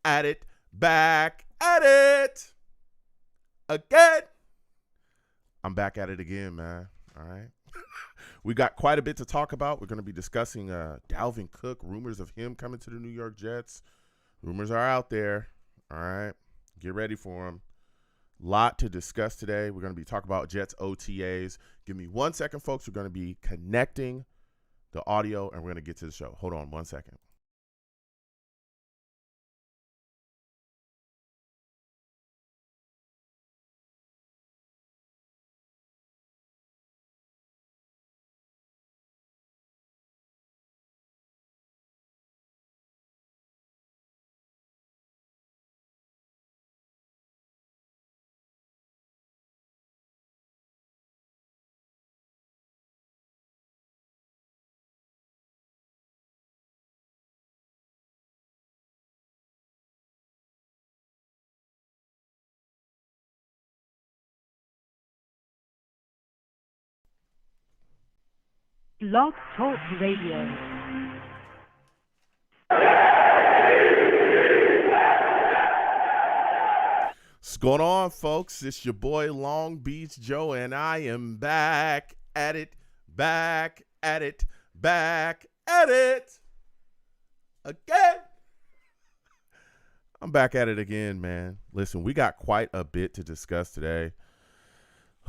at it, back at it again. I'm back at it again, man. All right. We got quite a bit to talk about. We're going to be discussing Dalvin Cook, rumors of him coming to the New York Jets. Rumors are out there. All right. Get ready for them. Lot to discuss today. We're going to be talking about Jets OTAs. Give me 1 second, folks. We're going to be connecting the audio, and we're going to get to the show. Hold on 1 second. Blog Talk Radio. What's going on, folks? It's your boy Long Beach Joe, and I am back at it, back at it, back at it again. I'm back at it again, man. Listen, we got quite a bit to discuss today.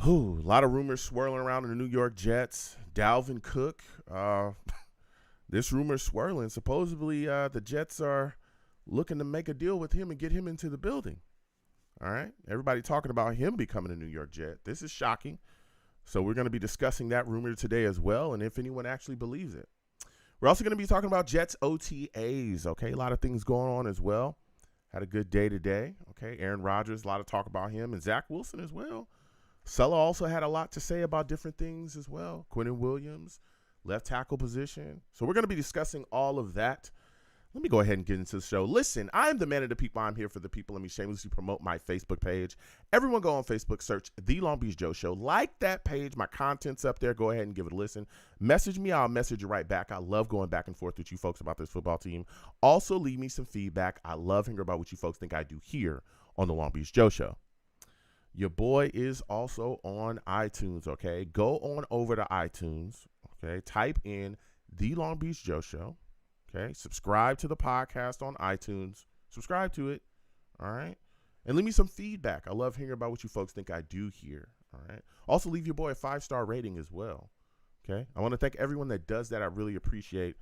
A lot of rumors swirling around in the New York Jets. Dalvin Cook, this rumor swirling. Supposedly, the Jets are looking to make a deal with him and get him into the building. All right. Everybody talking about him becoming a New York Jet. This is shocking. So we're going to be discussing that rumor today as well, and if anyone actually believes it. We're also going to be talking about Jets OTAs. Okay. A lot of things going on as well. Had a good day today. Okay. Aaron Rodgers, a lot of talk about him, and Zach Wilson as well. Sulla also had a lot to say about different things as well. Quinnen Williams, left tackle position. So we're going to be discussing all of that. Let me go ahead and get into the show. Listen, I'm the man of the people. I'm here for the people. Let me shamelessly promote my Facebook page. Everyone go on Facebook, search The Long Beach Joe Show. Like that page. My content's up there. Go ahead and give it a listen. Message me. I'll message you right back. I love going back and forth with you folks about this football team. Also, leave me some feedback. I love hearing about what you folks think I do here on The Long Beach Joe Show. Your boy is also on iTunes, okay? Go on over to iTunes, okay? Type in The Long Beach Joe Show, okay? Subscribe to the podcast on iTunes. Subscribe to it, all right? And leave me some feedback. I love hearing about what you folks think I do here, all right? Also, leave your boy a 5-star rating as well, okay? I want to thank everyone that does that. I really appreciate,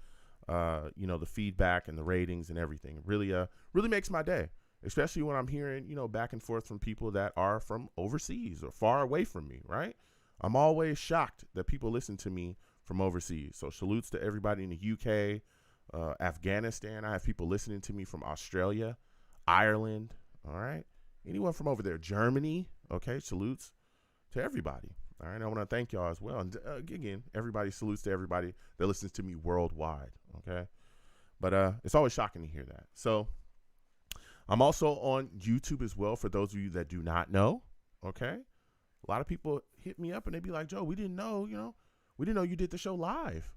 the feedback and the ratings and everything. It really makes my day. Especially when I'm hearing, back and forth from people that are from overseas or far away from me, right? I'm always shocked that people listen to me from overseas. So salutes to everybody in the UK, Afghanistan. I have people listening to me from Australia, Ireland, all right? Anyone from over there, Germany, okay? Salutes to everybody, all right? I want to thank y'all as well. And again, everybody salutes to everybody that listens to me worldwide, okay? But it's always shocking to hear that. So I'm also on YouTube as well for those of you that do not know, okay? A lot of people hit me up and they be like, Joe, we didn't know you did the show live.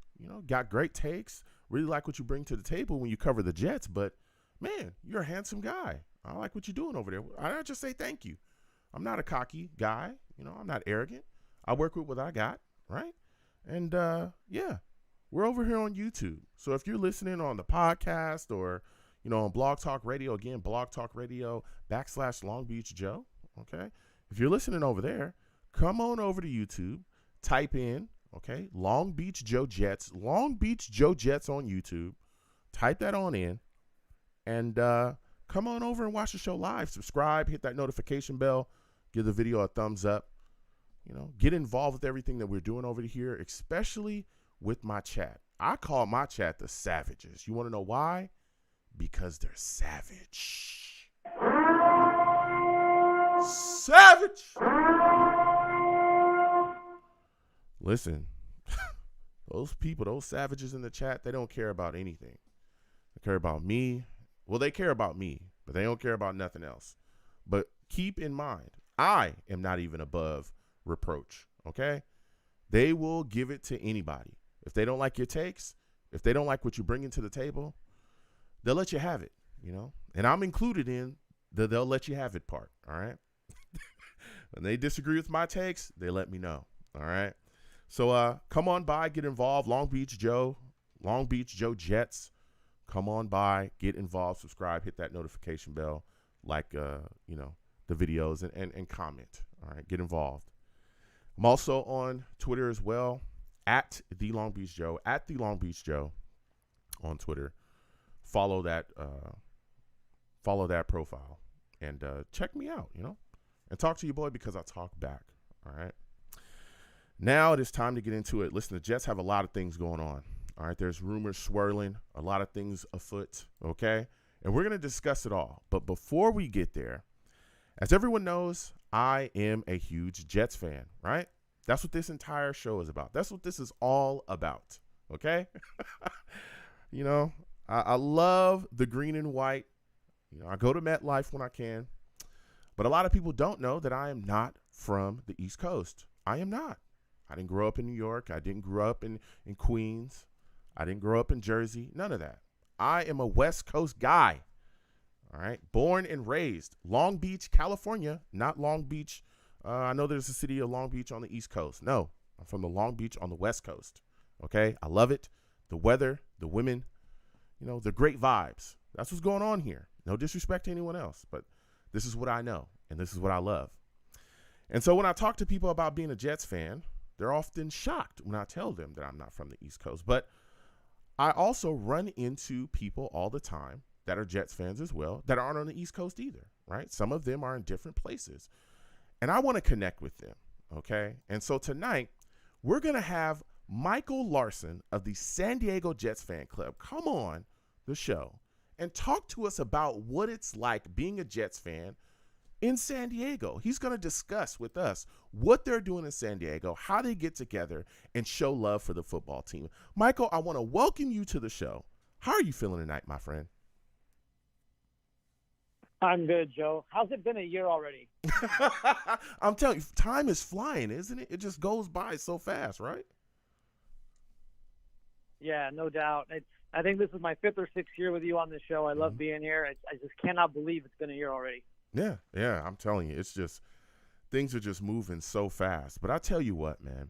Got great takes. Really like what you bring to the table when you cover the Jets, but, man, you're a handsome guy. I like what you're doing over there. I just say thank you. I'm not a cocky guy. I'm not arrogant. I work with what I got, right? And, we're over here on YouTube. So if you're listening on the podcast or on Blog Talk Radio, again, Blog Talk Radio / Long Beach Joe, okay? If you're listening over there, come on over to YouTube, type in, okay, Long Beach Joe Jets on YouTube, type that on in, and come on over and watch the show live. Subscribe, hit that notification bell, give the video a thumbs up, get involved with everything that we're doing over here, especially with my chat. I call my chat the Savages. You want to know why? Because they're savage. Savage! Listen, those people, those savages in the chat, they don't care about anything. They care about me. Well, they care about me, but they don't care about nothing else. But keep in mind, I am not even above reproach, okay? They will give it to anybody. If they don't like your takes, if they don't like what you bring into the table, they'll let you have it, And I'm included in the they'll let you have it part. All right. When they disagree with my takes, they let me know. All right. So come on by, get involved. Long Beach Joe Jets. Come on by, get involved, subscribe, hit that notification bell, like the videos and comment. All right, get involved. I'm also on Twitter as well, at the Long Beach Joe on Twitter. Follow that profile and check me out, and talk to your boy because I talk back. All right. Now it is time to get into it. Listen, the Jets have a lot of things going on. All right, there's rumors swirling, a lot of things afoot, okay? And we're going to discuss it all. But before we get there, as everyone knows, I am a huge Jets fan, right? That's what this entire show is about. That's what this is all about, okay? I love the green and white. I go to MetLife when I can. But a lot of people don't know that I am not from the East Coast. I am not. I didn't grow up in New York. I didn't grow up in Queens. I didn't grow up in Jersey. None of that. I am a West Coast guy. All right. Born and raised. Long Beach, California. Not Long Beach. I know there's a city of Long Beach on the East Coast. No. I'm from the Long Beach on the West Coast. Okay. I love it. The weather, the women, the great vibes. That's what's going on here. No disrespect to anyone else, but this is what I know, and this is what I love. And so when I talk to people about being a Jets fan, they're often shocked when I tell them that I'm not from the East Coast. But I also run into people all the time that are Jets fans as well that aren't on the East Coast either, right? Some of them are in different places. And I want to connect with them, okay? And so tonight, we're going to have Michael Larson of the San Diego Jets fan club come on the show and talk to us about what it's like being a Jets fan in San Diego. He's going to discuss with us what they're doing in San Diego, how they get together and show love for the football team. Michael, I want to welcome you to the show. How are you feeling tonight, my friend? I'm good, Joe. How's it been a year already? I'm telling you, time is flying, isn't it? It just goes by so fast, right? Yeah, no doubt. I think this is my 5th or 6th year with you on this show. I love being here. I just cannot believe it's been a year already. Yeah, I'm telling you, it's just things are just moving so fast. But I tell you what, man,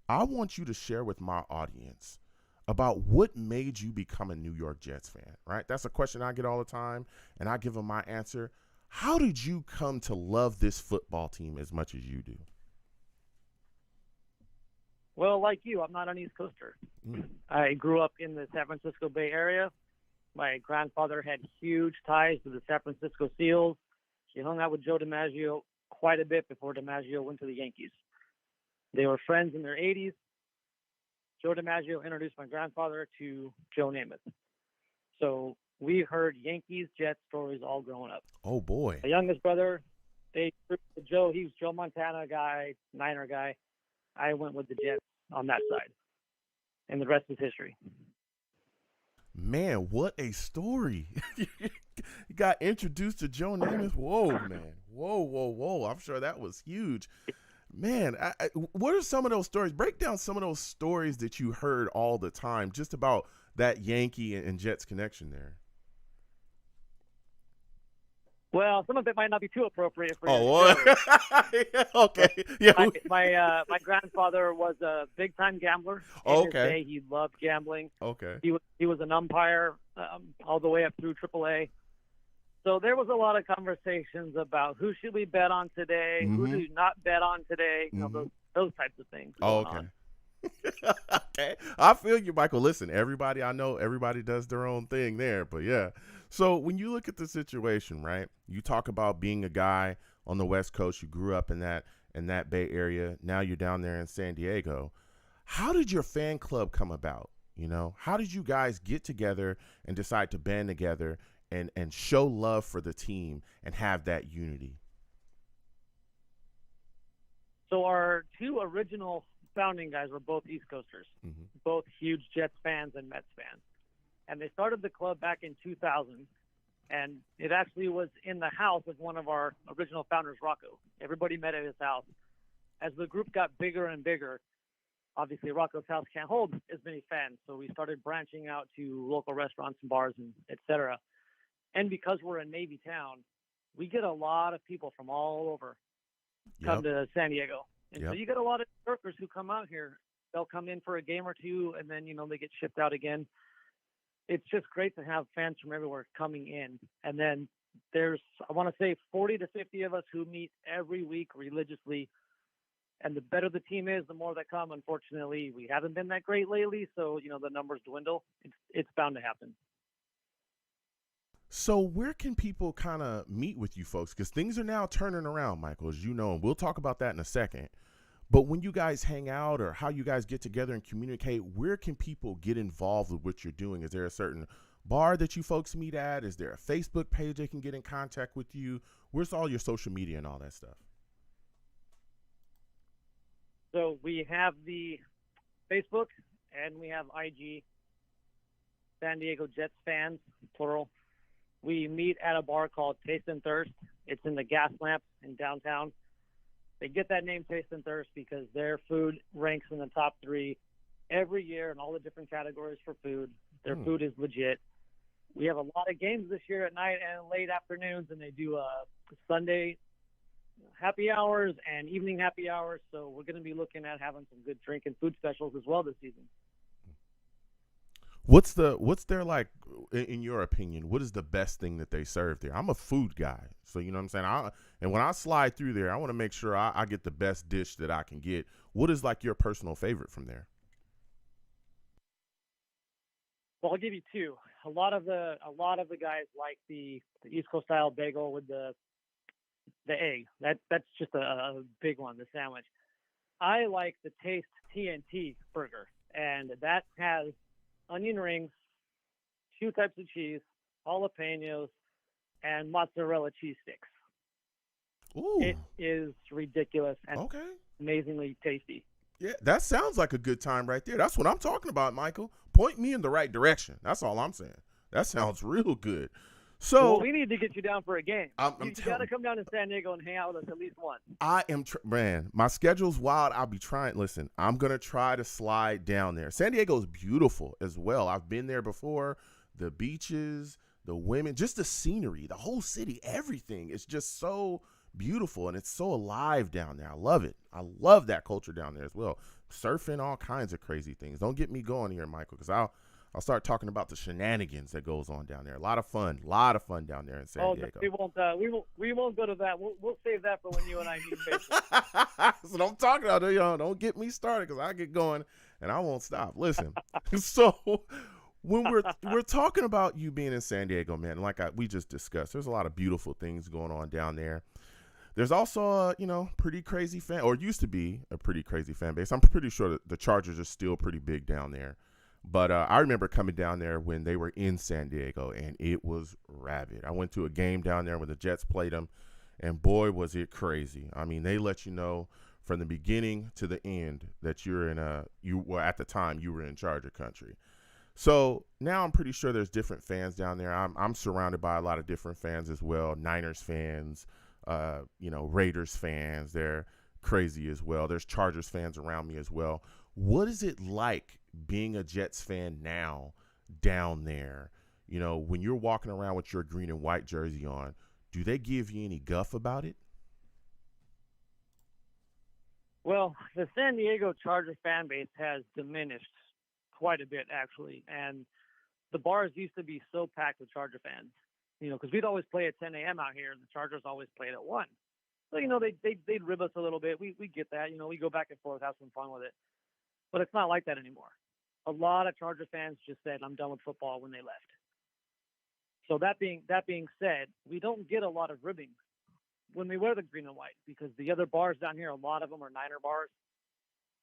I want you to share with my audience about what made you become a New York Jets fan, right? That's a question I get all the time, and I give them my answer. How did you come to love this football team as much as you do? Well, like you, I'm not an East Coaster. I grew up in the San Francisco Bay Area. My grandfather had huge ties to the San Francisco Seals. He hung out with Joe DiMaggio quite a bit before DiMaggio went to the Yankees. They were friends in their 80s. Joe DiMaggio introduced my grandfather to Joe Namath. So we heard Yankees, Jets stories all growing up. Oh, boy. My youngest brother, Joe, he was Joe Montana guy, Niner guy. I went with the Jets on that side. And the rest is history. Man, what a story. You got introduced to Joe Namath. Whoa, man. Whoa. I'm sure that was huge. Man, what are some of those stories? Break down some of those stories that you heard all the time just about that Yankee and Jets connection there. Well, some of it might not be too appropriate for you. Oh, okay. Yeah. My grandfather was a big-time gambler. In his day, he loved gambling. Okay. He was an umpire all the way up through AAA. So there was a lot of conversations about who should we bet on today, who do we not bet on today, those types of things. Oh, okay. Okay. I feel you, Michael. Listen, I know everybody does their own thing there, but yeah. So when you look at the situation, right, you talk about being a guy on the West Coast, you grew up in that Bay Area. Now you're down there in San Diego. How did your fan club come about? How did you guys get together and decide to band together and show love for the team and have that unity? So our two original founding guys were both East Coasters, both huge Jets fans and Mets fans. And they started the club back in 2000, and it actually was in the house of one of our original founders, Rocco. Everybody met at his house. As the group got bigger and bigger, obviously Rocco's house can't hold as many fans, so we started branching out to local restaurants and bars and et cetera. And because we're a Navy town, we get a lot of people from all over come Yep. to San Diego. And so Yep. you get a lot of workers who come out here. They'll come in for a game or two, and then, they get shipped out again. It's just great to have fans from everywhere coming in. And then there's, I want to say, 40 to 50 of us who meet every week religiously. And the better the team is, the more that come. Unfortunately, we haven't been that great lately, so, the numbers dwindle. It's bound to happen. So where can people kind of meet with you folks? Because things are now turning around, Michael, as you know, and we'll talk about that in a second. But when you guys hang out or how you guys get together and communicate, where can people get involved with what you're doing? Is there a certain bar that you folks meet at? Is there a Facebook page they can get in contact with you? Where's all your social media and all that stuff? So we have the Facebook and we have IG, San Diego Jets fans, plural. We meet at a bar called Taste and Thirst. It's in the Gas Lamp in downtown. They get that name, Taste and Thirst, because their food ranks in the top 3 every year in all the different categories for food. Their food is legit. We have a lot of games this year at night and late afternoons, and they do Sunday happy hours and evening happy hours. So we're going to be looking at having some good drink and food specials as well this season. What's their, like, in your opinion, what is the best thing that they serve there? I'm a food guy, so you know what I'm saying? And when I slide through there, I want to make sure I get the best dish that I can get. What is, like, your personal favorite from there? Well, I'll give you 2. A lot of the guys like the East Coast style bagel with the egg. That's just a big one, the sandwich. I like the Taste TNT burger, and that has onion rings, 2 types of cheese, jalapenos, and mozzarella cheese sticks. Ooh. It is ridiculous and Okay. amazingly tasty. Yeah, that sounds like a good time right there. That's what I'm talking about, Michael. Point me in the right direction. That's all I'm saying. That sounds real good. So Well, we need to get you down for a game. You got to come down to San Diego and hang out with us at least once. I am, man, my schedule's wild. I'll be trying. Listen, I'm going to try to slide down there. San Diego's beautiful as well. I've been there before. The beaches, the women, just the scenery, the whole city, everything. It's just so beautiful, and it's so alive down there. I love it. I love that culture down there as well. Surfing, all kinds of crazy things. Don't get me going here, Michael, because I'll start talking about the shenanigans that goes on down there. A lot of fun down there in San Diego. We won't go to that. We'll save that for when you and I meet face. That's what I'm talking about. Don't get me started, because I get going and I won't stop. Listen, so when we're talking about you being in San Diego, man, like we just discussed, there's a lot of beautiful things going on down there. There's also a, pretty crazy fan, or used to be a pretty crazy fan base. I'm pretty sure that the Chargers are still pretty big down there. But I remember coming down there when they were in San Diego, and it was rabid. I went to a game down there when the Jets played them, and boy, was it crazy. I mean, they let you know from the beginning to the end that at the time you were in Charger country. So now I'm pretty sure there's different fans down there. I'm surrounded by a lot of different fans as well. Niners fans, Raiders fans. They're crazy as well. There's Chargers fans around me as well. What is it like being a Jets fan now down there? When you're walking around with your green and white jersey on, do they give you any guff about it? Well, the San Diego Chargers fan base has diminished quite a bit, actually. And the bars used to be so packed with Charger fans, because we'd always play at 10 a.m. out here, and the Chargers always played at 1. So, they'd rib us a little bit. We get that. We go back and forth, have some fun with it. But it's not like that anymore. A lot of Charger fans just said, I'm done with football when they left. So that being said, we don't get a lot of ribbing when we wear the green and white, because the other bars down here, a lot of them are Niner bars.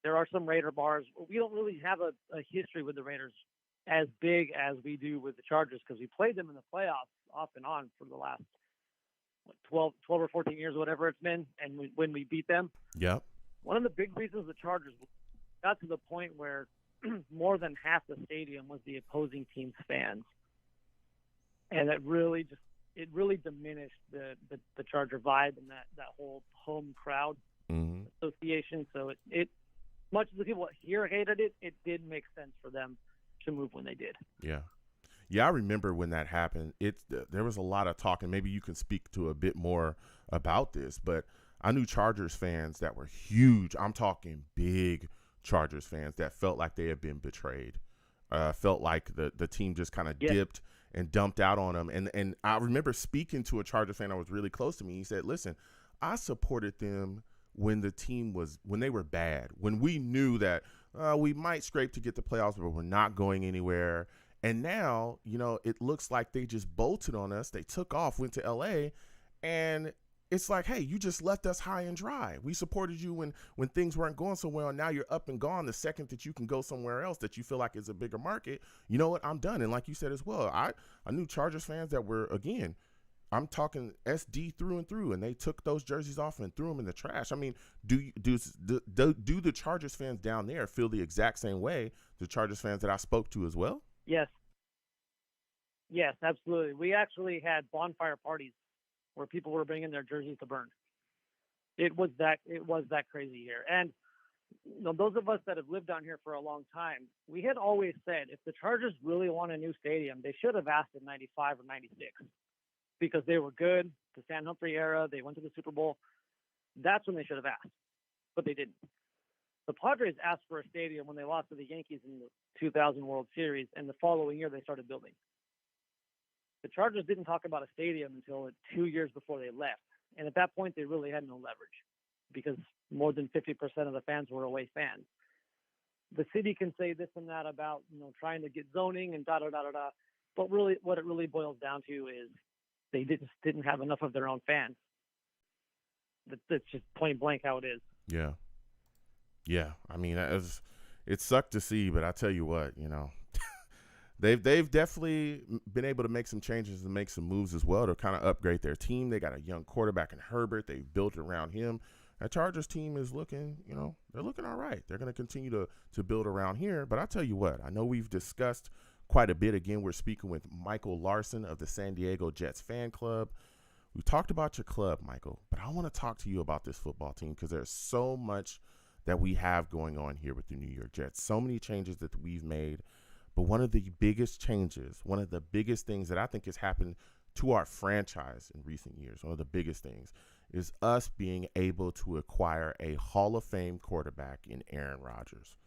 There are some Raider bars. We don't really have a history with the Raiders as big as we do with the Chargers, because we played them in the playoffs off and on for the last 12 or 14 years, whatever it's been, and when we beat them. Yep. One of the big reasons the Chargers got to the point where more than half the stadium was the opposing team's fans, and it really diminished the Charger vibe and that whole home crowd association. So it much as the people here hated it, it did make sense for them to move when they did. Yeah. Yeah, I remember when that happened. There was a lot of talk, and maybe you can speak to a bit more about this. But I knew Chargers fans that were huge. I'm talking big Chargers fans that felt like they had been betrayed. Felt like the team just kind of Yes. dipped and dumped out on them. And I remember speaking to a Chargers fan that was really close to me. He said, "Listen, I supported them when when they were bad, when we knew that we might scrape to get the playoffs, but we're not going anywhere." And now, it looks like they just bolted on us. They took off, went to LA, and it's like, hey, you just left us high and dry. We supported you when things weren't going so well, and now you're up and gone the second that you can go somewhere else that you feel like is a bigger market. You know what? I'm done. And like you said as well, I knew Chargers fans that were, again, I'm talking SD through and through, and they took those jerseys off and threw them in the trash. I mean, do the Chargers fans down there feel the exact same way, the Chargers fans that I spoke to as well? Yes. Yes, absolutely. We actually had bonfire parties where people were bringing their jerseys to burn. It was that crazy here. And those of us that have lived down here for a long time, we had always said if the Chargers really want a new stadium, they should have asked in 95 or 96 because they were good. The Stan Humphrey era, they went to the Super Bowl. That's when they should have asked, but they didn't. The Padres asked for a stadium when they lost to the Yankees in the 2000 World Series, and the following year they started building. The Chargers didn't talk about a stadium until 2 years before they left. And at that point, they really had no leverage because more than 50% of the fans were away fans. The city can say this and that about, trying to get zoning and da-da-da-da-da. But really, what it really boils down to is they didn't have enough of their own fans. That's just point blank how it is. Yeah. Yeah. I mean, it sucked to see, but I tell you what, they've definitely been able to make some changes and make some moves as well to kind of upgrade their team. They got a young quarterback in Herbert. They've built around him. That Chargers team is looking, they're looking all right. They're going to continue to build around here. But I tell you what, I know we've discussed quite a bit. Again, we're speaking with Michael Larson of the San Diego Jets fan club. We talked about your club, Michael, but I want to talk to you about this football team because there's so much that we have going on here with the New York Jets. So many changes that we've made. But one of the biggest changes, one of the biggest things that I think has happened to our franchise in recent years, one of the biggest things, is us being able to acquire a Hall of Fame quarterback in Aaron Rodgers.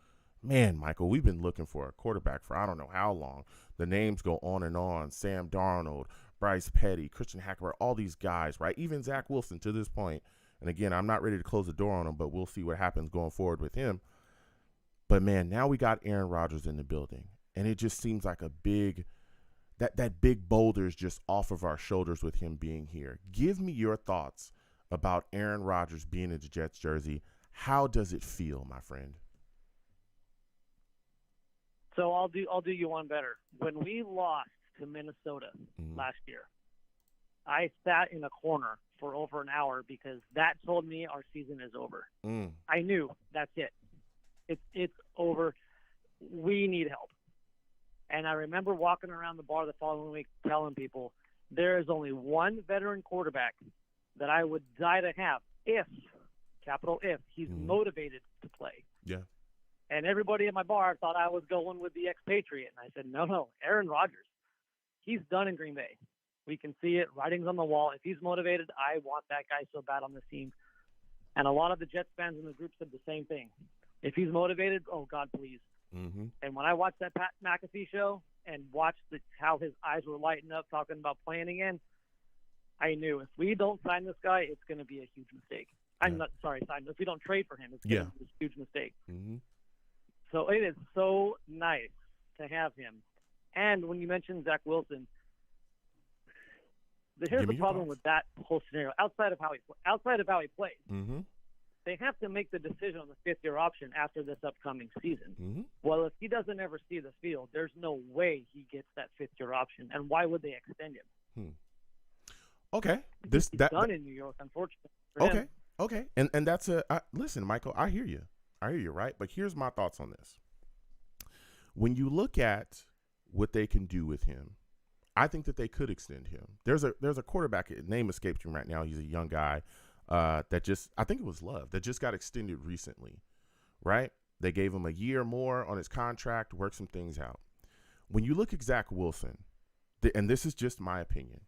Man, Michael, we've been looking for a quarterback for I don't know how long. The names go on and on. Sam Darnold, Bryce Petty, Christian Hackler, all these guys, right? Even Zach Wilson to this point. And again, I'm not ready to close the door on him, but we'll see what happens going forward with him. But man, now we got Aaron Rodgers in the building. And it just seems like that big boulder is just off of our shoulders with him being here. Give me your thoughts about Aaron Rodgers being in the Jets jersey. How does it feel, my friend? So I'll do you one better. When we lost to Minnesota last year, I sat in a corner for over an hour because that told me our season is over. I knew that's it. It's over. We need help. And I remember walking around the bar the following week telling people there is only one veteran quarterback that I would die to have if, capital if, he's motivated to play. Yeah. And everybody at my bar thought I was going with the expatriate. And I said, no, Aaron Rodgers. He's done in Green Bay. We can see it. Writing's on the wall. If he's motivated, I want that guy so bad on this team. And a lot of the Jets fans in the group said the same thing. If he's motivated, oh, God, please. Mm-hmm. And when I watched that Pat McAfee show and watched how his eyes were lighting up talking about playing again, I knew if we don't sign this guy, it's going to be a huge mistake. I'm not sorry, if we don't trade for him, it's going to be a huge mistake. Mm-hmm. So it is so nice to have him. And when you mentioned Zach Wilson, here's the problem with that whole scenario. Outside of how he plays, they have to make the decision on the fifth-year option after this upcoming season. Well, if he doesn't ever see the field, there's no way he gets that fifth-year option. And why would they extend him? Okay, he's done in New York, unfortunately. Okay, and that's listen, Michael. I hear you, right? But here's my thoughts on this. When you look at what they can do with him, I think that they could extend him. There's a quarterback, name escapes me right now. He's a young guy. That just, I think it was Love, that just got extended recently, right? They gave him a year more on his contract, work some things out. When you look at Zach Wilson, and this is just my opinion,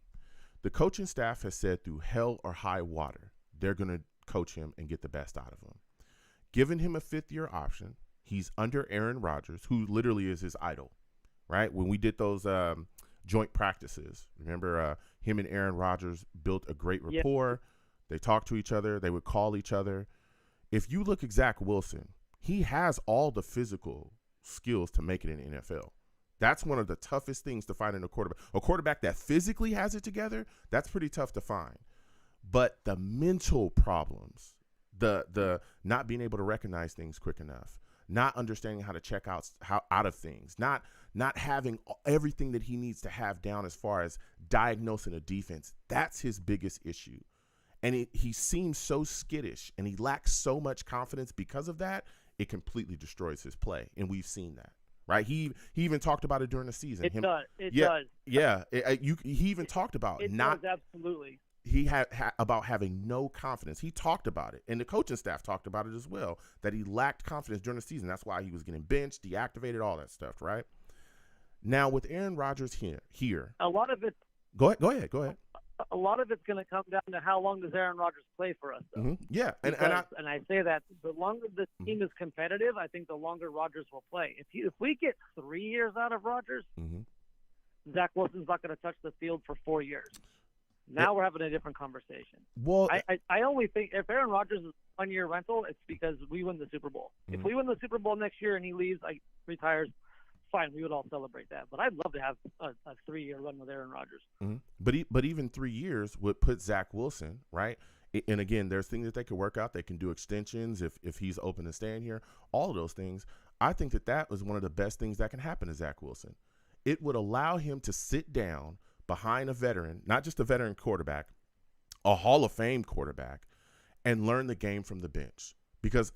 the coaching staff has said through hell or high water, they're going to coach him and get the best out of him. Giving him a 5th-year option, he's under Aaron Rodgers, who literally is his idol, right? When we did those joint practices, remember him and Aaron Rodgers built a great rapport. They talked to each other. They would call each other. If you look at Zach Wilson, he has all the physical skills to make it in the NFL. That's one of the toughest things to find in a quarterback. A quarterback that physically has it together, that's pretty tough to find. But the mental problems, the not being able to recognize things quick enough, not understanding how to check out of things, not having everything that he needs to have down as far as diagnosing a defense, that's his biggest issue. And he seems so skittish, and he lacks so much confidence because of that, it completely destroys his play. And we've seen that, right? He even talked about it during the season. It does. Yeah. He even talked about it not. Does, absolutely. He had about having no confidence. He talked about it, and the coaching staff talked about it as well, that he lacked confidence during the season. That's why he was getting benched, deactivated, all that stuff, right? Now, with Aaron Rodgers here. A lot of it. Go ahead. A lot of it's going to come down to how long does Aaron Rodgers play for us, though. Mm-hmm. Yeah, and I say that the longer the team is competitive, I think the longer Rodgers will play. If we get 3 years out of Rodgers, Zach Wilson's not going to touch the field for 4 years. Now we're having a different conversation. Well, I only think if Aaron Rodgers is a 1-year rental, it's because we win the Super Bowl. If we win the Super Bowl next year and he leaves, retires, fine, we would all celebrate that. But I'd love to have a 3-year run with Aaron Rodgers. But even 3 years would put Zach Wilson, right? And again, there's things that they could work out. They can do extensions if he's open to staying here. All of those things. I think that was one of the best things that can happen to Zach Wilson. It would allow him to sit down behind a veteran, not just a veteran quarterback, a Hall of Fame quarterback, and learn the game from the bench. Because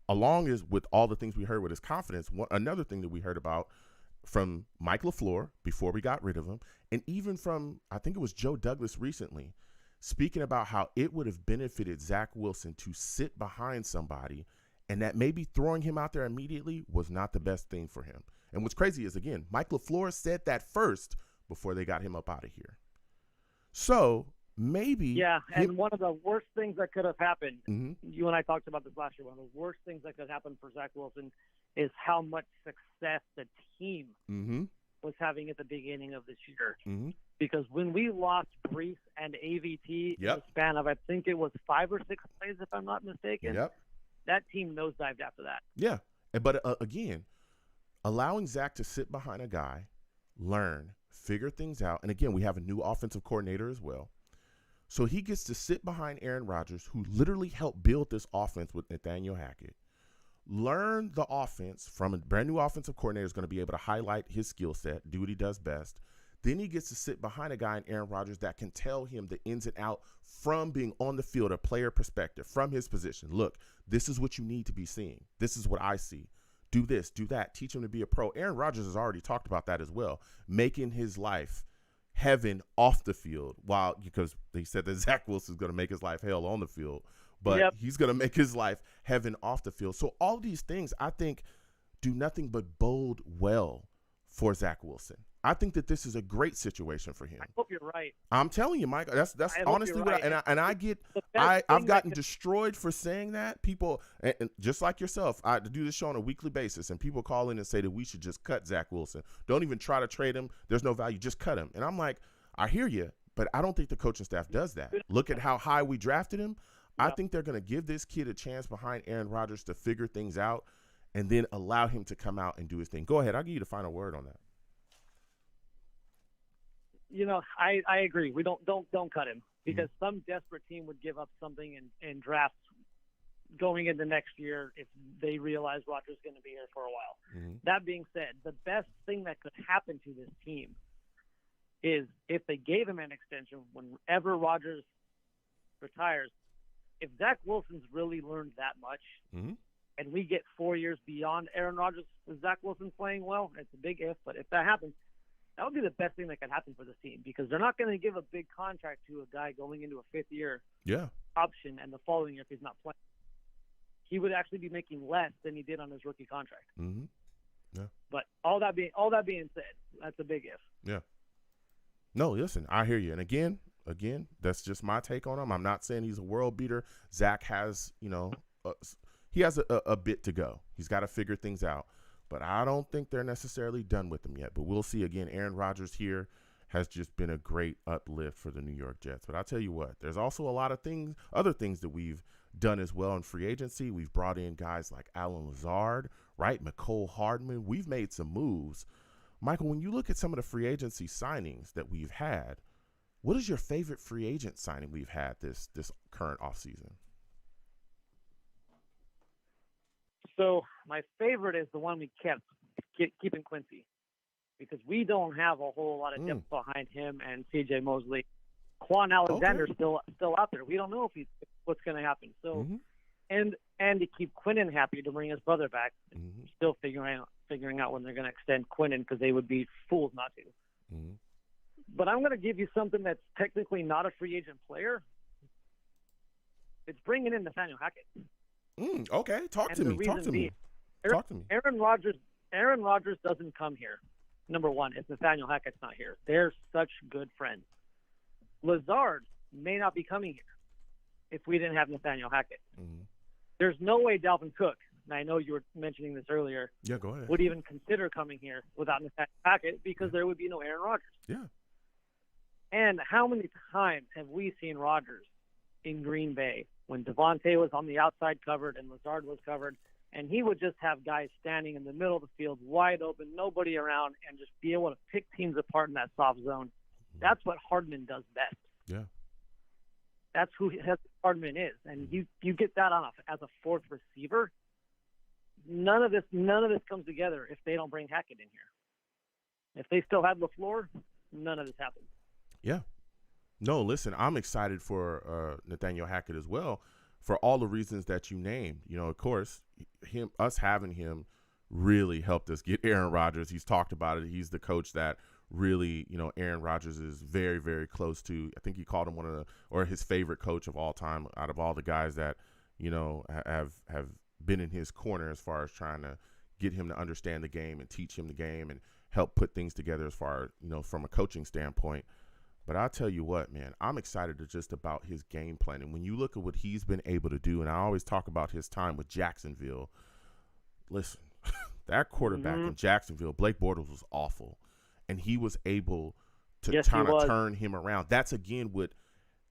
along with all the things we heard with his confidence, another thing that we heard about from Mike LaFleur before we got rid of him, and even from, I think it was Joe Douglas recently, speaking about how it would have benefited Zach Wilson to sit behind somebody, and that maybe throwing him out there immediately was not the best thing for him. And what's crazy is, again, Mike LaFleur said that first before they got him up out of here. So maybe. Yeah, and one of the worst things that could have happened, you and I talked about this last year, one of the worst things that could happen for Zach Wilson is how much success the team was having at the beginning of this year. Because when we lost Brees and AVT in the span of, I think it was 5 or 6 plays, if I'm not mistaken, that team nosedived after that. Yeah, but again, allowing Zach to sit behind a guy, learn, figure things out. And again, we have a new offensive coordinator as well. So he gets to sit behind Aaron Rodgers, who literally helped build this offense with Nathaniel Hackett. Learn the offense from a brand new offensive coordinator is going to be able to highlight his skill set, do what he does best. Then he gets to sit behind a guy in Aaron Rodgers that can tell him the ins and out from being on the field, a player perspective, from his position. Look, this is what you need to be seeing. This is what I see. Do this, do that. Teach him to be a pro. Aaron Rodgers has already talked about that as well, making his life heaven off the field, because he said that Zach Wilson is going to make his life hell on the field, but he's going to make his life heaven off the field. So all these things, I think, do nothing but bode well for Zach Wilson. I think that this is a great situation for him. I hope you're right. I'm telling you, Mike. That's honestly what I've gotten destroyed for saying that. People, and just like yourself, I do this show on a weekly basis, and people call in and say that we should just cut Zach Wilson. Don't even try to trade him. There's no value. Just cut him. And I'm like, I hear you, but I don't think the coaching staff does that. Look at how high we drafted him. I think they're going to give this kid a chance behind Aaron Rodgers to figure things out, and then allow him to come out and do his thing. Go ahead. I'll give you the final word on that. You know, I agree. We don't cut him, because some desperate team would give up something in drafts going into next year if they realize Rodgers is going to be here for a while. That being said, the best thing that could happen to this team is if they gave him an extension whenever Rodgers retires. If Zach Wilson's really learned that much, and we get 4 years beyond Aaron Rodgers with Zach Wilson playing well, it's a big if, but if that happens, that would be the best thing that could happen for this team, because they're not going to give a big contract to a guy going into a 5th year option and the following year if he's not playing. He would actually be making less than he did on his rookie contract. Yeah. But all that being said, that's a big if. Yeah. No, listen, I hear you. And again, that's just my take on him. I'm not saying he's a world beater. Zach has, he has a bit to go. He's got to figure things out. But I don't think they're necessarily done with him yet. But we'll see. Again, Aaron Rodgers here has just been a great uplift for the New York Jets. But I'll tell you what, there's also a lot of other things that we've done as well in free agency. We've brought in guys like Alan Lazard, right? McCole Hardman. We've made some moves. Michael, when you look at some of the free agency signings that we've had, what is your favorite free agent signing we've had this current offseason? So my favorite is the one we kept, keeping Quincy, because we don't have a whole lot of depth behind him and C.J. Mosley. Quan Alexander's still out there. We don't know what's going to happen. So, and to keep Quinnen happy, to bring his brother back, still figuring out when they're going to extend Quinnen, because they would be fools not to. But I'm going to give you something that's technically not a free agent player. It's bringing in Nathaniel Hackett. Okay, talk to me. Aaron Rodgers doesn't come here. Number one, if Nathaniel Hackett's not here. They're such good friends. Lazard may not be coming here if we didn't have Nathaniel Hackett. There's no way Dalvin Cook, and I know you were mentioning this earlier, go ahead, would even consider coming here without Nathaniel Hackett, because there would be no Aaron Rodgers. Yeah. And how many times have we seen Rodgers in Green Bay when Devontae was on the outside covered and Lazard was covered, and he would just have guys standing in the middle of the field wide open, nobody around, and just be able to pick teams apart in that soft zone. That's what Hardman does best. Yeah. That's who Hardman is. And you get that as a fourth receiver. None of this comes together if they don't bring Hackett in here. If they still had LaFleur, none of this happens. Yeah. No, listen, I'm excited for Nathaniel Hackett as well, for all the reasons that you named. Of course, us having him really helped us get Aaron Rodgers. He's talked about it. He's the coach that really, Aaron Rodgers is very, very close to. I think he called him his favorite coach of all time out of all the guys that, have been in his corner as far as trying to get him to understand the game and teach him the game and help put things together as far as, from a coaching standpoint. But I'll tell you what, man, I'm excited just about his game plan. And when you look at what he's been able to do, and I always talk about his time with Jacksonville, listen, that quarterback in Jacksonville, Blake Bortles, was awful. And he was able to kind of turn him around. That's, again, what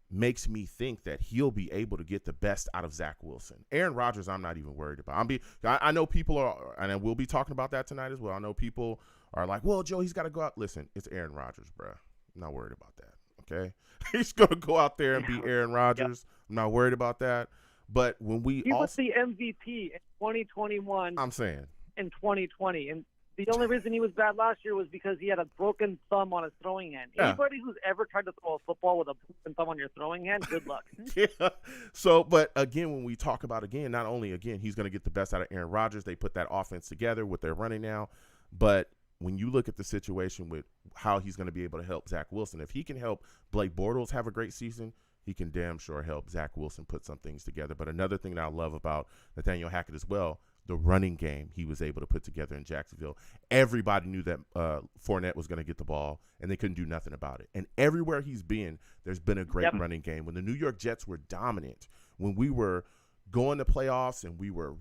makes me think that he'll be able to get the best out of Zach Wilson. Aaron Rodgers, I'm not even worried about. I know people are, and we'll be talking about that tonight as well. I know people are like, well, Joe, he's got to go out. Listen, it's Aaron Rodgers, bro. I'm not worried about that, okay? He's going to go out there and be Aaron Rodgers. Yep. I'm not worried about that. But when he was the MVP in 2021. I'm saying. In 2020. And the only reason he was bad last year was because he had a broken thumb on his throwing hand. Yeah. Anybody who's ever tried to throw a football with a broken thumb on your throwing hand, good luck. Yeah. So, but again, when we talk about, not only, he's going to get the best out of Aaron Rodgers. They put that offense together with their running now. But when you look at the situation with how he's going to be able to help Zach Wilson, if he can help Blake Bortles have a great season, he can damn sure help Zach Wilson put some things together. But another thing that I love about Nathaniel Hackett as well, the running game he was able to put together in Jacksonville. Everybody knew that Fournette was going to get the ball, and they couldn't do nothing about it. And everywhere he's been, there's been a great running game. When the New York Jets were dominant, when we were going to playoffs and we were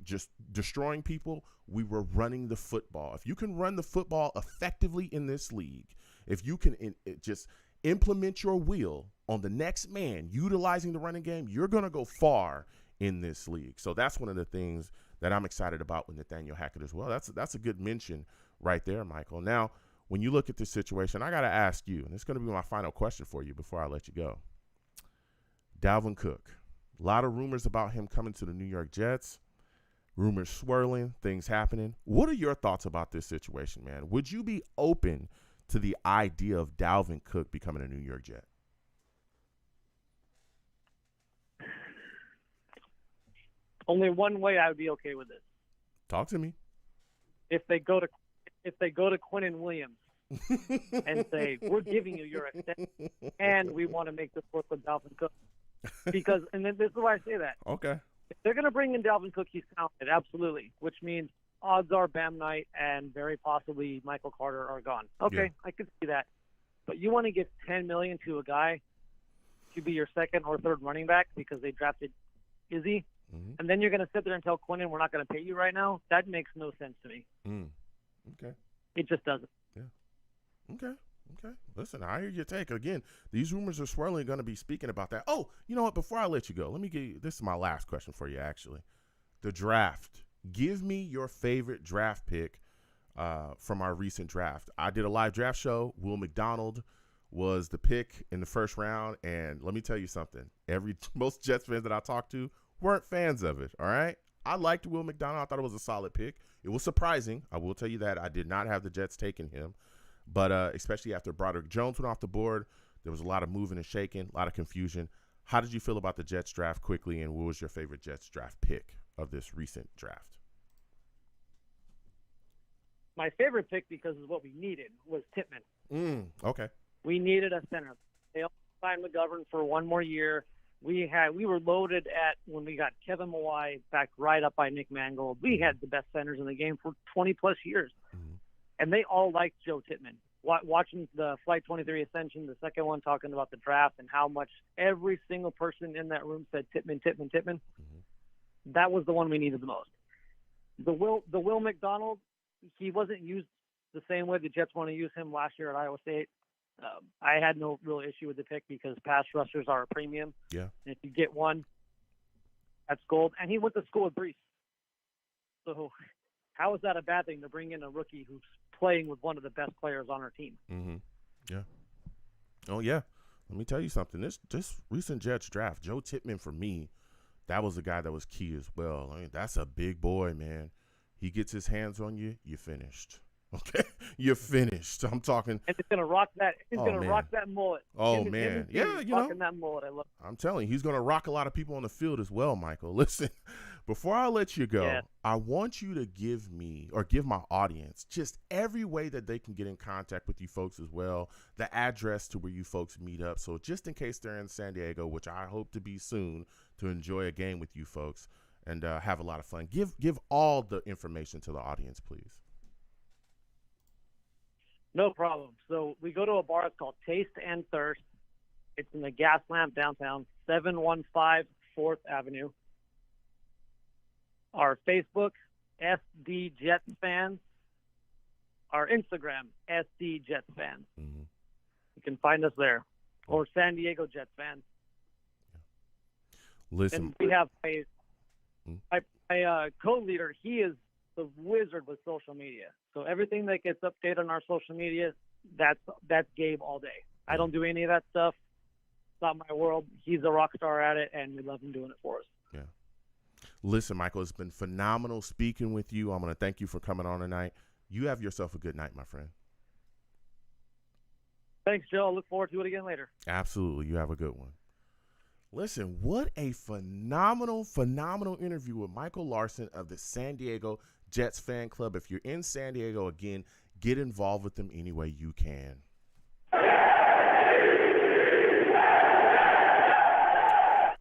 just destroying people, we were running the football. If you can run the football effectively in this league, if you can just implement your will on the next man, utilizing the running game, you're going to go far in this league. So that's one of the things that I'm excited about with Nathaniel Hackett as well. That's a good mention right there, Michael. Now, when you look at this situation, I got to ask you, and it's going to be my final question for you before I let you go. Dalvin Cook. A lot of rumors about him coming to the New York Jets, rumors swirling, things happening. What are your thoughts about this situation, man? Would you be open to the idea of Dalvin Cook becoming a New York Jet? Only one way I would be okay with this. Talk to me. If they go to Quinnen Williams and say, we're giving you your extension and we want to make this work with Dalvin Cook. Because, and then this is why I say that. Okay. If they're going to bring in Dalvin Cook, he's talented, absolutely, which means odds are Bam Knight and very possibly Michael Carter are gone. Okay, yeah. I could see that. but you want to give $10 million to a guy to be your second or third running back because they drafted Izzy, and then you're going to sit there and tell Quinnen we're not going to pay you right now. That makes no sense to me. Okay. It just doesn't. Yeah. Okay. Listen, I hear your take. Again, these rumors are swirling. Going to be speaking about that. Oh, you know what? Before I let you go, let me give you, this is my last question for you, actually. The draft. Give me your favorite draft pick from our recent draft. I did a live draft show. Will McDonald was the pick in the first round, and let me tell you something. Most Jets fans that I talked to weren't fans of it, all right? I liked Will McDonald. I thought it was a solid pick. It was surprising. I will tell you that. I did not have the Jets taking him, but especially after Broderick Jones went off the board, there was a lot of moving and shaking, a lot of confusion. How did you feel about the Jets draft quickly, and what was your favorite Jets draft pick of this recent draft? My favorite pick, because of what we needed, was Tippmann. Okay. We needed a center. They also signed McGovern for one more year. We were loaded at when we got Kevin Mawai backed right up by Nick Mangold. We had the best centers in the game for 20-plus years. And they all liked Joe Tippmann. Watching the Flight 23 Ascension, the second one, talking about the draft and how much every single person in that room said Tippmann. That was the one we needed the most. The Will McDonald, he wasn't used the same way the Jets want to use him last year at Iowa State. I had no real issue with the pick because pass rushers are a premium. Yeah. And if you get one, that's gold. And he went to school with Brees. So how is that a bad thing to bring in a rookie who's playing with one of the best players on our team? Yeah. Oh, yeah. Let me tell you something. This recent Jets draft, Joe Tippmann, for me, that was a guy that was key as well. I mean, that's a big boy, man. He gets his hands on you, you're finished. Okay, you're finished. I'm talking. And it's gonna rock that. He's gonna rock that mullet. Oh man, yeah, you know. That mullet, I love. I'm telling you, he's gonna rock a lot of people on the field as well, Michael. Listen, before I let you go, I want you to give me or give my audience just every way that they can get in contact with you folks as well. The address to where you folks meet up. So just in case they're in San Diego, which I hope to be soon, to enjoy a game with you folks and have a lot of fun. Give all the information to the audience, please. No problem. So we go to a bar. It's called Taste and Thirst. It's in the Gas Lamp downtown, 715 4th Avenue. Our Facebook, SD Jets Fans. Our Instagram, SD Jets Fans. You can find us there. Or San Diego Jets Fans. Listen. And we have my co-leader. He is the wizard with social media. So everything that gets updated on our social media, that's Gabe all day. I don't do any of that stuff. It's not my world. He's a rock star at it, and we love him doing it for us. Yeah. Listen, Michael, it's been phenomenal speaking with you. I'm going to thank you for coming on tonight. You have yourself a good night, my friend. Thanks, Joe. I look forward to it again later. Absolutely. You have a good one. Listen, what a phenomenal interview with Michael Larson of the San Diego Jets Fan Club. If you're in San Diego, again, get involved with them any way you can.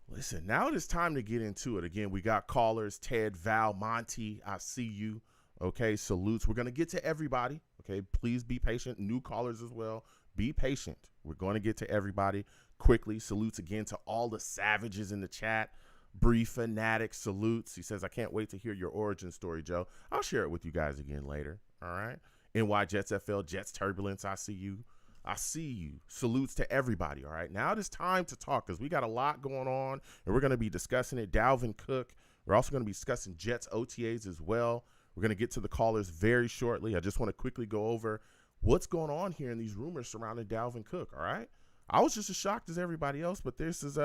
Listen, now it is time to get into it. Again, we got callers, Ted, Val, Monty, I see you. Okay, salutes. We're going to get to everybody. Okay, please be patient. New callers as well. Be patient. We're going to get to everybody quickly. Salutes again to all the savages in the chat. Bree Fanatic salutes. He says, I can't wait to hear your origin story, Joe. I'll share it with you guys again later. All right. NY Jets FL, Jets Turbulence. I see you. I see you. Salutes to everybody. All right. Now it is time to talk because we got a lot going on and we're going to be discussing it. Dalvin Cook. We're also going to be discussing Jets OTAs as well. We're going to get to the callers very shortly. I just want to quickly go over what's going on here in these rumors surrounding Dalvin Cook. All right. I was just as shocked as everybody else, but this is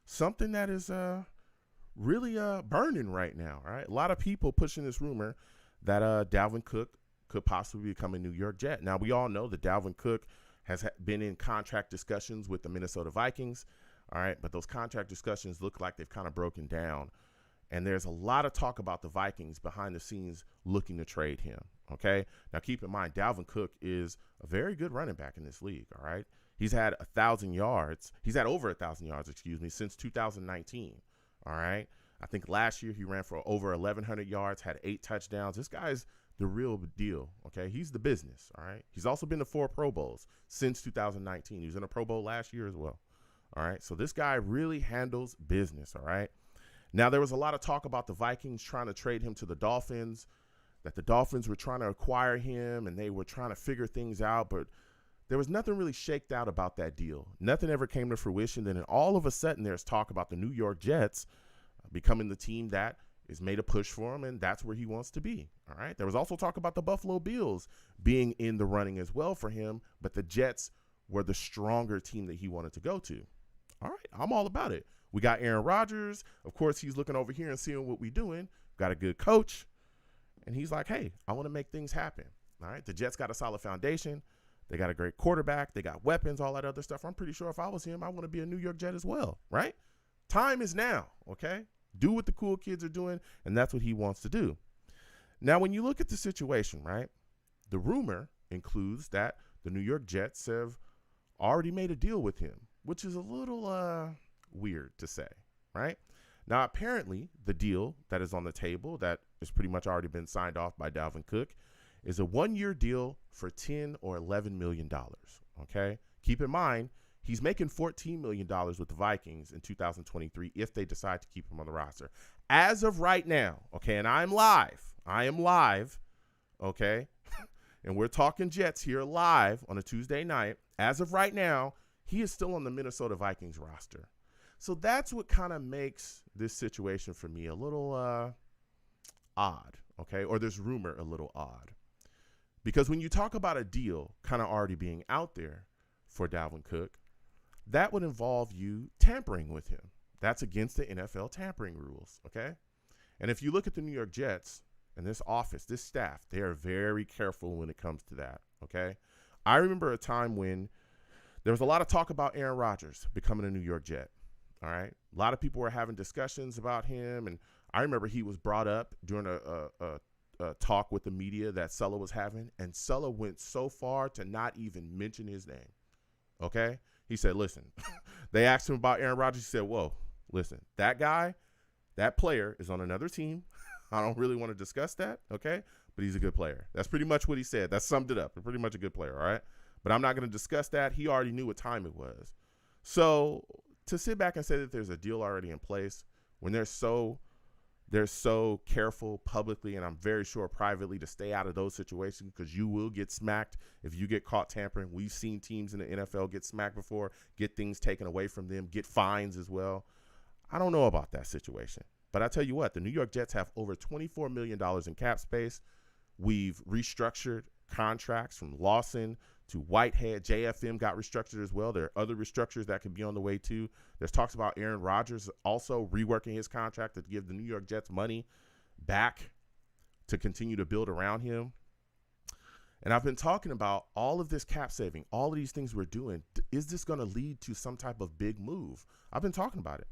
something that is really burning right now. All right. A lot of people pushing this rumor that Dalvin Cook could possibly become a New York Jet. Now, we all know that Dalvin Cook has been in contract discussions with the Minnesota Vikings. All right. But those contract discussions look like they've kind of broken down. And there's a lot of talk about the Vikings behind the scenes looking to trade him. Okay. Now, keep in mind, Dalvin Cook is a very good running back in this league. All right. He's had 1,000 yards. He's had over 1,000 yards, since 2019. All right. I think last year he ran for over 1,100 yards, had 8 touchdowns. This guy's the real deal, okay? He's the business, all right? He's also been to 4 Pro Bowls since 2019. He was in a Pro Bowl last year as well, all right? So this guy really handles business, all right? Now, there was a lot of talk about the Vikings trying to trade him to the Dolphins, that the Dolphins were trying to acquire him and they were trying to figure things out, but there was nothing really shaked out about that deal. Nothing ever came to fruition. Then all of a sudden, there's talk about the New York Jets becoming the team that is made a push for him, and that's where he wants to be. All right. There was also talk about the Buffalo Bills being in the running as well for him, but the Jets were the stronger team that he wanted to go to. All right. I'm all about it. We got Aaron Rodgers. Of course, he's looking over here and seeing what we're doing. Got a good coach. And he's like, hey, I want to make things happen. All right. The Jets got a solid foundation. They got a great quarterback. They got weapons, all that other stuff. I'm pretty sure if I was him, I want to be a New York Jet as well, right? Time is now, okay? Do what the cool kids are doing, and that's what he wants to do. Now, when you look at the situation, right, the rumor includes that the New York Jets have already made a deal with him, which is a little weird to say, right? Now, apparently, the deal that is on the table that has pretty much already been signed off by Dalvin Cook is a 1-year deal for $10 or $11 million, okay? Keep in mind, he's making $14 million with the Vikings in 2023 if they decide to keep him on the roster. As of right now, okay, and I am live, okay? And we're talking Jets here live on a Tuesday night. As of right now, he is still on the Minnesota Vikings roster. So that's what kind of makes this situation for me a little odd, okay? Or this rumor a little odd. Because when you talk about a deal kind of already being out there for Dalvin Cook, that would involve you tampering with him. That's against the NFL tampering rules, okay? And if you look at the New York Jets and this office, this staff, they are very careful when it comes to that, okay? I remember a time when there was a lot of talk about Aaron Rodgers becoming a New York Jet, all right? A lot of people were having discussions about him, and I remember he was brought up during a talk with the media that Sulla was having, and Sulla went so far to not even mention his name, okay? He said, listen, they asked him about Aaron Rodgers. He said, whoa, listen, that guy, that player is on another team. I don't really want to discuss that, okay? But he's a good player. That's pretty much what he said. That summed it up. He's pretty much a good player, all right? But I'm not going to discuss that. He already knew what time it was. So to sit back and say that there's a deal already in place when they're so careful publicly, and I'm very sure privately, to stay out of those situations, because you will get smacked if you get caught tampering. We've seen teams in the NFL get smacked before, get things taken away from them, get fines as well. I don't know about that situation. But I tell you what, the New York Jets have over $24 million in cap space. We've restructured contracts from Lawson to Whitehead. JFM got restructured as well. There are other restructures that could be on the way too. There's talks about Aaron Rodgers also reworking his contract to give the New York Jets money back to continue to build around him. And I've been talking about all of this cap saving, all of these things we're doing. Is this going to lead to some type of big move? I've been talking about it.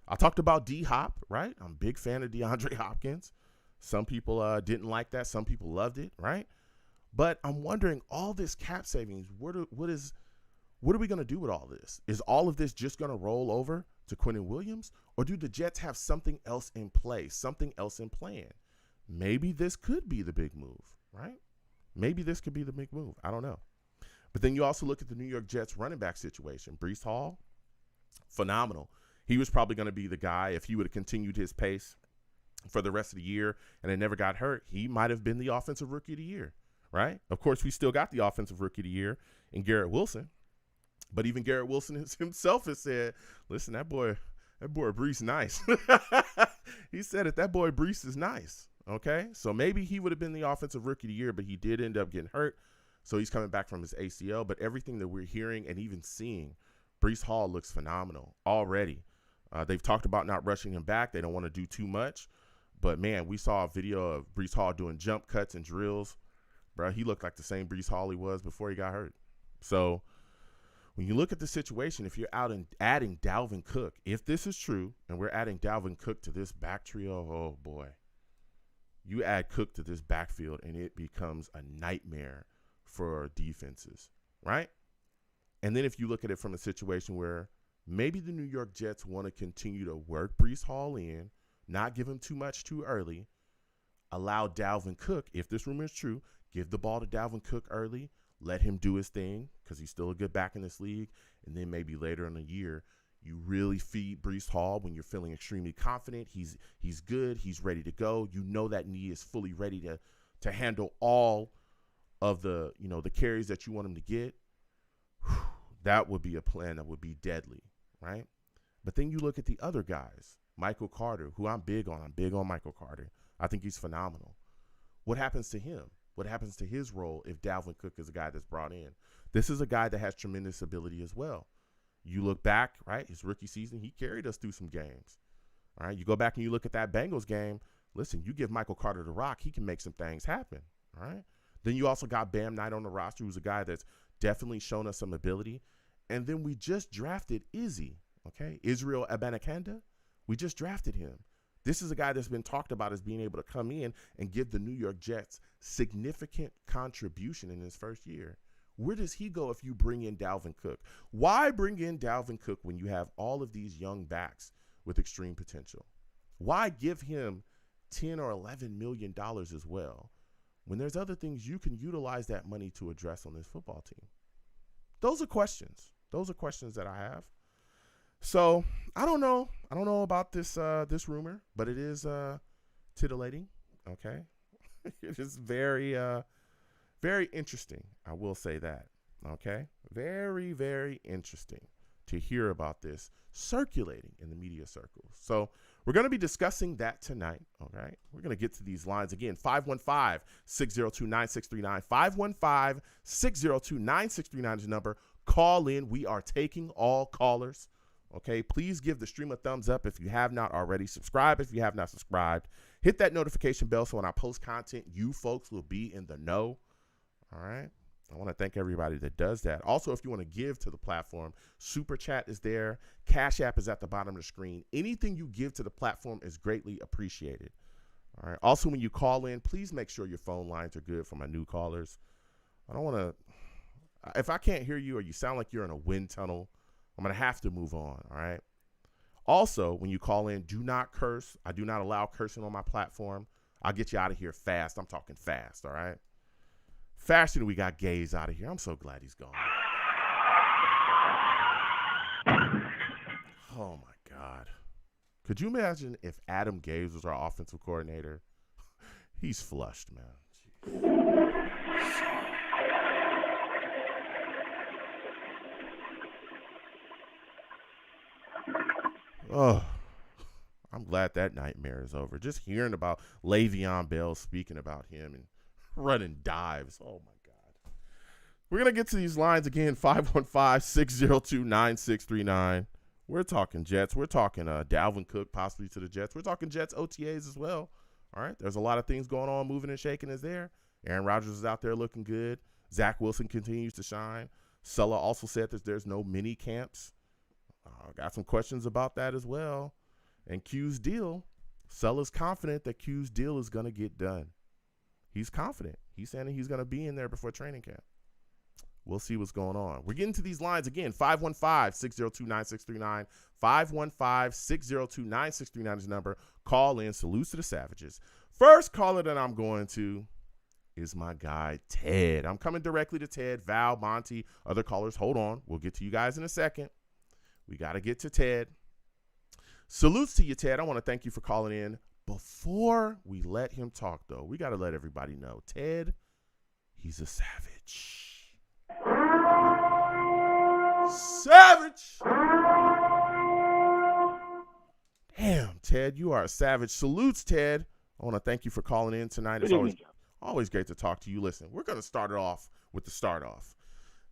I talked about D-Hop, right? I'm a big fan of DeAndre Hopkins. Some people didn't like that. Some people loved it, right? But I'm wondering, all this cap savings, what are we going to do with all this? Is all of this just going to roll over to Quinnen Williams? Or do the Jets have something else in place, something else in plan? Maybe this could be the big move, right? Maybe this could be the big move. I don't know. But then you also look at the New York Jets running back situation. Breece Hall, phenomenal. He was probably going to be the guy if he would have continued his pace for the rest of the year and it never got hurt. He might have been the offensive rookie of the year, right? Of course, we still got the offensive rookie of the year in Garrett Wilson. But even Garrett Wilson himself has said, listen, that boy Breece nice. He said it, that boy Breece is nice, okay? So maybe he would have been the offensive rookie of the year, but he did end up getting hurt. So he's coming back from his ACL. But everything that we're hearing and even seeing, Breece Hall looks phenomenal already. They've talked about not rushing him back. They don't want to do too much. But, man, we saw a video of Breece Hall doing jump cuts and drills. Bro, he looked like the same Breece Hall he was before he got hurt. So when you look at the situation, if you're out and adding Dalvin Cook, if this is true and we're adding Dalvin Cook to this back trio, oh, boy. You add Cook to this backfield and it becomes a nightmare for defenses, right? And then if you look at it from a situation where maybe the New York Jets want to continue to work Breece Hall in, not give him too much too early, allow Dalvin Cook, if this rumor is true, give the ball to Dalvin Cook early, let him do his thing because he's still a good back in this league, and then maybe later in the year you really feed Breece Hall when you're feeling extremely confident. He's good. He's ready to go. You know that knee is fully ready to handle all of the carries that you want him to get. That would be a plan that would be deadly, right? But then you look at the other guys, Michael Carter, who I'm big on. I'm big on Michael Carter. I think he's phenomenal. What happens to him? What happens to his role if Dalvin Cook is a guy that's brought in? This is a guy that has tremendous ability as well. You look back, right, his rookie season, he carried us through some games. All right, you go back and you look at that Bengals game. Listen, you give Michael Carter the rock, he can make some things happen. All right. Then you also got Bam Knight on the roster, who's a guy that's definitely shown us some ability. And then we just drafted Izzy, okay, Israel Abanikanda. We just drafted him. This is a guy that's been talked about as being able to come in and give the New York Jets significant contribution in his first year. Where does he go if you bring in Dalvin Cook? Why bring in Dalvin Cook when you have all of these young backs with extreme potential? Why give him $10 or $11 million as well when there's other things you can utilize that money to address on this football team? Those are questions. Those are questions that I have. So I don't know. I don't know about this rumor, but it is titillating. Okay, it is very very interesting. I will say that. Okay, very very interesting to hear about this circulating in the media circles. So we're going to be discussing that tonight. All right, we're going to get to these lines again. 515-602-9639. 515-602-9639 is the number. Call in. We are taking all callers. Okay, please give the stream a thumbs up if you have not already. Subscribe if you have not subscribed. Hit that notification bell so when I post content, you folks will be in the know. All right. I want to thank everybody that does that. Also, if you want to give to the platform, Super Chat is there. Cash App is at the bottom of the screen. Anything you give to the platform is greatly appreciated. All right. Also, when you call in, please make sure your phone lines are good for my new callers. I don't want to, if I can't hear you or you sound like you're in a wind tunnel, I'm going to have to move on, all right? Also, when you call in, do not curse. I do not allow cursing on my platform. I'll get you out of here fast. I'm talking fast, all right? Faster than we got Gaze out of here. I'm so glad he's gone. Oh, my God. Could you imagine if Adam Gaze was our offensive coordinator? He's flushed, man. Jeez. Oh, I'm glad that nightmare is over. Just hearing about Le'Veon Bell speaking about him and running dives. Oh, my God. We're going to get to these lines again. 515-602-9639. We're talking Jets. We're talking Dalvin Cook possibly to the Jets. We're talking Jets OTAs as well. All right. There's a lot of things going on. Moving and shaking is there. Aaron Rodgers is out there looking good. Zach Wilson continues to shine. Sulla also said that there's no mini camps. Got some questions about that as well. And Q's deal, Sulla's confident that Q's deal is going to get done. He's confident. He's saying that he's going to be in there before training camp. We'll see what's going on. We're getting to these lines again. 515-602-9639. 515-602-9639 is the number. Call in. Salutes to the Savages. First caller that I'm going to is my guy, Ted. I'm coming directly to Ted, Val, Monty, other callers. Hold on. We'll get to you guys in a second. We got to get to Ted. Salutes to you, Ted. I want to thank you for calling in. Before we let him talk, though, we got to let everybody know. Ted, he's a savage. Savage! Damn, Ted, you are a savage. Salutes, Ted. I want to thank you for calling in tonight. It's always great to talk to you. Listen, we're going to start it off with the start off.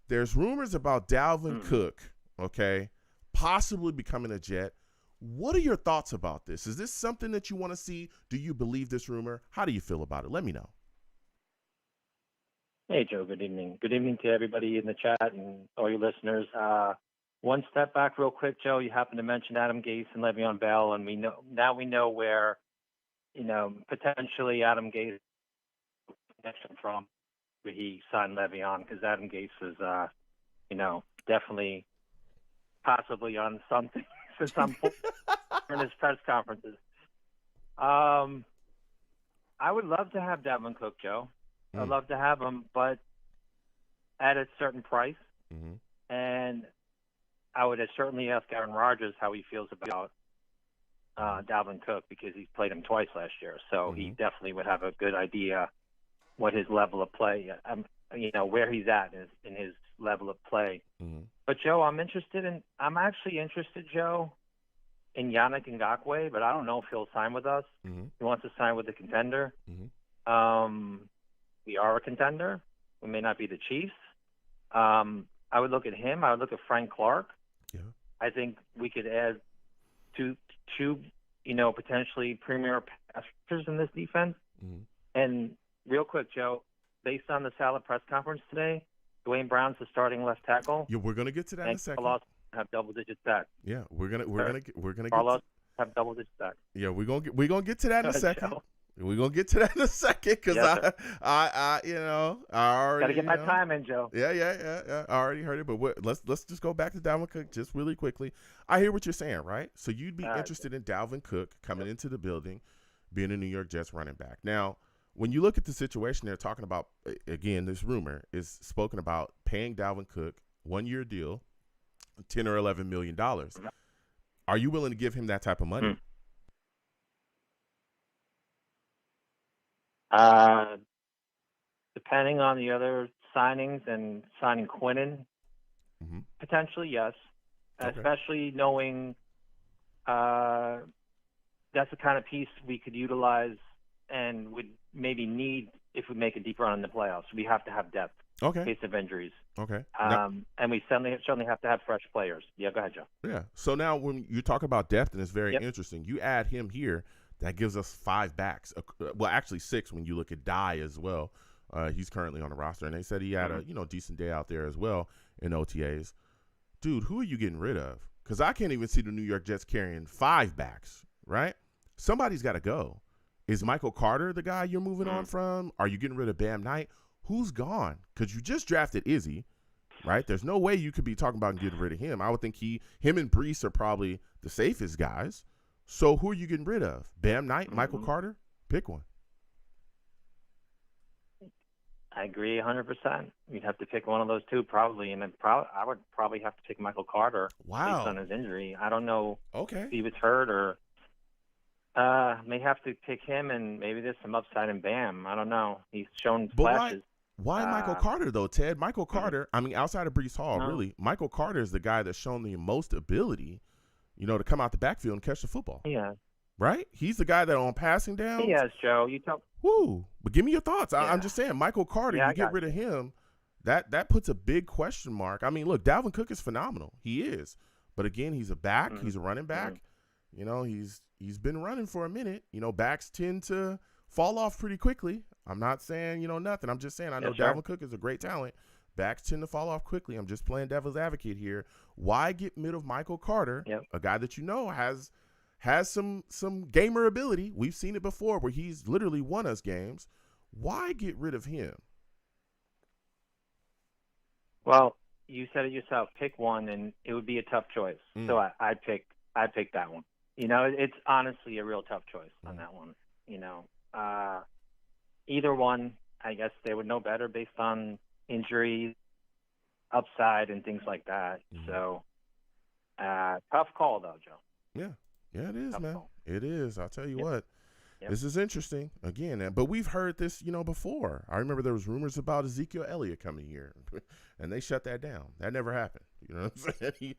There's rumors about Dalvin Cook, okay, possibly becoming a Jet. What are your thoughts about this? Is this something that you want to see? Do you believe this rumor? How do you feel about it? Let me know. Hey, Joe. Good evening. Good evening to everybody in the chat and all your listeners. One step back real quick, Joe. You happened to mention Adam Gase and Le'Veon Bell, and we know where, potentially Adam Gase connection from where he signed Le'Veon, because Adam Gase is, definitely possibly on something for some point in his press conferences. I would love to have Dalvin Cook, Joe. I'd Mm. love to have him, but at a certain price. Mm-hmm. And I would certainly ask Aaron Rodgers how he feels about Dalvin Cook because he's played him twice last year. So he Mhm. definitely would have a good idea what his level of play, where he's at in his level of play. Mm-hmm. But Joe, I'm actually interested, Joe, in Yannick Ngakoue, but I don't know if he'll sign with us. Mm-hmm. He wants to sign with the contender. Mm-hmm. We are a contender. We may not be the Chiefs. I would look at him. I would look at Frank Clark. Yeah. I think we could add two potentially premier passers in this defense. Mm-hmm. And real quick, Joe, based on the Salad press conference today, Dwayne Brown's the starting left tackle. Yeah, we're gonna get to that in a And second. Carlos have double-digit sacks. Yeah, we're gonna Carlos have double-digit sacks. Yeah, we're gonna get to that in a Go ahead, second. Joe. We're gonna get to that in a second because Yes, I already Got to get my time in, Joe. Yeah. I already heard it, but let's just go back to Dalvin Cook just really quickly. I hear what you're saying, right? So you'd be interested in Dalvin Cook coming into the building, being a New York Jets running back. Now, when you look at the situation they're talking about, again, this rumor is spoken about paying Dalvin Cook 1-year deal, $10 or $11 million. Are you willing to give him that type of money? Depending on the other signings and signing Quinnen, Mm-hmm. potentially yes. Okay. Especially knowing that's the kind of piece we could utilize and would maybe need if we make a deep run in the playoffs. We have to have depth Okay. in case of injuries. Okay. And we certainly have to have fresh players. Yeah, go ahead, Joe. Yeah. So now when you talk about depth, and it's very Yep. interesting, you add him here, that gives us 5 backs. Well, actually 6 when you look at Dye as well. He's currently on the roster, and they said he had a decent day out there as well in OTAs. Dude, who are you getting rid of? Because I can't even see the New York Jets carrying 5 backs, right? Somebody's got to go. Is Michael Carter the guy you're moving on from? Are you getting rid of Bam Knight? Who's gone? Because you just drafted Izzy, right? There's no way you could be talking about getting rid of him. I would think him and Brees are probably the safest guys. So who are you getting rid of? Bam Knight, Michael Carter? Pick one. I agree 100%. You'd have to pick one of those two probably, and I would probably have to pick Michael Carter based on his injury. I don't know if he was hurt or may have to pick him, and maybe there's some upside in Bam. I don't know. He's shown flashes. Why Michael Carter, though, Ted? Michael Carter, I mean, outside of Brees Hall, really, Michael Carter is the guy that's shown the most ability, to come out the backfield and catch the football. Yeah. Right? He's the guy that on passing down. Yes, Joe. You talk. Woo. But give me your thoughts. Yeah. I'm just saying, Michael Carter, you get rid of him, that puts a big question mark. I mean, look, Dalvin Cook is phenomenal. He is. But again, he's a back. He's a running back. He's been running for a minute. Backs tend to fall off pretty quickly. I'm not saying, nothing. I'm just saying I know Dalvin Cook is a great talent. Backs tend to fall off quickly. I'm just playing devil's advocate here. Why get rid of Michael Carter, a guy that has some gamer ability? We've seen it before where he's literally won us games. Why get rid of him? Well, you said it yourself. Pick one, and it would be a tough choice. So I'd pick that one. It's honestly a real tough choice on that one. Either one, I guess they would know better based on injuries, upside, and things like that. So tough call, though, Joe. Yeah, it is, tough man. call. It is. I'll tell you what. This is interesting. Again, but we've heard this, before. I remember there was rumors about Ezekiel Elliott coming here, and they shut that down. That never happened. You know what I'm saying?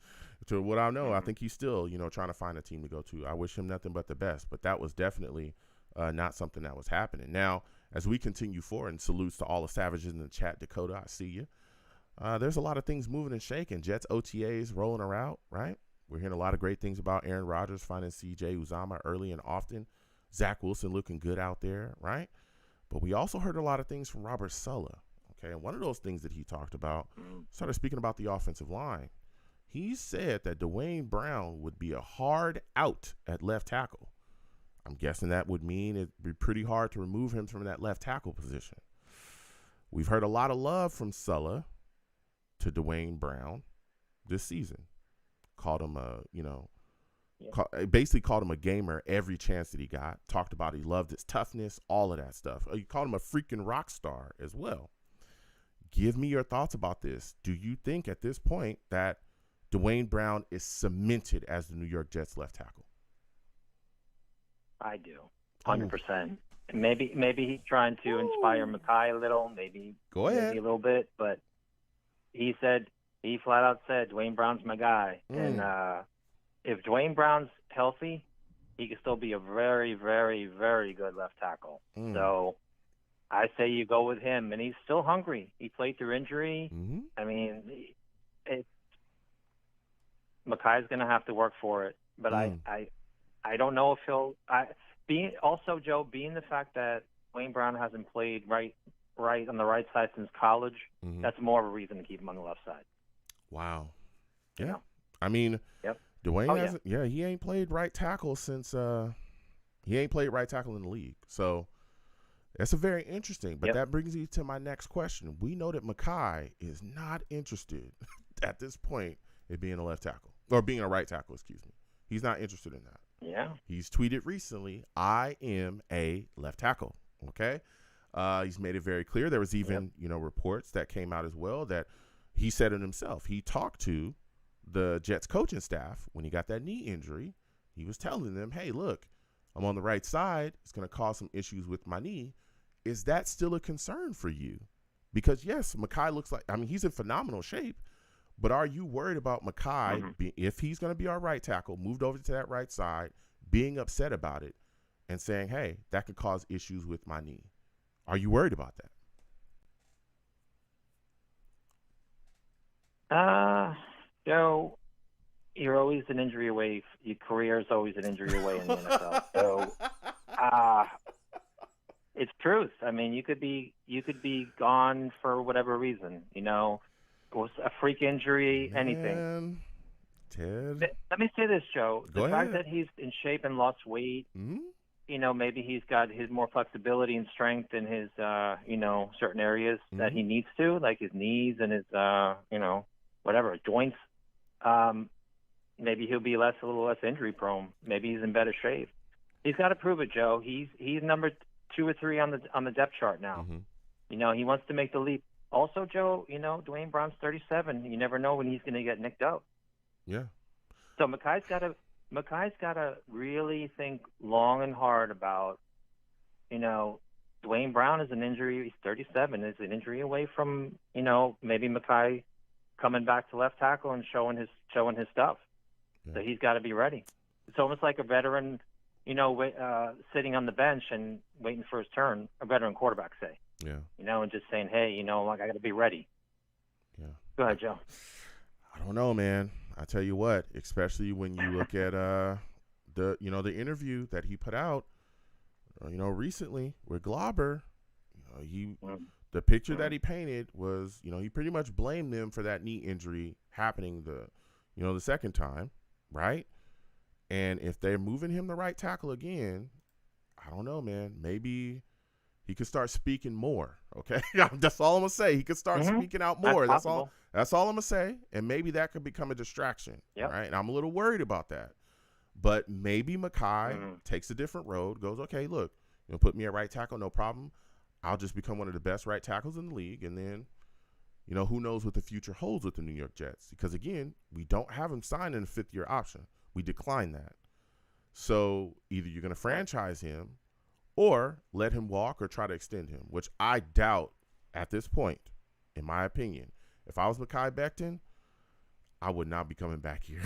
To what I know, I think he's still, trying to find a team to go to. I wish him nothing but the best, but that was definitely not something that was happening. Now, as we continue forward, and salutes to all the savages in the chat, Dakota, I see you. There's a lot of things moving and shaking. Jets OTAs rolling around, right? We're hearing a lot of great things about Aaron Rodgers finding C.J. Uzomah early and often. Zach Wilson looking good out there, right? But we also heard a lot of things from Robert Saleh, okay? And one of those things that he talked about, started speaking about the offensive line. He said that Dwayne Brown would be a hard out at left tackle. I'm guessing that would mean it'd be pretty hard to remove him from that left tackle position. We've heard a lot of love from Saleh to Dwayne Brown this season. Called him basically called him a gamer every chance that he got. Talked about he loved his toughness, all of that stuff. You called him a freaking rock star as well. Give me your thoughts about this. Do you think at this point that Dwayne Brown is cemented as the New York Jets left tackle? I do, 100%. Maybe he's trying to inspire Mekhi a little, maybe a little bit, but he flat out said, Dwayne Brown's my guy. And if Dwayne Brown's healthy, he could still be a very, very, very good left tackle. So I say you go with him, and he's still hungry. He played through injury. I mean, Mekhi's going to have to work for it, but I don't know if he'll. Being the fact that Dwayne Brown hasn't played right on the right side since college, that's more of a reason to keep him on the left side. Wow. Yeah. You know? I mean, Dwayne hasn't. Yeah. He ain't played right tackle since. He ain't played right tackle in the league. So that's a very interesting. But that brings you to my next question. We know that Mekhi is not interested at this point in being a left tackle or being a right tackle. Excuse me. He's not interested in that. Yeah. He's tweeted recently, I am a left tackle. Okay. He's made it very clear. There was even, reports that came out as well that he said it himself. He talked to the Jets coaching staff when he got that knee injury. He was telling them, hey, look, I'm on the right side. It's going to cause some issues with my knee. Is that still a concern for you? Because, yes, Mekhi looks like, he's in phenomenal shape. But are you worried about Mekhi, if he's going to be our right tackle, moved over to that right side, being upset about it and saying, hey, that could cause issues with my knee? Are you worried about that? Joe, you're always an injury away. Your career is always an injury away in the NFL. So it's truth. I mean, you could be gone for whatever reason, was a freak injury, anything. Ted. Let me say this, Joe. Go the ahead. fact that he's in shape and lost weight, maybe he's got his more flexibility and strength in his, certain areas that he needs to, like his knees and his, joints. Maybe he'll be a little less injury prone. Maybe he's in better shape. He's got to prove it, Joe. He's number 2 or 3 on the depth chart now. He wants to make the leap. Also, Joe, Dwayne Brown's 37. You never know when he's going to get nicked out. Yeah. So Mekhi's got to really think long and hard about, Dwayne Brown is an injury. He's 37. Is an injury away from, maybe Mekhi coming back to left tackle and showing his stuff. Yeah. So he's got to be ready. It's almost like a veteran, sitting on the bench and waiting for his turn. A veteran quarterback, say. Yeah. And just saying, hey, I got to be ready. Yeah. Go ahead, Joe. I don't know, man. I tell you what, especially when you look at the interview that he put out, recently with Glauber, the picture that he painted was, he pretty much blamed them for that knee injury happening the second time, right? And if they're moving him the right tackle again, I don't know, man. Maybe he could start speaking more. Okay, that's all I'm gonna say. He could start speaking out more. That's all I'm gonna say. And maybe that could become a distraction. Yep. Right. And I'm a little worried about that. But maybe Mekhi takes a different road. Goes, okay, look, put me at right tackle, no problem. I'll just become one of the best right tackles in the league, and then, who knows what the future holds with the New York Jets? Because again, we don't have him signed in a 5th-year option. We declined that. So either you're gonna franchise him, or let him walk or try to extend him, which I doubt at this point, in my opinion. If I was Mekhi Becton, I would not be coming back here.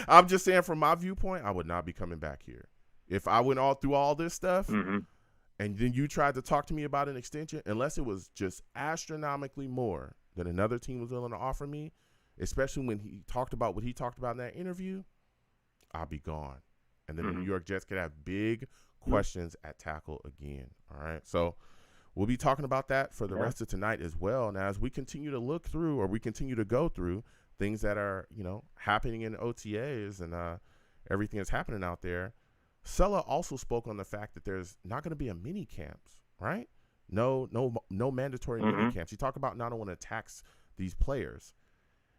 I'm just saying from my viewpoint, I would not be coming back here. If I went all through all this stuff and then you tried to talk to me about an extension, unless it was just astronomically more than another team was willing to offer me, especially when he talked about what he talked about in that interview, I'll be gone. And then the New York Jets could have big questions at tackle again. All right. So we'll be talking about that for the rest of tonight as well. Now, as we continue to look through, or we continue to go through things that are, happening in OTAs and everything that's happening out there, Sulla also spoke on the fact that there's not going to be a mini camps, right? No mandatory mini camps. He talked about not wanting to tax these players.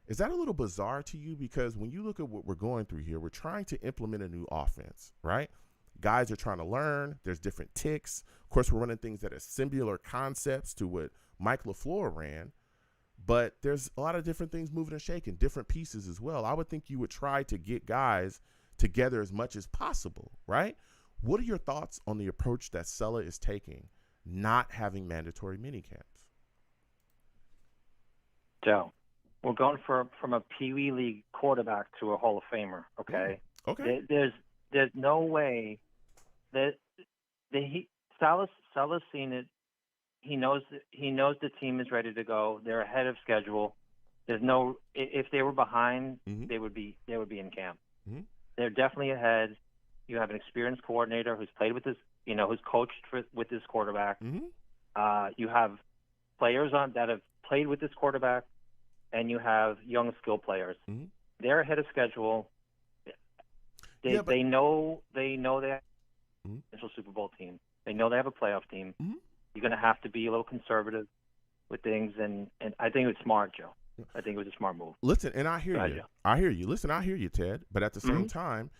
Is that a little bizarre to you? Because when you look at what we're going through here, we're trying to implement a new offense, right? Guys are trying to learn. There's different ticks. Of course, we're running things that are similar concepts to what Mike LaFleur ran, but there's a lot of different things moving and shaking, different pieces as well. I would think you would try to get guys together as much as possible, right? What are your thoughts on the approach that Sulla is taking, not having mandatory minicamps? Joe, we're going from a Pee Wee League quarterback to a Hall of Famer. Okay. Okay. There's no way that Salah's seen it. He knows the team is ready to go. They're ahead of schedule. There's no, if they were behind, they would be in camp. They're definitely ahead. You have an experienced coordinator who's played with this, who's coached with this quarterback. You have players that have played with this quarterback, and you have young skill players. They're ahead of schedule. They know they have a potential Super Bowl team. They know they have a playoff team. You're going to have to be a little conservative with things, and I think it was smart, Joe. I think it was a smart move. Listen, and I hear you. I hear you. Listen, I hear you, Ted. But at the same time,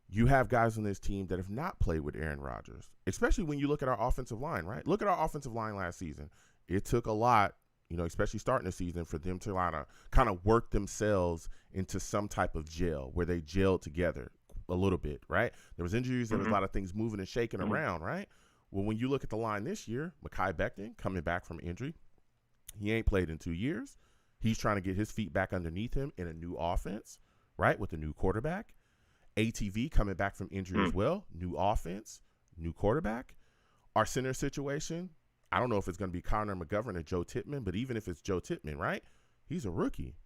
you have guys on this team that have not played with Aaron Rodgers, especially when you look at our offensive line, right? Look at our offensive line last season. It took a lot, especially starting the season, for them to kind of work themselves into some type of gel where they gelled together a little bit, right? There was injuries. There was a lot of things moving and shaking around, right? Well, when you look at the line this year, Mekhi Becton coming back from injury, he ain't played in 2 years. He's trying to get his feet back underneath him in a new offense, right, with a new quarterback. ATV coming back from injury as well, new offense, new quarterback. Our center situation, I don't know if it's going to be Connor McGovern or Joe Tippmann, but even if it's Joe Tippmann, right, he's a rookie.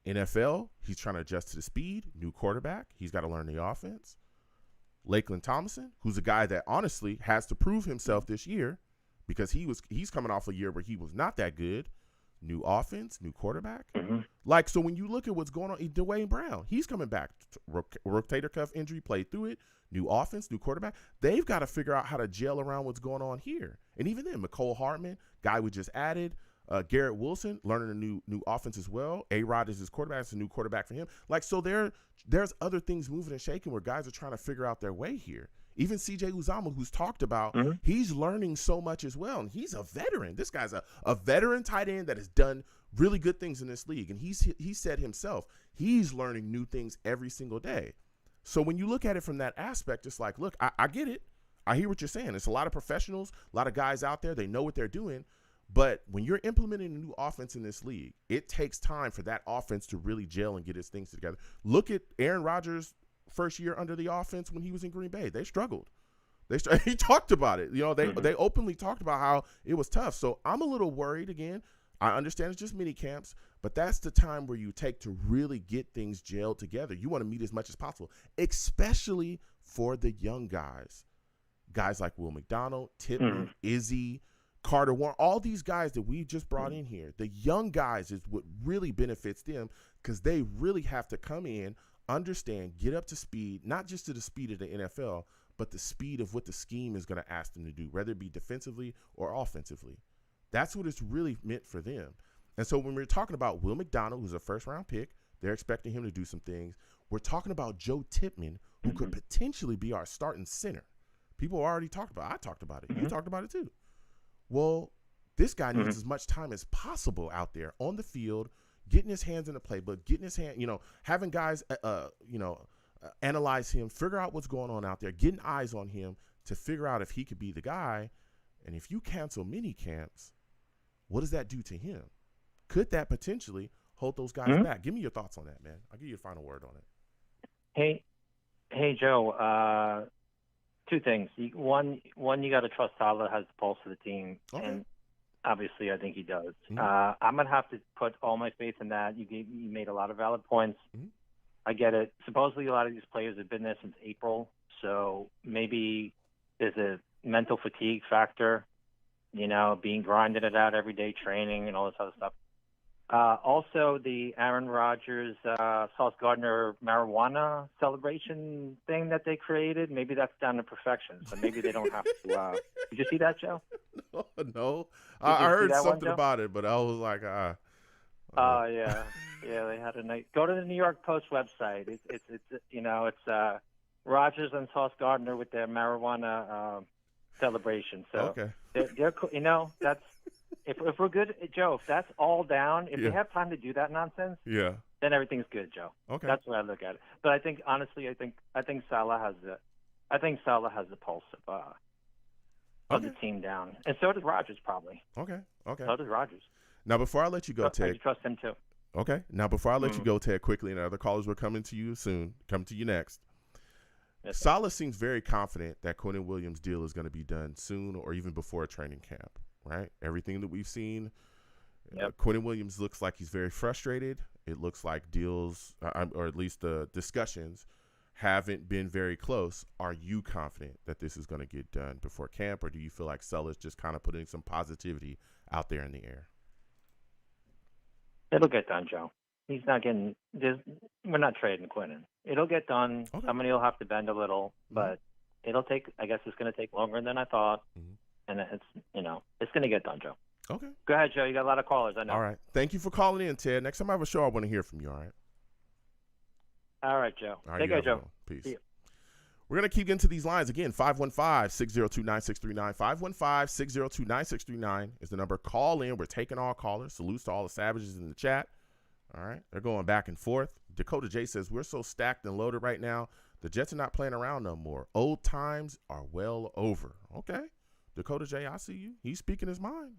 NFL, he's trying to adjust to the speed, new quarterback. He's got to learn the offense. Lakeland Thomason, who's a guy that honestly has to prove himself this year because he's coming off a year where he was not that good. New offense, new quarterback. So when you look at what's going on, Dwayne Brown, he's coming back. Rotator cuff injury, played through it. New offense, new quarterback. They've got to figure out how to gel around what's going on here. And even then, McCole Hardman, guy we just added, Garrett Wilson, learning a new offense as well. A-Rod is his quarterback. It's a new quarterback for him. So there's other things moving and shaking where guys are trying to figure out their way here. Even C.J. Uzomah, who's talked about, he's learning so much as well. And he's a veteran. This guy's a veteran tight end that has done really good things in this league. And he said himself, he's learning new things every single day. So when you look at it from that aspect, it's like, look, I get it. I hear what you're saying. It's a lot of professionals, a lot of guys out there. They know what they're doing. But when you're implementing a new offense in this league, it takes time for that offense to really gel and get its things together. Look at Aaron Rodgers' first year under the offense when he was in Green Bay. They struggled. He talked about it. They openly talked about how it was tough. So I'm a little worried again. I understand it's just mini camps, but that's the time where you take to really get things gelled together. You want to meet as much as possible, especially for the young guys. Guys like Will McDonald, Tippmann, Izzy, Carter Warren, all these guys that we just brought in here. The young guys is what really benefits them because they really have to come in, understand, get up to speed, not just to the speed of the NFL, but the speed of what the scheme is going to ask them to do, whether it be defensively or offensively. That's what it's really meant for them. And so when we're talking about Will McDonald, who's a first-round pick, they're expecting him to do some things. We're talking about Joe Tippmann, who could potentially be our starting center. People already talked about it. I talked about it. You talked about it too. Well, this guy needs as much time as possible out there on the field, getting his hands in the playbook, getting his hand, having guys, analyze him, figure out what's going on out there, getting eyes on him to figure out if he could be the guy. And if you cancel mini camps, what does that do to him? Could that potentially hold those guys back? Give me your thoughts on that, man. I'll give you a final word on it. Hey, Joe. Two things. One, you got to trust Salah has the pulse of the team, and obviously, I think he does. I'm gonna have to put all my faith in that. You made a lot of valid points. I get it. Supposedly, a lot of these players have been there since April, so maybe there's a mental fatigue factor. Being grinded it out every day, training and all this other stuff. Also, the Aaron Rodgers, Sauce Gardner marijuana celebration thing that they created, maybe that's down to perfection. So maybe they don't have to. Did you see that, Joe? No. I heard something about it, but I was like, Oh yeah, they had a night. Go to the New York Post website. It's Rogers and Sauce Gardner with their marijuana celebration. So Okay. they're that's if we're good, Joe. If that's all down, if Yeah. they have time to do that nonsense, Yeah. then everything's good, Joe. Okay. That's the way I look at it. But I think honestly, I think Salah has the pulse of the team down, and so does Rogers probably. Okay. So does Rogers. Now, before I let you go, I Ted. trust him too. Okay. Now, before I let you go, Ted, quickly, and other callers will come to you soon. Come to you next. Yes, Salah seems very confident that Quinnen Williams' deal is going to be done soon or even before training camp, right? Everything that we've seen, Quinnen Williams looks like he's very frustrated. It looks like deals, or at least the discussions, haven't been very close. Are you confident that this is going to get done before camp, or do you feel like Salah's just kind of putting some positivity out there in the air? It'll get done, Joe. He's not getting. We're not trading Quinnen. It'll get done. Okay. Somebody will have to bend a little, but it'll take. I guess it's going to take longer than I thought, and it's going to get done, Joe. Okay. Go ahead, Joe. You got a lot of callers. I know. All right. Thank you for calling in, Ted. Next time I have a show, I want to hear from you. All right. All right, Joe. All right, Take care, Joe. Peace. See you. We're going to keep getting to these lines. Again, 515-602-9639. 515-602-9639 is the number. Call in. We're taking all callers. Salutes to all the savages in the chat. All right. They're going back and forth. Dakota J says, we're so stacked and loaded right now. The Jets are not playing around no more. Old times are well over. Okay. Dakota J, I see you. He's speaking his mind.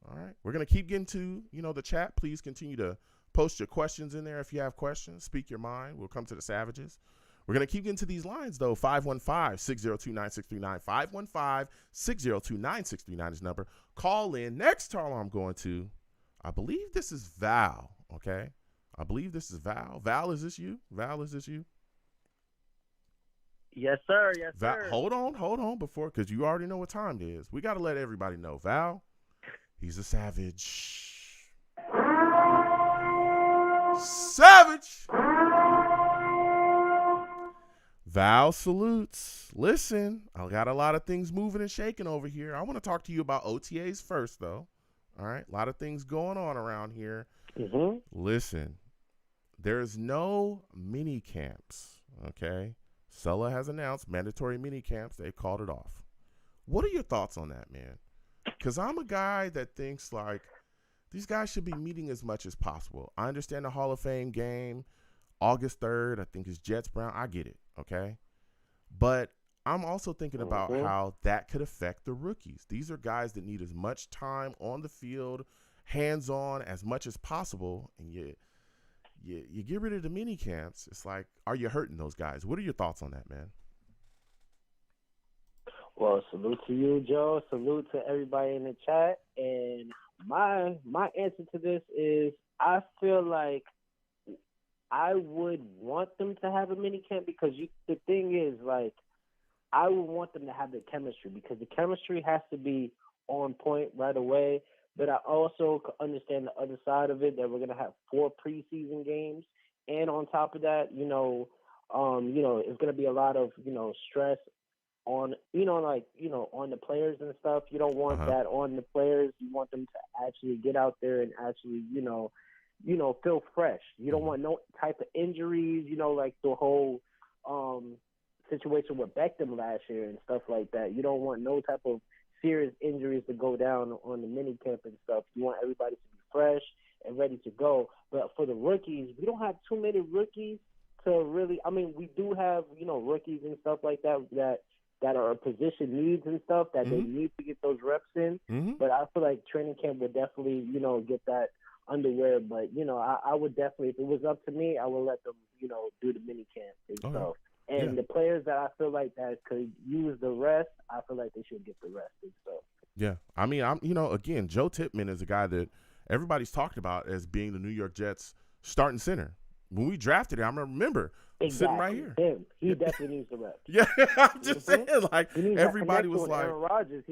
All right. We're going to keep getting to, the chat. Please continue to post your questions in there if you have questions. Speak your mind. We'll come to the savages. We're going to keep getting to these lines, though. 515-602-9639. 515-602-9639 is number. Call in. Next caller I'm going to, I believe this is Val, okay? Val, is this you? Yes, sir. Val, hold on because you already know what time it is. We got to let everybody know. Val, he's a savage. Val salutes. Listen, I got a lot of things moving and shaking over here. I want to talk to you about OTAs first, though. All right, a lot of things going on around here. Mm-hmm. Listen, there's no mini camps, okay? Salah has announced mandatory mini camps. They called it off. What are your thoughts on that, man? Because I'm a guy that thinks, like, these guys should be meeting as much as possible. I understand the Hall of Fame game, August 3rd, I think it's Jets-Brown. I get it, okay? But I'm also thinking about how that could affect the rookies. These are guys that need as much time on the field, hands-on as much as possible, and you get rid of the mini camps. It's like, are you hurting those guys? What are your thoughts on that, man? Well, salute to you, Joe. Salute to everybody in the chat. And my answer to this is I feel like I would want them to have a mini camp because the thing is, like, I would want them to have the chemistry because the chemistry has to be on point right away. But I also understand the other side of it, that we're going to have 4 preseason games. And on top of that, it's going to be a lot of, stress on, on the players and stuff. You don't want that on the players. You want them to actually get out there and actually, feel fresh. You don't want no type of injuries, like the whole situation with Beckham last year and stuff like that. You don't want no type of serious injuries to go down on the mini camp and stuff. You want everybody to be fresh and ready to go. But for the rookies, we don't have too many rookies to really. I mean, we do have rookies and stuff like that are position needs and stuff that they need to get those reps in. But I feel like training camp would definitely get that underwear. But I would definitely, if it was up to me, I would let them do the mini camp and stuff. And the players that I feel like that could use the rest, I feel like they should get the rest and stuff. Yeah. I mean, again, Joe Tippmann is a guy that everybody's talked about as being the New York Jets starting center. When we drafted him, I remember sitting right here. Him. He definitely needs the rest. Yeah, I'm just saying, like, everybody was like, Aaron Rodgers.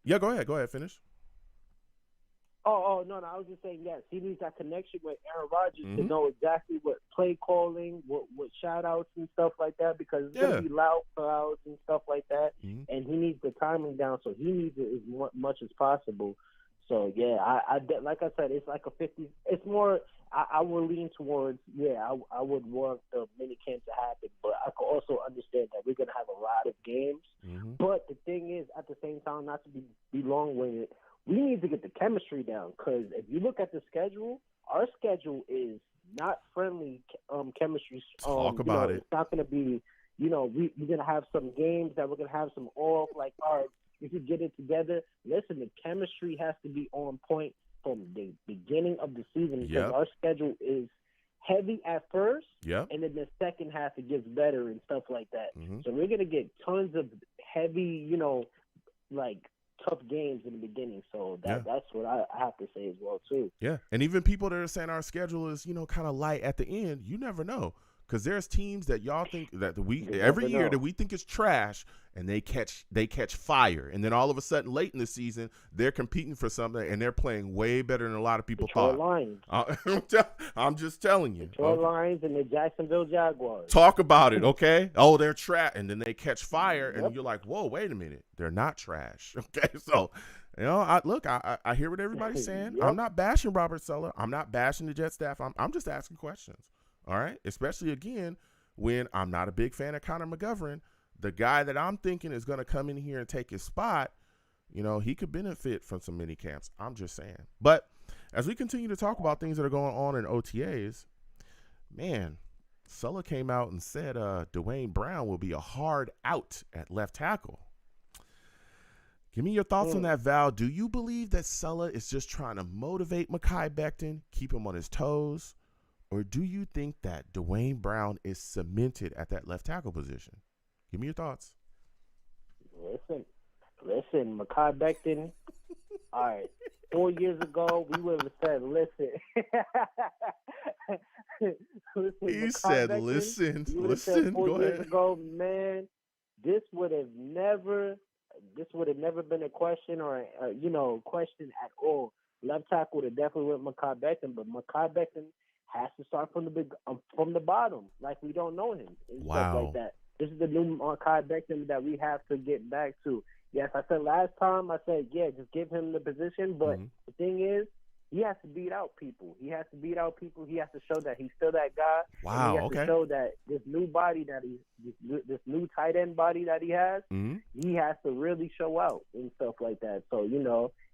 Yeah, go ahead, finish. Oh, no, I was just saying, yes, he needs that connection with Aaron Rodgers to know exactly what play calling, what shout-outs and stuff like that, because it's going to be loud crowds and stuff like that, and he needs the timing down, so he needs it as much as possible. So yeah, like I said, it's like a 50. It's more. I would lean towards, I would want the mini camp to happen, but I could also understand that we're gonna have a lot of games. Mm-hmm. But the thing is, at the same time, not to be long-winded, we need to get the chemistry down, because if you look at the schedule, our schedule is not friendly chemistry. Talk about it. It's not gonna be, we're gonna have some games that we're gonna have some off. Like, all right, we could get it together. Listen, the chemistry has to be on point from the beginning of the season, because our schedule is heavy at first, and then the second half it gets better and stuff like that. Mm-hmm. So we're gonna get tons of heavy, like tough games in the beginning. So that's what I have to say as well too. Yeah, and even people that are saying our schedule is kind of light at the end, you never know. Because there's teams that y'all think that every year that we think is trash, and they catch fire, and then all of a sudden late in the season they're competing for something, and they're playing way better than a lot of people Detroit thought. Lions. I'm just telling you. Detroit Lions and the Jacksonville Jaguars. Talk about it, okay? Oh, they're trash, and then they catch fire, and you're like, whoa, wait a minute, they're not trash, okay? So. I hear what everybody's saying. I'm not bashing Robert Saleh. I'm not bashing the Jet staff. I'm just asking questions. All right, especially again when I'm not a big fan of Connor McGovern, the guy that I'm thinking is going to come in here and take his spot. He could benefit from some mini camps. I'm just saying. But as we continue to talk about things that are going on in OTAs, man, Saleh came out and said Dwayne Brown will be a hard out at left tackle. Give me your thoughts on that, Val. Do you believe that Saleh is just trying to motivate Mekhi Becton, keep him on his toes? Or do you think that Dwayne Brown is cemented at that left tackle position? Give me your thoughts. Listen, Mekhi Becton. All right, 4 years ago, we would have said, listen. He said, listen. Said 4 Go years ahead. ago, man, this would have never been a question or question at all. Left tackle would have definitely went Mekhi Becton, but Mekhi Becton has to start from the bottom, like we don't know him and stuff like that. This is the new Mekhi Becton that we have to get back to. Yes, I said last time, just give him the position, but the thing is, he has to beat out people. He has to show that he's still that guy. Wow, and he has to show that this new body this new tight end body that he has, he has to really show out and stuff like that. So,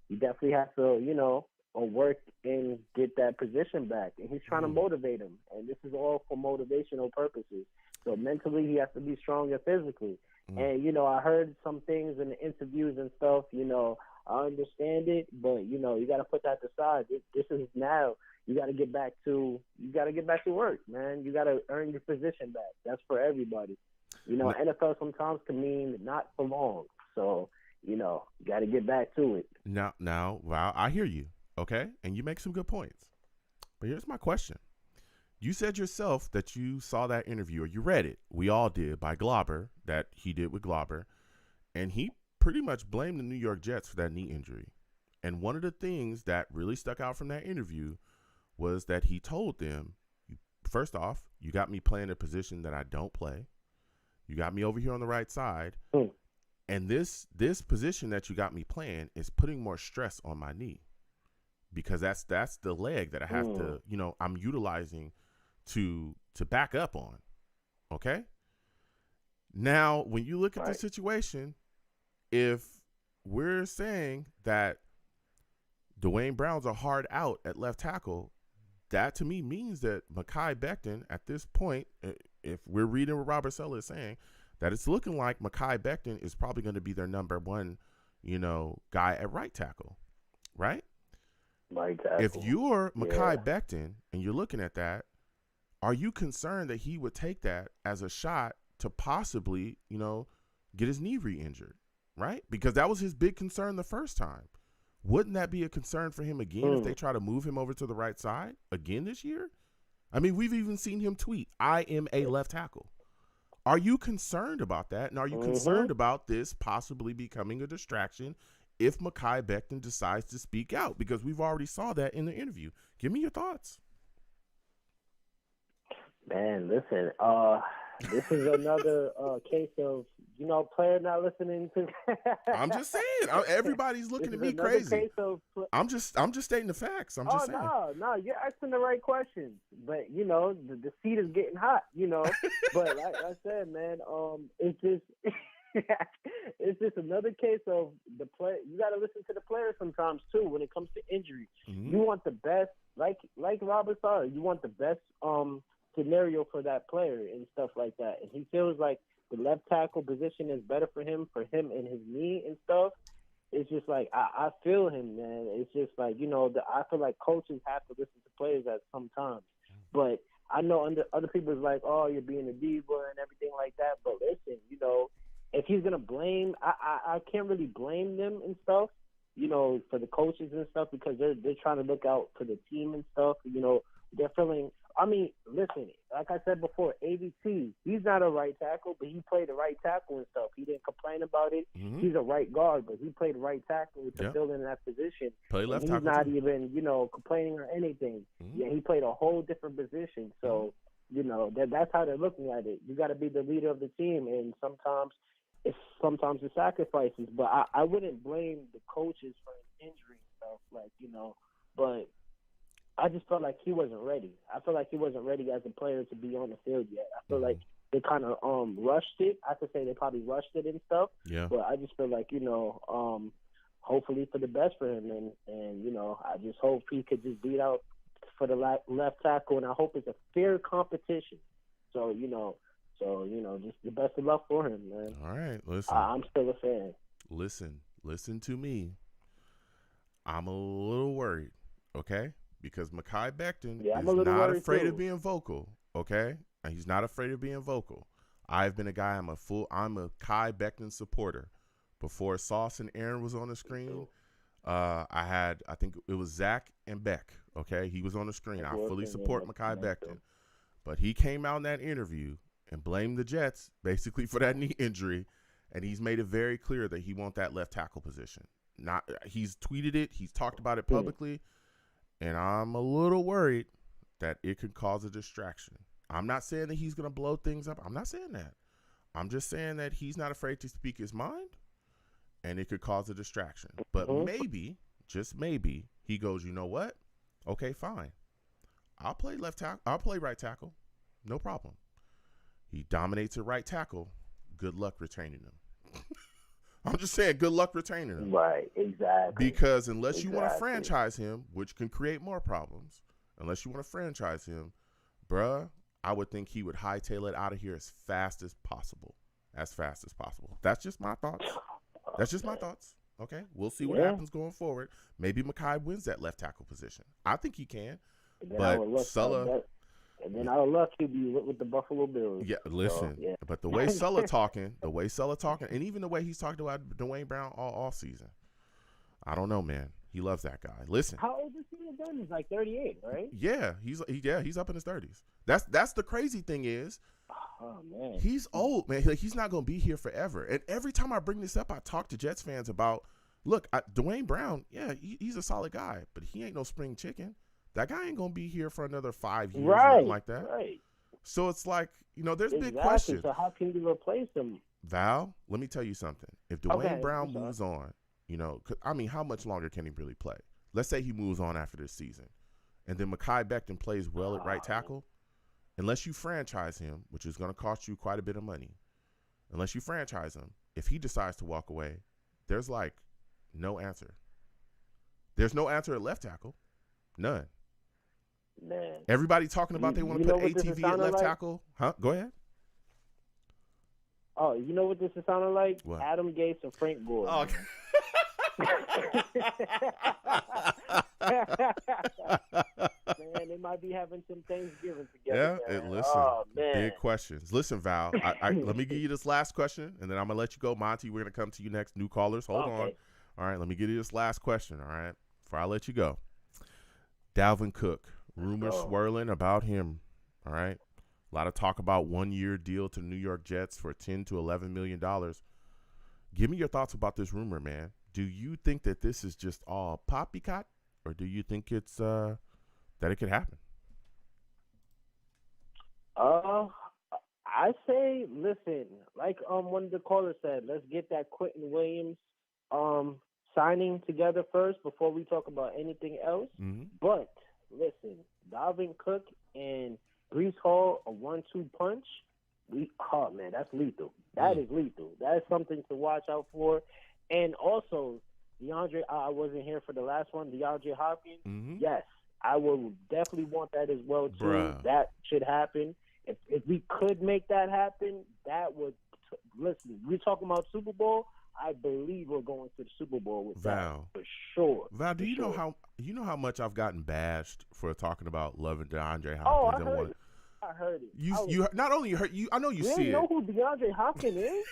he definitely has to, work and get that position back. And he's trying to motivate him. And this is all for motivational purposes. So mentally, he has to be strong and physically. And, I heard some things in the interviews and stuff, I understand it, but, you got to put that aside. This is now. You got to get back to work, man. You got to earn your position back. That's for everybody. NFL sometimes can mean not for long. So, you got to get back to it. Now, wow, I hear you. Okay, and you make some good points. But here's my question. You said yourself that you saw that interview, or you read it. We all did, by Glauber, that he did with Glauber. And he pretty much blamed the New York Jets for that knee injury. And one of the things that really stuck out from that interview was that he told them, first off, you got me playing a position that I don't play. You got me over here on the right side. And this position that you got me playing is putting more stress on my knee. Because that's the leg that I have to, I'm utilizing to back up on. Okay? Now, when you look at the situation, if we're saying that Dwayne Brown's a hard out at left tackle, that to me means that Mekhi Becton at this point, if we're reading what Robert Saleh is saying, that it's looking like Mekhi Becton is probably going to be their number one, guy at right tackle, right? Right tackle. If you're Mekhi Becton and you're looking at that, are you concerned that he would take that as a shot to possibly, get his knee re-injured, right? Because that was his big concern the first time. Wouldn't that be a concern for him again if they try to move him over to the right side again this year? I mean, we've even seen him tweet, I am a left tackle. Are you concerned about that? And are you concerned about this possibly becoming a distraction if Mekhi Becton decides to speak out? Because we've already saw that in the interview. Give me your thoughts. Man, listen, This is another case of player not listening to. I'm just saying. Everybody's looking This at is me another crazy. case of. I'm just stating the facts. I'm just saying. No, you're asking the right questions, but the seat is getting hot. But like I said, man, it's just. It's just another case of the play. You got to listen to the player sometimes too. When it comes to injury, you want the best, like Robert Sala. You want the best scenario for that player and stuff like that. And he feels like the left tackle position is better for him and his knee and stuff. It's just like I feel him, man. It's just like I feel like coaches have to listen to players at some times, but I know other people's like, oh, you're being a diva and everything like that. But listen, if he's gonna blame, I can't really blame them and stuff, for the coaches and stuff because they're trying to look out for the team and stuff. They're feeling. I mean, listen, like I said before, AVT, he's not a right tackle, but he played the right tackle and stuff. He didn't complain about it. He's a right guard, but he played right tackle to fill in that position. Play left he's tackle. He's not even, complaining or anything. Yeah, he played a whole different position. So, that's how they're looking at it. You got to be the leader of the team, and sometimes the sacrifices. But I wouldn't blame the coaches for his injury and stuff, but I just felt like he wasn't ready. I feel like he wasn't ready as a player to be on the field yet. I feel like they kind of rushed it. I could say they probably rushed it and stuff. Yeah. But I just feel like hopefully for the best for him, and I just hope he could just beat out for the left tackle, and I hope it's a fair competition. So just the best of luck for him, man. All right, listen. I'm still a fan. Listen to me. I'm a little worried, okay? Because Mekhi Becton is not afraid of being vocal, okay? And he's not afraid of being vocal. I've been a guy, I'm a Kai Becton supporter. Before Sauce and Aaron was on the screen, I think it was Zach and Beck, okay? He was on the screen. I fully support Mekhi Becton. But he came out in that interview and blamed the Jets basically for that knee injury, and he's made it very clear that he wants that left tackle position. He's tweeted it. He's talked about it publicly. And I'm a little worried that it could cause a distraction. I'm not saying that he's going to blow things up. I'm not saying that. I'm just saying that he's not afraid to speak his mind, and it could cause a distraction. But maybe, just maybe, he goes, you know what? Okay, fine. I'll play left tackle. I'll play right tackle. No problem. He dominates at right tackle. Good luck retaining him. I'm just saying, good luck retaining him. Right, exactly. Because unless you want to franchise him, which can create more problems, unless you want to franchise him, bruh, I would think he would hightail it out of here as fast as possible. That's just my thoughts. Okay, we'll see what happens going forward. Maybe Mekhi wins that left tackle position. I think he can. But Sulla... And then out of luck, he'll be with the Buffalo Bills. Yeah, listen. So, but the way Sulla talking, and even the way he's talked about Dwayne Brown all season, I don't know, man. He loves that guy. Listen. How old is he again? He's like 38, right? Yeah, he's up in his 30s. That's the crazy thing is, oh man, he's old, man. He's not gonna be here forever. And every time I bring this up, I talk to Jets fans about, look, Dwayne Brown. Yeah, he's a solid guy, but he ain't no spring chicken. That guy ain't going to be here for another 5 years or something like that. Right. So it's like, there's big questions. So how can you replace him? Val, let me tell you something. If Dwayne Brown moves on, how much longer can he really play? Let's say he moves on after this season. And then Mekhi Becton plays well at right tackle. Unless you franchise him, which is going to cost you quite a bit of money. Unless you franchise him, if he decides to walk away, there's like no answer. There's no answer at left tackle. None. Man. Everybody talking about they want to put ATV at left tackle. Huh? Go ahead. Oh, you know what this is sounding like? What? Adam Gase and Frank Gore. Oh, man, they might be having some Thanksgiving together. Yeah, man. Listen, oh, man. Big questions. Listen, Val, let me give you this last question, and then I'm going to let you go. Monty, we're going to come to you next. New callers, hold on. All right, let me give you this last question, all right, before I let you go. Dalvin Cook. Rumors swirling about him, all right? A lot of talk about 1-year deal to New York Jets for $10 to $11 million. Give me your thoughts about this rumor, man. Do you think that this is just all poppycock, or do you think it's that it could happen? I I say, listen, like one of the callers said, let's get that Quentin Williams signing together first before we talk about anything else. Mm-hmm. But listen, Dalvin Cook and Brees Hall, a 1-2 punch. Oh man, that's lethal. That is lethal. That is something to watch out for. And also, DeAndre, I wasn't here for the last one. DeAndre Hopkins, yes, I will definitely want that as well too. Bruh. That should happen. If we could make that happen, that would. Listen, we're talking about Super Bowl. I believe we're going to the Super Bowl with Val. that for sure. Val, do for you know sure. how much I've gotten bashed for talking about loving DeAndre Hopkins? Oh, I heard it. I heard it. You not only heard you. I know you see didn't it. know who DeAndre Hopkins is.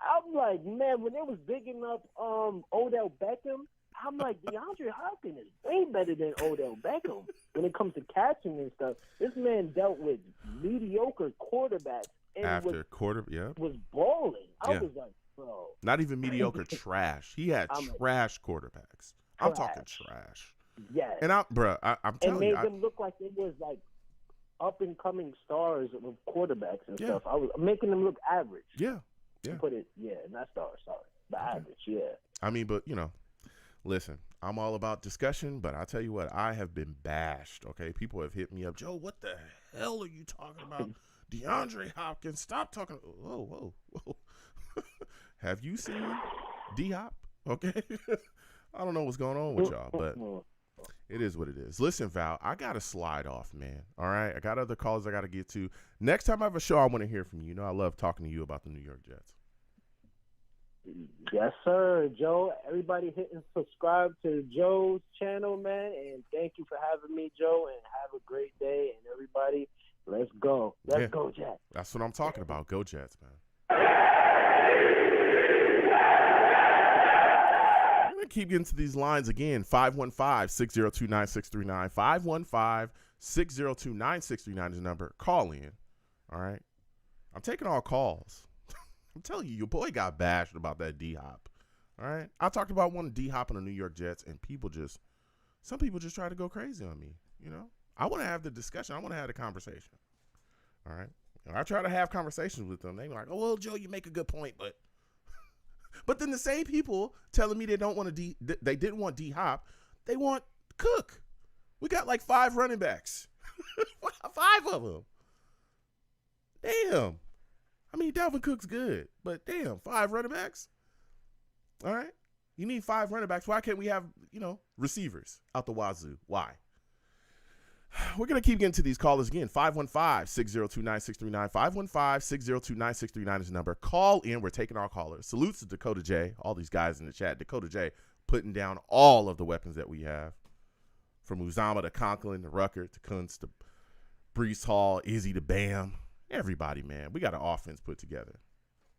I'm like, man, when they was bigging up Odell Beckham, I'm like, DeAndre Hopkins is way better than Odell Beckham when it comes to catching and stuff. This man dealt with mediocre quarterbacks and was balling. I was like, bro. Not even mediocre, trash. He had trash quarterbacks. I'm talking trash. Yes. And I'm telling you. And made them look like they was like up and coming stars with quarterbacks and stuff. I was making them look average. Yeah. Put it, not stars, sorry. The average, I mean, but listen, I'm all about discussion, but I tell you what, I have been bashed, okay? People have hit me up. Joe, what the hell are you talking about? DeAndre Hopkins, stop talking. Whoa. Have you seen D-Hop? Okay? I don't know what's going on with y'all, but it is what it is. Listen, Val, I got to slide off, man. All right? I got other calls I got to get to. Next time I have a show, I want to hear from you. You know, I love talking to you about the New York Jets. Yes, sir, Joe. Everybody hit and subscribe to Joe's channel, man. And thank you for having me, Joe. And have a great day. And everybody, let's go. Let's go, Jets. That's what I'm talking about. Go Jets, man. I'm going to keep getting to these lines again. 515-602-9639. 515-602-9639 is the number. Call in. All right? I'm taking all calls. I'm telling you, your boy got bashed about that D-Hop. All right? I talked about one D-Hop on the New York Jets, and some people just try to go crazy on me, you know? I want to have the discussion. I want to have the conversation. All right? And I try to have conversations with them. They be like, oh, well, Joe, you make a good point, but then the same people telling me they didn't want D-Hop, they want Cook. We got like 5 running backs. 5 of them. Damn. I mean, Dalvin Cook's good, but damn, 5 running backs? All right. You need 5 running backs. Why can't we have, receivers out the wazoo? Why? We're going to keep getting to these callers again. 515-602-9639. 515-602-9639 is the number. Call in. We're taking our callers. Salutes to Dakota J, all these guys in the chat. Dakota J putting down all of the weapons that we have. From Uzama to Conklin to Rucker to Kuntz to Brees Hall, Izzy to Bam. Everybody, man. We got an offense put together.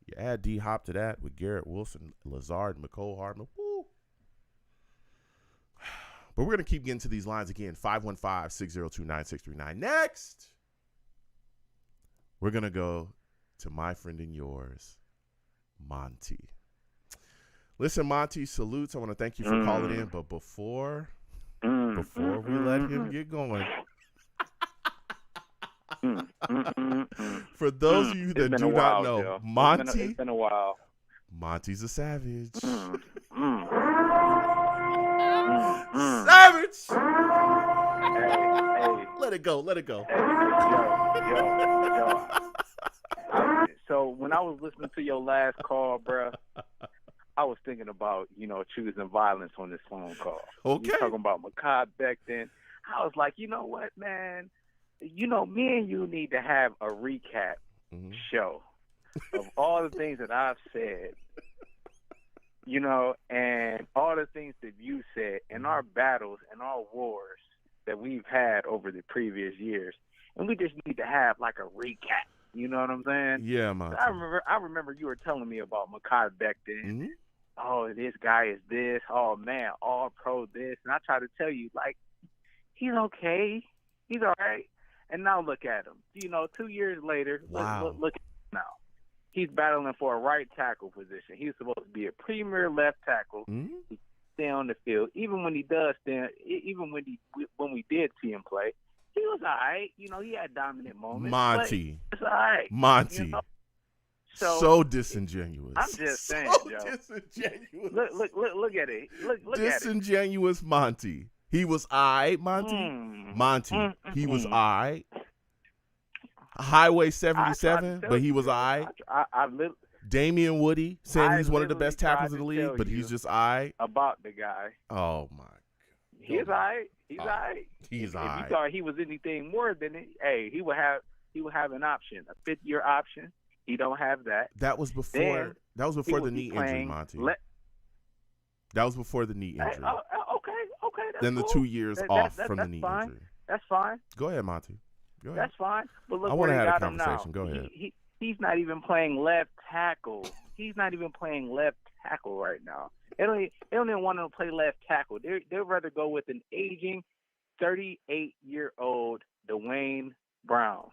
You add D-Hop to that with Garrett Wilson, Lazard, and McCole Hardman. Woo. But we're going to keep getting to these lines again. 515-602-9639. Next, we're going to go to my friend and yours, Monty. Listen, Monty, salutes. I want to thank you for calling in. But before we let him get going, for those of you that do not know, Joe. Monty, it's been a while. Monty's a savage. Savage. Hey. Let it go. Hey, yo. So when I was listening to your last call, bruh, I was thinking about, choosing violence on this phone call. Okay. You talking about Makai Becton. I was like, you know what, man? Me and you need to have a recap show of all the things that I've said, and all the things that you said, and our battles and our wars that we've had over the previous years. And we just need to have like a recap. You know what I'm saying? Yeah, man. I remember you were telling me about Makai Becton. Oh, this guy is this. Oh, man, all pro this. And I try to tell you, like, he's okay. He's all right. And now look at him. 2 years later, wow. Look at him now. He's battling for a right tackle position. He's supposed to be a premier left tackle. Stay on the field. Even when he does stand, even when we did see him play, he was all right. You know, he had dominant moments. Monty. But it's all right. Monty. You know? So disingenuous. I'm just saying, Joe. Disingenuous. Look at it. Look at it. Disingenuous Monty. He was I, Monty. Monty. He was I. Highway 77, but he was I. Damian Woody saying he's one of the best tackles in the league, but he's just I. About the guy. Oh my. He's I. He's I. He's If I. you thought he was anything more than it, hey, he would have an option, a 5th-year option. He don't have that. That was before. That was before the knee injury, Monty. That was before the knee injury. Okay. That's then the cool. 2 years off from the that's knee fine. injury. That's fine. Go ahead, Monty. Go ahead. That's fine. But look, I want to have a him now. conversation. Go ahead. He's not even playing left tackle. He's not even playing left tackle right now. They don't even want him to play left tackle. They'd rather go with an aging 38-year-old Dwayne Brown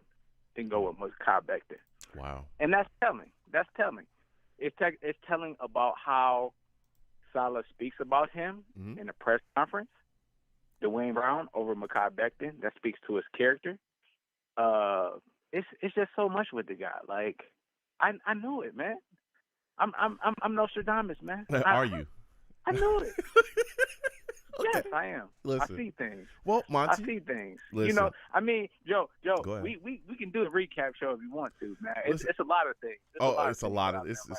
than go with Mekhi Becton. Wow. And that's telling. That's telling. It's telling about how Saleh speaks about him in the press conference. Dwayne Brown over Mekhi Becton. That speaks to his character. It's just so much with the guy. Like I knew it, man. I'm Nostradamus, man. Are you? I knew it. Okay. Yes, I am. Listen. I see things. Well, Monty. I see things. Listen. You know, I mean, Joe, Go ahead. we can do a recap show if you want to, man. It's a lot of things. It's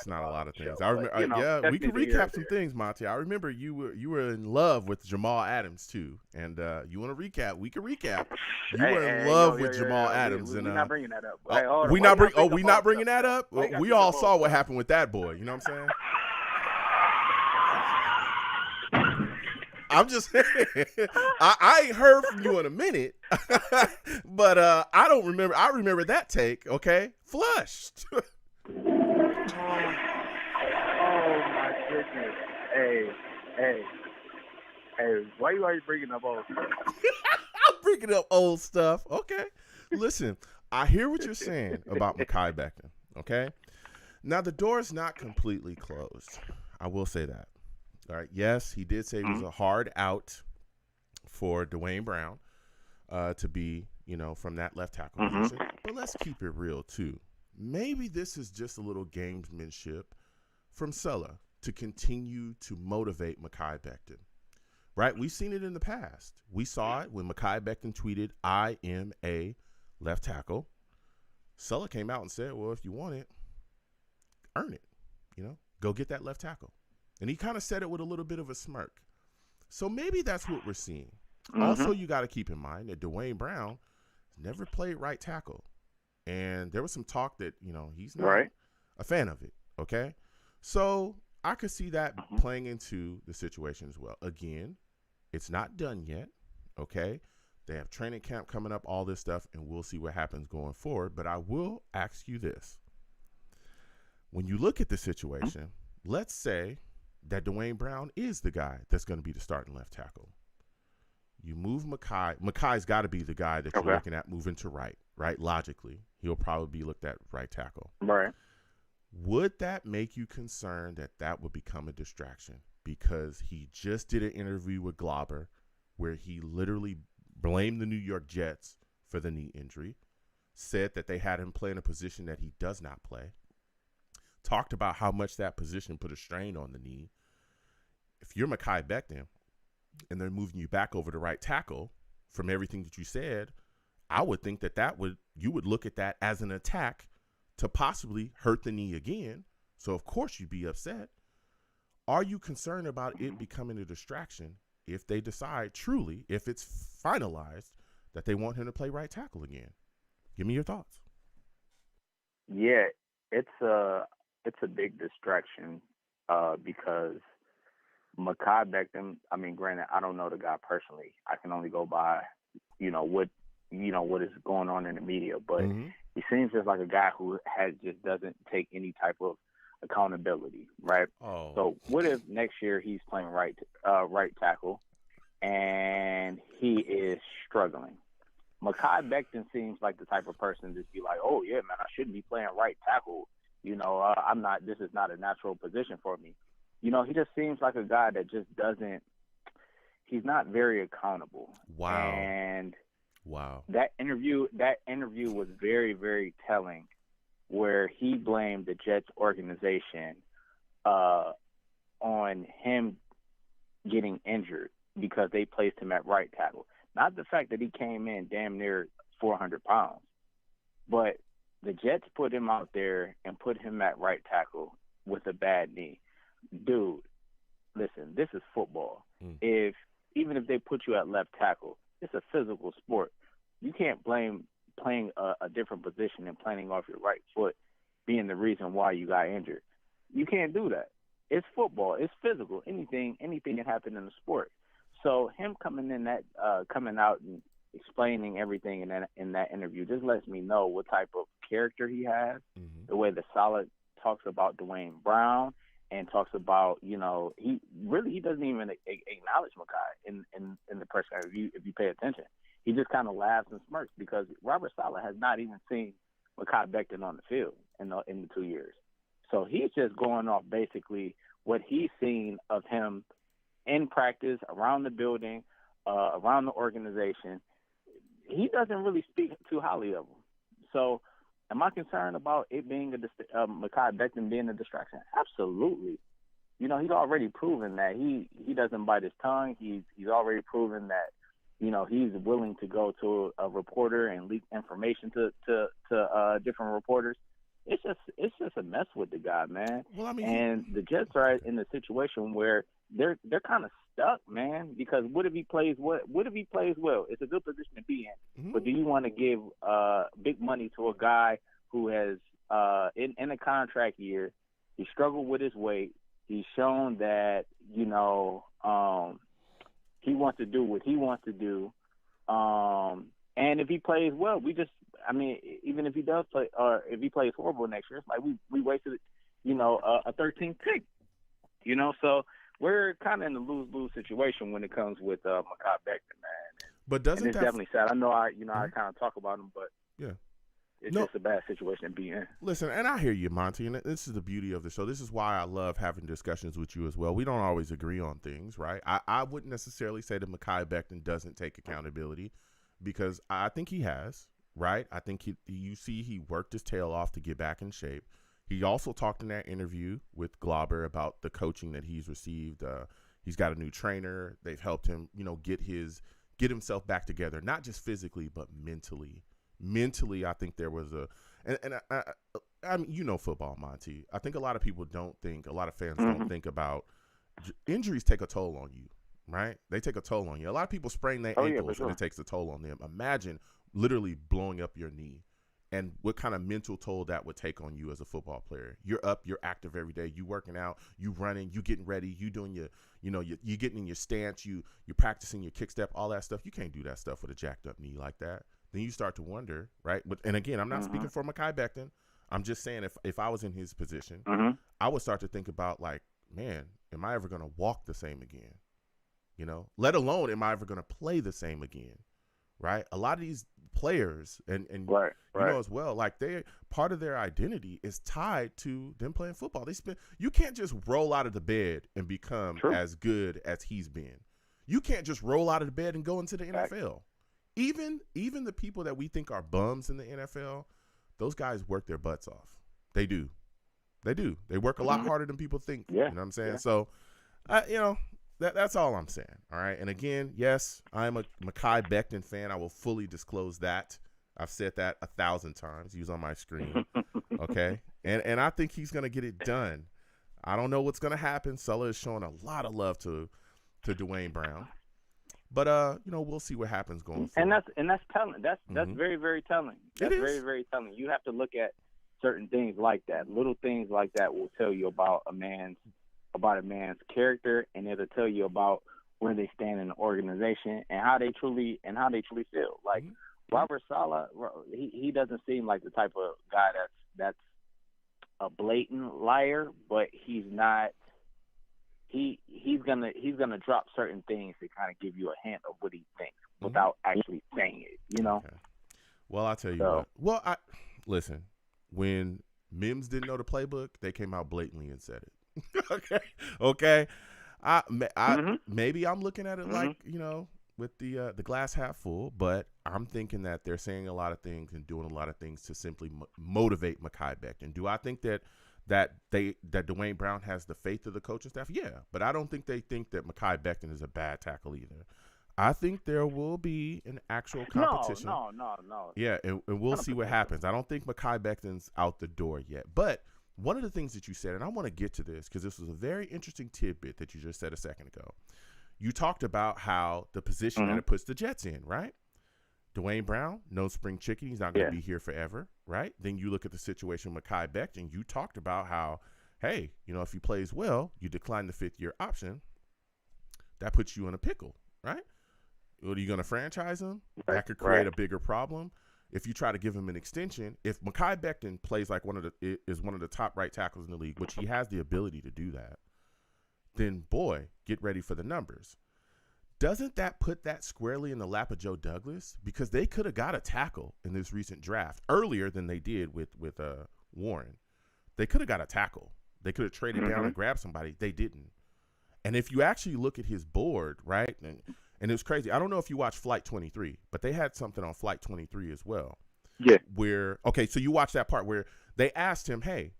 not a lot of things. I remember. We can recap some things, Monty. I remember you were in love with Jamal Adams too, and you want to recap? We can recap. You were in love with Jamal Adams, and we're not bringing that up. we not bringing that up. We all saw what happened with that boy. You know what I'm saying? I'm just saying, I ain't heard from you in a minute, but I don't remember. I remember that take, okay? Flushed. Oh, my goodness. Hey, why you always bringing up old stuff? I'm bringing up old stuff, okay? Listen, I hear what you're saying about Mekhi Becton, okay? Now, the door's not completely closed. I will say that. All right. Yes, he did say it was a hard out for Dwayne Brown to be, from that left tackle position. But let's keep it real, too. Maybe this is just a little gamesmanship from Saleh to continue to motivate Mekhi Becton. Right? We've seen it in the past. We saw it when Mekhi Becton tweeted, "I am a left tackle." Saleh came out and said, well, if you want it, earn it. Go get that left tackle. And he kind of said it with a little bit of a smirk. So maybe that's what we're seeing. Also, you got to keep in mind that Dwayne Brown never played right tackle. And there was some talk that, he's not a fan of it. Okay. So I could see that playing into the situation as well. Again, it's not done yet. Okay. They have training camp coming up, all this stuff, and we'll see what happens going forward. But I will ask you this. When you look at the situation, let's say that Dwayne Brown is the guy that's going to be the starting left tackle. You move Mekhi. Mekhi's got to be the guy that you're looking at moving to right? Logically, he'll probably be looked at right tackle. Right. Would that make you concerned that would become a distraction? Because he just did an interview with Glauber where he literally blamed the New York Jets for the knee injury, said that they had him play in a position that he does not play, talked about how much that position put a strain on the knee. If you're Mekhi Becton and they're moving you back over to right tackle, from everything that you said, I would think you would look at that as an attack to possibly hurt the knee again. So of course you'd be upset. Are you concerned about it becoming a distraction if they decide truly, if it's finalized, that they want him to play right tackle again? Give me your thoughts. Yeah, it's a big distraction because Mekhi Becton, I mean, granted, I don't know the guy personally. I can only go by, what is going on in the media. But he seems just like a guy who just doesn't take any type of accountability, right? Oh. So what if next year he's playing right tackle and he is struggling? Mekhi Becton seems like the type of person to be like, oh yeah, man, I shouldn't be playing right tackle. I'm not. This is not a natural position for me. He just seems like a guy that just doesn't. He's not very accountable. Wow. And Wow. That interview was very, very telling, where he blamed the Jets organization on him getting injured because they placed him at right tackle. Not the fact that he came in damn near 400 pounds, but the Jets put him out there and put him at right tackle with a bad knee. Dude, listen, this is football. Even if they put you at left tackle, it's a physical sport. You can't blame playing a different position and playing off your right foot being the reason why you got injured. You can't do that. It's football. It's physical. Anything can happen in the sport. So him coming out and explaining everything in that interview just lets me know what type of character he has. The way the Saleh talks about Dwayne Brown and talks about, he doesn't even acknowledge Makai in the press conference if you pay attention. He just kind of laughs and smirks because Robert Saleh has not even seen Makai Becton on the field in the 2 years. So he's just going off basically what he's seen of him in practice, around the building, around the organization. He doesn't really speak too highly of him. So am I concerned about it being Makai Becton being a distraction? Absolutely. He's already proven that he doesn't bite his tongue. He's already proven that, he's willing to go to a reporter and leak information to different reporters. It's just a mess with the guy, man. Well, I mean, and the Jets are in a situation where they're kind of stuck, man. Because what if he plays well? It's a good position to be in. But do you want to give big money to a guy who has in a contract year? He struggled with his weight. He's shown that he wants to do what he wants to do. And if he plays well, even if he does play, or if he plays horrible next year, it's like we wasted, a 13th pick. So we're kind of in a lose-lose situation when it comes with Makai Becton, man. But doesn't it's that definitely sad? I know I kind of talk about him, but yeah, it's just a bad situation to be in. Listen, and I hear you, Monty, and this is the beauty of the show. This is why I love having discussions with you as well. We don't always agree on things, right? I wouldn't necessarily say that Makai Becton doesn't take accountability, because I think he has, right? I think he worked his tail off to get back in shape. He also talked in that interview with Glauber about the coaching that he's received. He's got a new trainer. They've helped him, get himself back together, not just physically, but mentally. Mentally, I think there was I mean, football, Monty. I think a lot of people a lot of fans don't think about injuries take a toll on you, right? They take a toll on you. A lot of people sprain their ankles and it takes a toll on them. Imagine literally blowing up your knee and what kind of mental toll that would take on you as a football player. You're up, you're active every day, you working out, you running, you getting ready, you doing you getting in your stance, you're practicing your kick step, all that stuff. You can't do that stuff with a jacked up knee like that. Then you start to wonder, right? But and again, I'm not speaking for Makai Becton. I'm just saying if I was in his position, I would start to think about like, man, am I ever going to walk the same again? Let alone am I ever going to play the same again? Right? A lot of these players and right. as well, like part of their identity is tied to them playing football. You can't just roll out of the bed and become as good as he's been. You can't just roll out of the bed and go into the NFL. Even the people that we think are bums in the NFL, those guys work their butts off. They do. They work a lot harder than people think. Yeah. You know what I'm saying? Yeah. So, that's all I'm saying. All right. And again, yes, I'm a Makai Becton fan. I will fully disclose that. I've said that 1,000 times. He was on my screen. Okay. And I think he's going to get it done. I don't know what's going to happen. Sulla is showing a lot of love to Dwayne Brown. But we'll see what happens going forward. And that's telling. That's very, very telling. That's very, very telling. You have to look at certain things like that. Little things like that will tell you about a man's character, and it'll tell you about where they stand in the organization and how they truly feel. Like Robert Saleh, he doesn't seem like the type of guy that's a blatant liar, but he's not. He's gonna drop certain things to kind of give you a hint of what he thinks without actually saying it. Okay. Well, I'll tell you what. Well, listen. When Mims didn't know the playbook, they came out blatantly and said it. Okay. Maybe I'm looking at it like the glass half full, but I'm thinking that they're saying a lot of things and doing a lot of things to simply motivate Mekhi Becton. Do I think that Dwayne Brown has the faith of the coaching staff? Yeah, but I don't think they think that Mekhi Becton is a bad tackle either. I think there will be an actual competition. No. Yeah, and we'll see what happens. I don't think Mekhi Becton's out the door yet. But one of the things that you said, and I want to get to this because this was a very interesting tidbit that you just said a second ago. You talked about how the position that it puts the Jets in, right? Dwayne Brown, no spring chicken. He's not going to be here forever, right? Then you look at the situation with Mekhi Becton. You talked about how, hey, if he plays well, you decline the 5th-year option. That puts you in a pickle, right? Are you going to franchise him? That could create a bigger problem. If you try to give him an extension, if Mekhi Becton plays like one of the top right tackles in the league, which he has the ability to do that, then boy, get ready for the numbers. Doesn't that put that squarely in the lap of Joe Douglas? Because they could have got a tackle in this recent draft earlier than they did with Warren. They could have got a tackle. They could have traded down and grabbed somebody. They didn't. And if you actually look at his board, right, and it's crazy. I don't know if you watched Flight 23, but they had something on Flight 23 as well. Yeah. So you watch that part where they asked him, hey,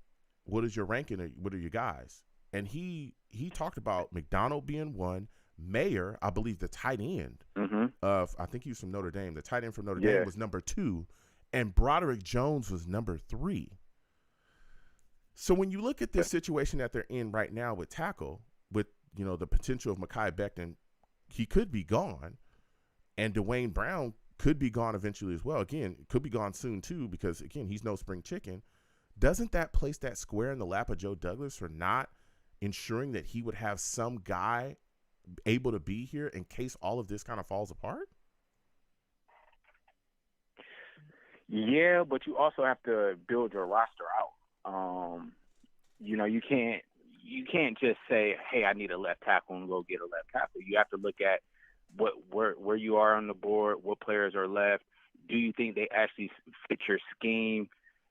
what is your ranking? What are your guys? And he talked about McDonald being one, Mayer, I believe the tight end of, I think he was from Notre Dame. The tight end from Notre Dame was number 2, and Broderick Jones was number 3. So when you look at this situation that they're in right now with tackle, with the potential of Mekhi Becton, he could be gone, and Dwayne Brown could be gone eventually as well. Again, could be gone soon too, because again, he's no spring chicken. Doesn't that place that square in the lap of Joe Douglas for not ensuring that he would have some guy able to be here in case all of this kind of falls apart? Yeah, but you also have to build your roster out. You can't just say, hey, I need a left tackle and go get a left tackle. You have to look at where you are on the board, what players are left. Do you think they actually fit your scheme?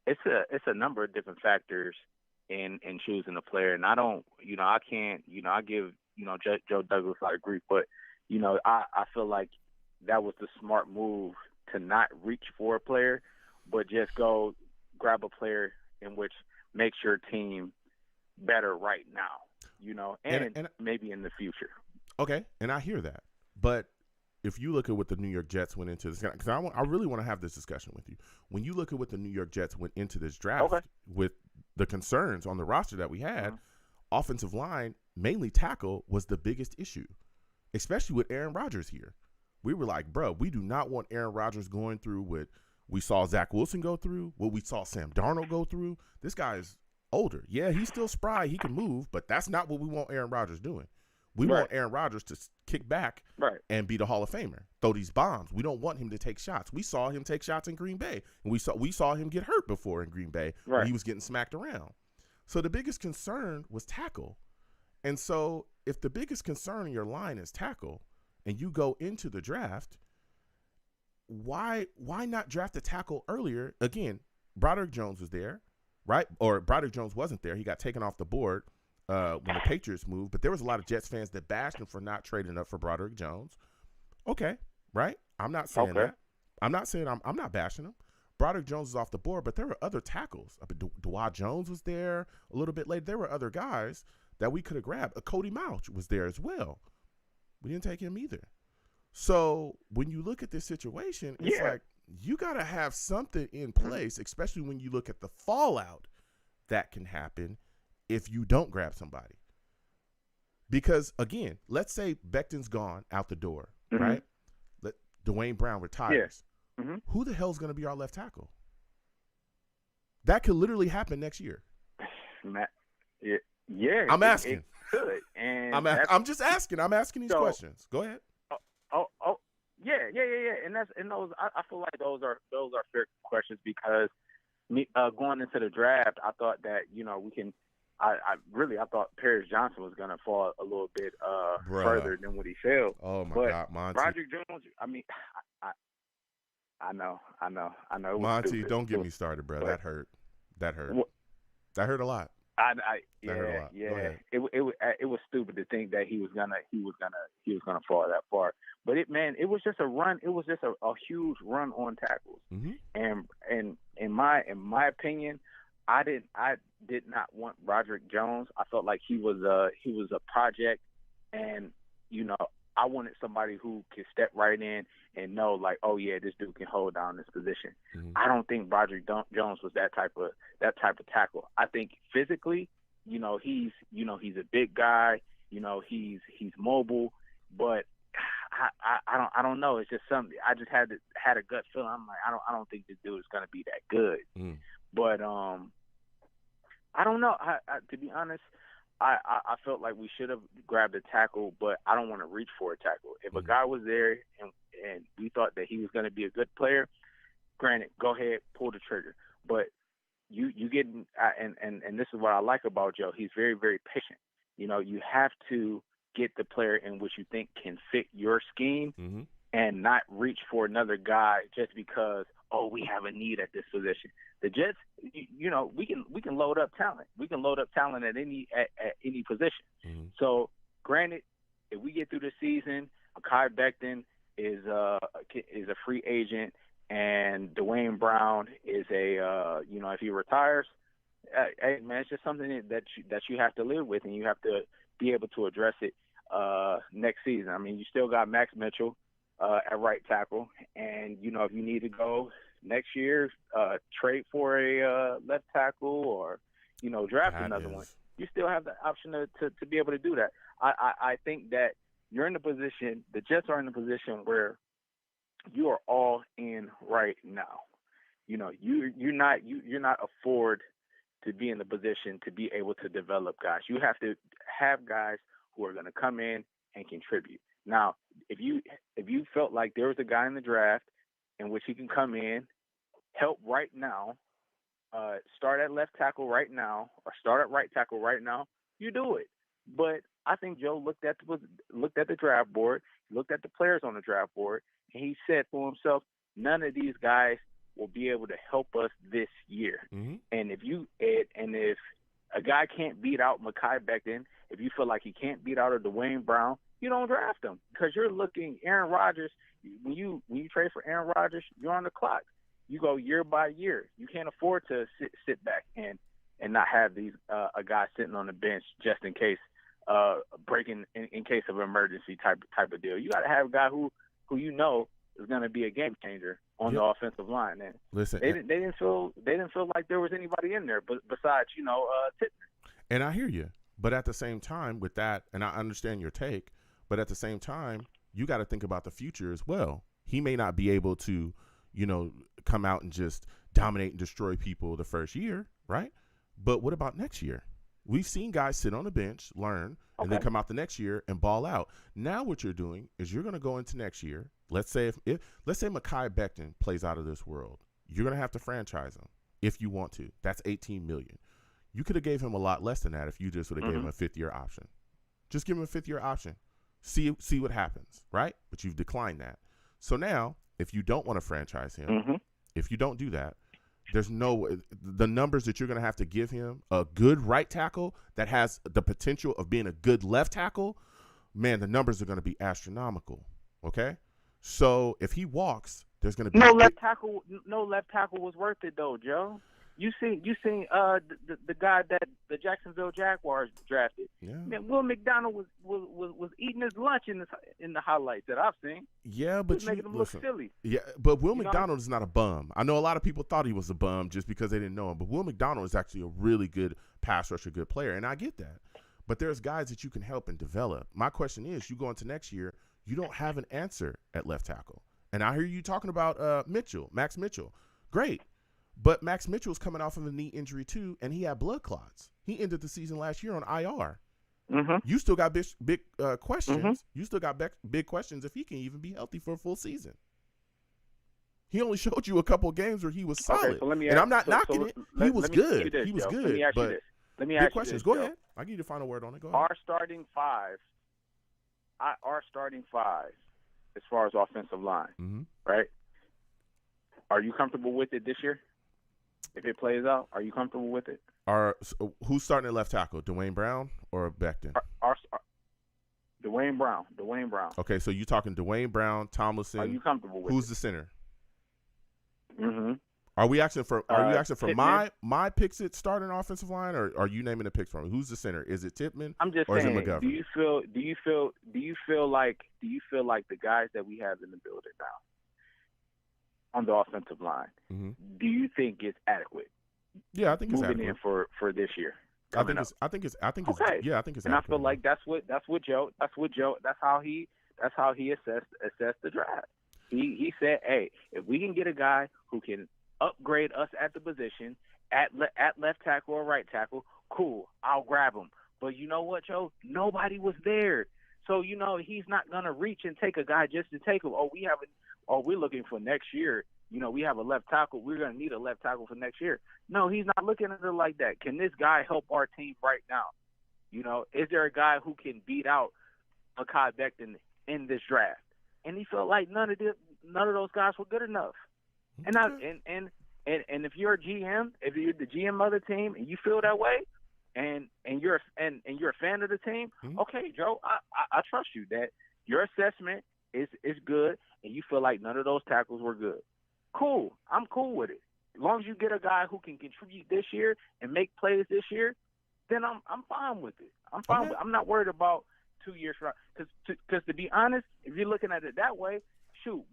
It's a number of different factors in choosing a player. And I don't, I can't, I give, Joe Douglas a lot of grief, but, I feel like that was the smart move to not reach for a player, but just go grab a player in which makes your team better right now, and maybe in the future. Okay, and I hear that. But if you look at what the New York Jets went into this, because I really want to have this discussion with you. When you look at what the New York Jets went into this draft with the concerns on the roster that we had, offensive line, mainly tackle, was the biggest issue, especially with Aaron Rodgers here. We were like, bro, we do not want Aaron Rodgers going through what we saw Zach Wilson go through, what we saw Sam Darnold go through. This guy is older. Yeah, he's still spry. He can move, but that's not what we want Aaron Rodgers doing. We want Aaron Rodgers to kick back and be the Hall of Famer, throw these bombs. We don't want him to take shots. We saw him take shots in Green Bay, and we saw him get hurt before in Green Bay when he was getting smacked around. So the biggest concern was tackle. And so if the biggest concern in your line is tackle and you go into the draft, why not draft a tackle earlier? Again, Broderick Jones was there. Right? Or Broderick Jones wasn't there. He got taken off the board when the Patriots moved. But there was a lot of Jets fans that bashed him for not trading up for Broderick Jones. Okay, right? I'm not saying that. I'm not saying I'm not bashing him. Broderick Jones is off the board, but there were other tackles. Dwad Jones was there a little bit later. There were other guys that we could have grabbed. Cody Mauch was there as well. We didn't take him either. So when you look at this situation, it's like, you got to have something in place, especially when you look at the fallout that can happen if you don't grab somebody. Because, again, let's say Becton's gone out the door, right? Let Dwayne Brown retires. Who the hell's going to be our left tackle? That could literally happen next year. I'm asking. It could. And I'm just asking. I'm asking these questions. Go ahead. Yeah. And those, I feel like those are fair questions, because going into the draft, I thought that we can. I thought Paris Johnson was gonna fall a little bit further than what he fell. Oh my God, Monty. Broderick Jones. I mean, I know. Monty, don't get me started, bro. That hurt. That hurt a lot. That hurt a lot. Go yeah. ahead. It was stupid to think that he was gonna fall that far. But it was just a run. It was just a huge run on tackles. Mm-hmm. And in my opinion, I did not want Roderick Jones. I felt like he was a project, and I wanted somebody who could step right in and know, like, oh yeah, this dude can hold down this position. Mm-hmm. I don't think Roderick Jones was that type of tackle. I think physically, he's a big guy. He's mobile, but I don't know. It's just something. I just had a gut feeling. I'm like, I don't think this dude is gonna be that good. Mm. But I don't know. To be honest, I felt like we should have grabbed a tackle, but I don't want to reach for a tackle. If a guy was there and we thought that he was going to be a good player, granted, go ahead, pull the trigger. But you get and this is what I like about Joe. He's very, very patient. You have to get the player in which you think can fit your scheme, Mm-hmm. and not reach for another guy just because, oh, we have a need at this position. The Jets, we can load up talent. We can load up talent at any position. Mm-hmm. So, granted, if we get through the season, Mekhi Becton is a free agent, and Dwayne Brown is if he retires, hey man, it's just something that you have to live with, and you have to be able to address it next season. I mean, you still got Max Mitchell at right tackle, and if you need to go next year, trade for a left tackle, or draft another one, you still have the option to be able to do that. I think that you're in the position, the Jets are in the position where you are all in right now. You're not afford to be in the position to be able to develop guys. You have to have guys who are going to come in and contribute. Now, if you felt like there was a guy in the draft in which he can come in, help right now, start at left tackle right now, or start at right tackle right now, you do it. But I think Joe looked at the draft board, looked at the players on the draft board, and he said to himself, none of these guys will be able to help us this year. Mm-hmm. And if a guy can't beat out Mekhi Becton, if you feel like he can't beat out a Dwayne Brown, you don't draft him, because you're looking Aaron Rodgers. When you trade for Aaron Rodgers, you're on the clock. You go year by year. You can't afford to sit back and not have a guy sitting on the bench just in case breaking in case of emergency type of deal. You got to have a guy who is going to be a game changer on the offensive line. And listen, they didn't feel like there was anybody in there besides Tittner. And I hear you, but at the same time with that, and I understand your take, but at the same time, you got to think about the future as well. He may not be able to, come out and just dominate and destroy people the first year, right? But what about next year? We've seen guys sit on the bench, learn, and then come out the next year and ball out. Now what you're doing is you're going to go into next year. Let's say let's say Mekhi Becton plays out of this world. You're going to have to franchise him if you want to. That's $18 million. You could have gave him a lot less than that if you just would have gave him a fifth-year option. Just give him a fifth-year option. See what happens, right? But you've declined that. So now, if you don't want to franchise him, if you don't do that, there's the numbers that you're going to have to give him, a good right tackle that has the potential of being a good left tackle, man, the numbers are going to be astronomical, okay? So if he walks, there's going to be no left tackle was worth it though, Joe. You seen the guy that the Jacksonville Jaguars drafted. Yeah. Man, Will McDonald was eating his lunch in the highlights that I've seen. Yeah, but making him look silly. Yeah, but Will McDonald is not a bum. I know a lot of people thought he was a bum just because they didn't know him. But Will McDonald is actually a really good pass rusher, good player, and I get that. But there's guys that you can help and develop. My question is, you go into next year, you don't have an answer at left tackle, and I hear you talking about Max Mitchell. Great. But Max Mitchell's coming off of a knee injury too, and he had blood clots. He ended the season last year on IR. Mm-hmm. You still got big questions. Mm-hmm. You still got big questions if he can even be healthy for a full season. He only showed you a couple of games where he was solid. So and I'm not knocking it. He was good. He was good. Let me ask you this. Let me ask you questions. this, Go Joe. ahead. I'll give you the final word on it. Go ahead. Our starting five, as far as offensive line, right? Are you comfortable with it this year? If it plays out, are you comfortable with it? Who's starting at left tackle? Dwayne Brown or Becton? Dwayne Brown. Dwayne Brown. Okay, so you talking Dwayne Brown, Tomlinson. Are you comfortable with who's it? the center? Mm-hmm. Are you asking for Pittman. my picks at starting offensive line, or are you naming the picks for me? Who's the center? Is it Tippmann? I'm just or saying. Is it McGovern? Do you feel like the guys that we have in the building now on the offensive line? Mm-hmm. Do you think it's adequate? Yeah, I think it's moving adequate. in for this year. I think it's okay. Yeah, I think it's and adequate. I feel like that's what Joe. That's how he assessed the draft. He said, hey, if we can get a guy who can upgrade us at the position at left tackle or right tackle, cool, I'll grab him. But you know what, Joe? Nobody was there, so he's not gonna reach and take a guy just to take him. We're looking for next year. We have a left tackle. We're gonna need a left tackle for next year. No, he's not looking at it like that. Can this guy help our team right now? Is there a guy who can beat out Mekhi Becton in this draft? And he felt like none of those guys were good enough. Okay. And if you're a GM, if you're the GM of the team, and you feel that way, and you're a fan of the team, okay, Joe, I trust you that your assessment is good, and you feel like none of those tackles were good. Cool, I'm cool with it. As long as you get a guy who can contribute this year and make plays this year, then I'm fine with it. I'm fine. Okay. I'm not worried about 2 years from now. Because to be honest, if you're looking at it that way, shoot,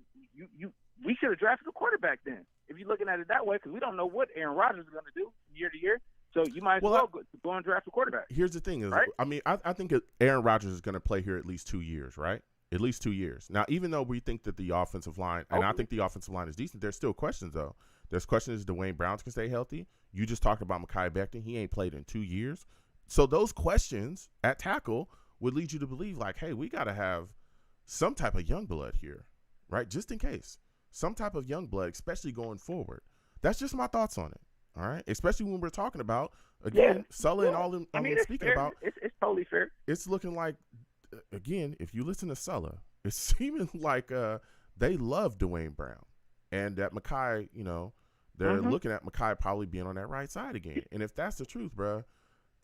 we should have drafted a quarterback then. If you're looking at it that way, because we don't know what Aaron Rodgers is going to do year to year. So you might as well go and draft a quarterback. Here's the thing is, right? I mean, I think Aaron Rodgers is going to play here at least 2 years, right? At least 2 years. Now, even though we think that the offensive line, and I think the offensive line is decent, there's still questions, though. There's questions if Dwayne Brown can stay healthy. You just talked about Mekhi Becton. He ain't played in 2 years. So those questions at tackle would lead you to believe, like, hey, we got to have some type of young blood here, right? Just in case. Some type of young blood, especially going forward. That's just my thoughts on it, all right? Especially when we're talking about, again, Sulla and all them speaking about. It's totally fair. It's looking like, again, if you listen to Sulla, it's seeming like they love Dwayne Brown. And that Mekhi, they're looking at Mekhi probably being on that right side again. And if that's the truth, bro,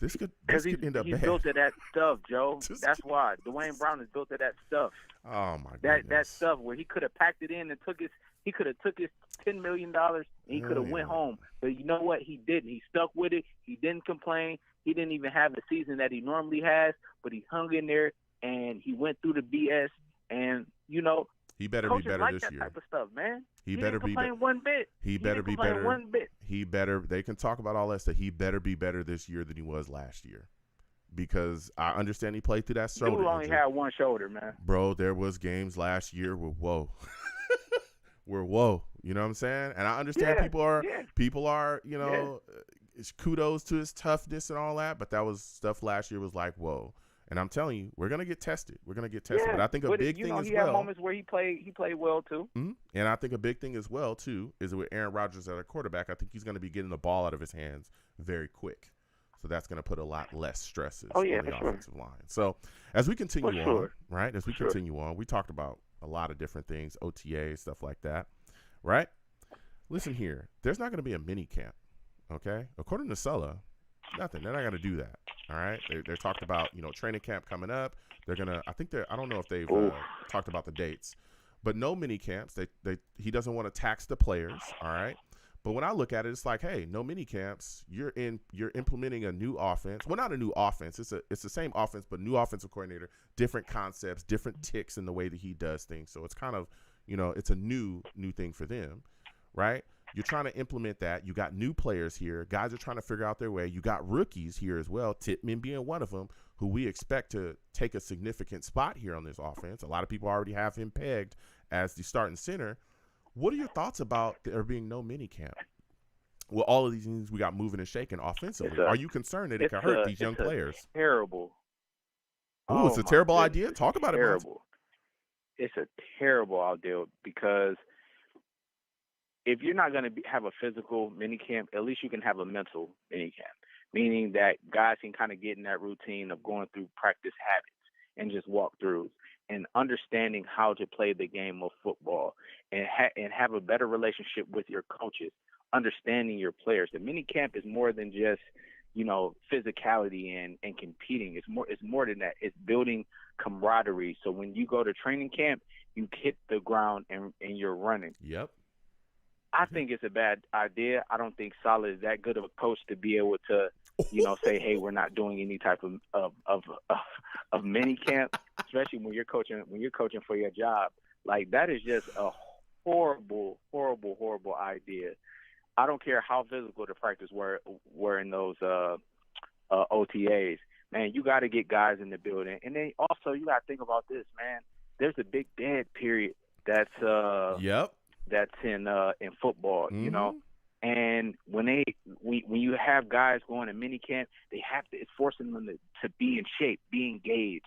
this could end up bad. He's built to that stuff, Joe. That's why Dwayne Brown is built to that stuff. Oh my goodness. That stuff where he could have packed it in and took his $10 million and he could have went home. But you know what? He didn't. He stuck with it. He didn't complain. He didn't even have the season that he normally has, but he hung in there and he went through the BS. And he better be better like this that year. Type of stuff, man. He better didn't be complain one bit. He better be better. One bit. He better. They can talk about all that stuff. He better be better this year than he was last year, because I understand he played through that shoulder. Dude only had one shoulder, man. Bro, there was games last year where whoa, where whoa. You know what I'm saying? And I understand people are kudos to his toughness and all that, but that was stuff last year was like whoa. And I'm telling you, we're gonna get tested. But I think a big thing as he well. had moments where he played well too. Mm-hmm. And I think a big thing as well too is with Aaron Rodgers at a quarterback. I think he's going to be getting the ball out of his hands very quick. So that's going to put a lot less stresses on the offensive line. So as we continue on, right? As we continue on, we talked about a lot of different things, OTA, stuff like that, right? Listen here, there's not going to be a mini camp, okay? According to Sulla, nothing. They're not going to do that. All right. They're talked about, training camp coming up. They're going to, I don't know if they've talked about the dates, but no mini camps. He doesn't want to tax the players. All right. But when I look at it, it's like, hey, no mini camps. You're implementing a new offense. Well, not a new offense. It's the same offense, but new offensive coordinator, different concepts, different ticks in the way that he does things. So it's kind of, it's a new thing for them. Right. You're trying to implement that. You got new players here. Guys are trying to figure out their way. You got rookies here as well, Tippmann being one of them, who we expect to take a significant spot here on this offense. A lot of people already have him pegged as the starting center. What are your thoughts about there being no mini camp? Well, all of these things we got moving and shaking offensively. Are you concerned that it could hurt these young players? Terrible. Oh, it's a terrible idea? Talk about it. It's a terrible idea because if you're not going to have a physical mini camp, at least you can have a mental mini camp, meaning that guys can kind of get in that routine of going through practice habits and just walk through and understanding how to play the game of football and have a better relationship with your coaches, understanding your players. The mini camp is more than just physicality and competing. It's more than that. It's building camaraderie. So when you go to training camp, you hit the ground and you're running. Yep. I think it's a bad idea. I don't think Saleh is that good of a coach to be able to, say, hey, we're not doing any type of mini camp, especially when you're coaching for your job. Like, that is just a horrible, horrible, horrible idea. I don't care how physical the practice were in those OTAs. Man, you got to get guys in the building. And then also you got to think about this, man. There's a big dead period that's that's in football, And when you have guys going to mini camp, it's forcing them to be in shape, be engaged.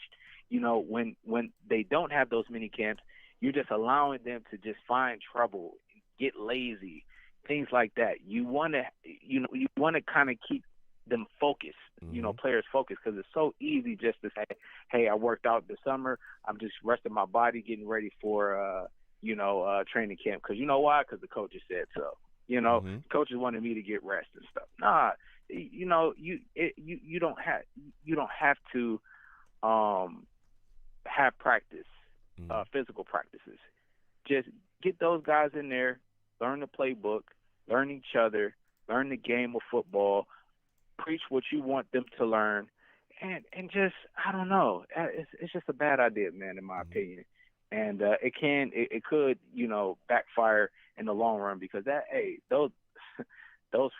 When they don't have those mini camps, you're just allowing them to just find trouble, get lazy, things like that. You want to kind of keep them focused, players focused, because it's so easy just to say, hey, I worked out this summer, I'm just resting my body, getting ready for training camp. Because you know why? Because the coaches said so. Coaches wanted me to get rest and stuff. Nah, you don't have to have practice, physical practices. Just get those guys in there, learn the playbook, learn each other, learn the game of football, preach what you want them to learn, and just, I don't know. It's just a bad idea, man, in my opinion. And it could backfire in the long run, because those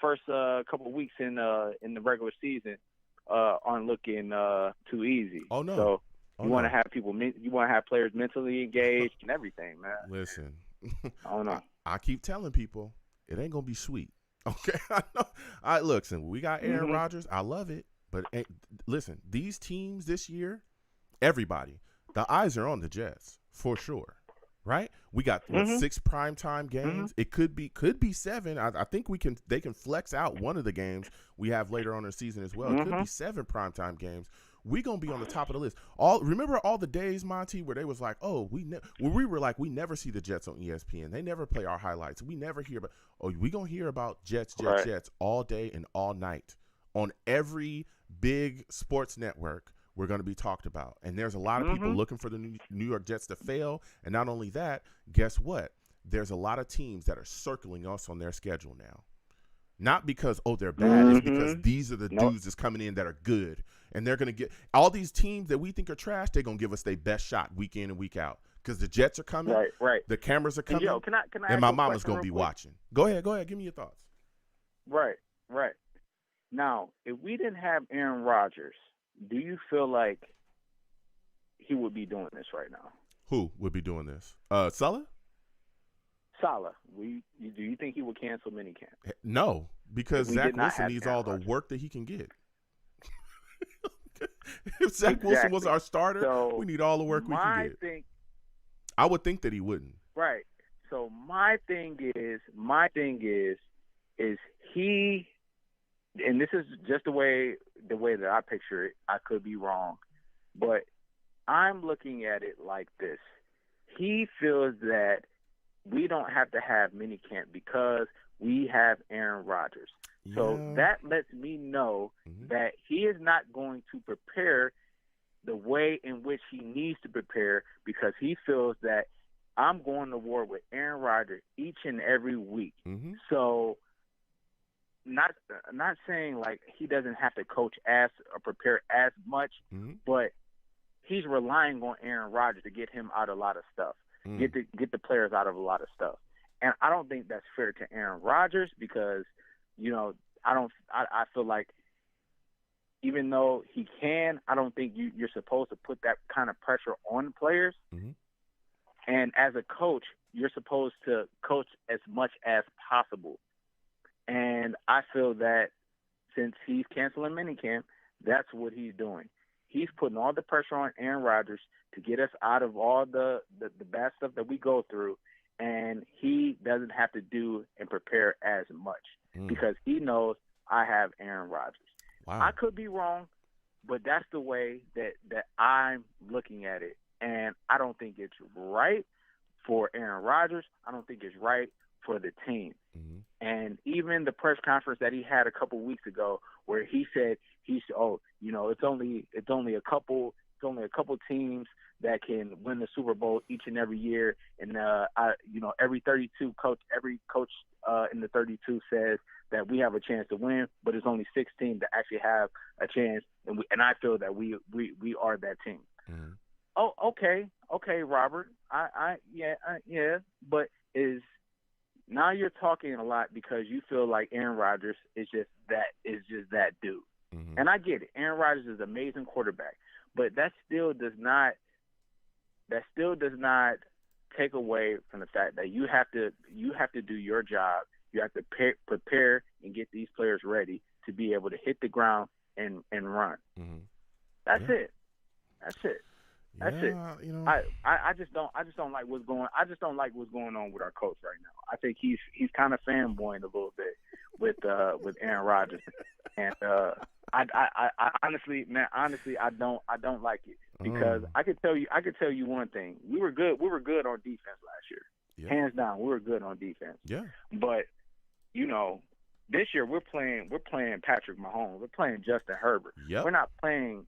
first couple of weeks in the regular season aren't looking too easy. Oh no. So you want to have you want to have players mentally engaged and everything, man. Listen, I don't know. I keep telling people it ain't gonna be sweet. Okay, I know. Look, we got Aaron Rodgers. I love it, but listen, these teams this year, everybody, the eyes are on the Jets for sure, right? We got 6 primetime games. It could be 7. I think they can flex out one of the games we have later on in the season as well. It could be 7 primetime games. We gonna be on the top of the list. Remember all the days, Monty, where they was like, oh, we were like, we never see the Jets on ESPN. They never play our highlights. We never hear about. Oh, we gonna hear about Jets all day and all night on every big sports network. We're going to be talked about. And there's a lot of people looking for the New York Jets to fail. And not only that, guess what? There's a lot of teams that are circling us on their schedule now. Not because, they're bad. It's because these are the dudes that's coming in that are good. And they're going to get – all these teams that we think are trash, they're going to give us their best shot week in and week out. Because the Jets are coming. Right. The cameras are coming. Yo, can I and my mama's going to be watching. Go ahead. Give me your thoughts. Right. Now, if we didn't have Aaron Rodgers – do you feel like he would be doing this right now? Who would be doing this? Saleh? Saleh. Do you think he would cancel minicamp? No, because Zach Wilson needs all the work that he can get. If Zach Wilson was our starter, we need all the work we can get. I would think that he wouldn't. Right. So my thing is he, and this is just the way that I picture it. I could be wrong, but I'm looking at it like this. He feels that we don't have to have minicamp because we have Aaron Rodgers. Yeah. So that lets me know that he is not going to prepare the way in which he needs to prepare, because he feels that I'm going to war with Aaron Rodgers each and every week. So not saying like he doesn't have to coach or prepare as much, but he's relying on Aaron Rodgers to get him out of a lot of stuff, get the players out of a lot of stuff. And I don't think that's fair to Aaron Rodgers, because, I feel like even though he can, I don't think you're supposed to put that kind of pressure on players. And as a coach, you're supposed to coach as much as possible. And I feel that since he's canceling minicamp, that's what he's doing. He's putting all the pressure on Aaron Rodgers to get us out of all the bad stuff that we go through, and he doesn't have to do and prepare as much because he knows I have Aaron Rodgers. Wow. I could be wrong, but that's the way that I'm looking at it. And I don't think it's right for Aaron Rodgers. I don't think it's right for the team. Mm-hmm. And even the press conference that he had a couple weeks ago, where he said it's only a couple teams that can win the Super Bowl each and every year, and every coach in the 32 says that we have a chance to win, but it's only 6 teams that actually have a chance, and I feel that we are that team. Mm-hmm. Oh, okay, Robert. Yeah, but now you're talking a lot because you feel like Aaron Rodgers is just that dude. Mm-hmm. And I get it. Aaron Rodgers is an amazing quarterback, but that still does not take away from the fact that you have to do your job. You have to prepare and get these players ready to be able to hit the ground and run. Mm-hmm. That's it. That's it. You know, I just don't like what's going. I just don't like what's going on with our coach right now. I think he's kind of fanboying a little bit with Aaron Rodgers, and I honestly I don't like it because I could tell you one thing. We were good on defense last year. Yeah. Hands down, we were good on defense. Yeah. But this year we're playing Patrick Mahomes. We're playing Justin Herbert. Yep. We're not playing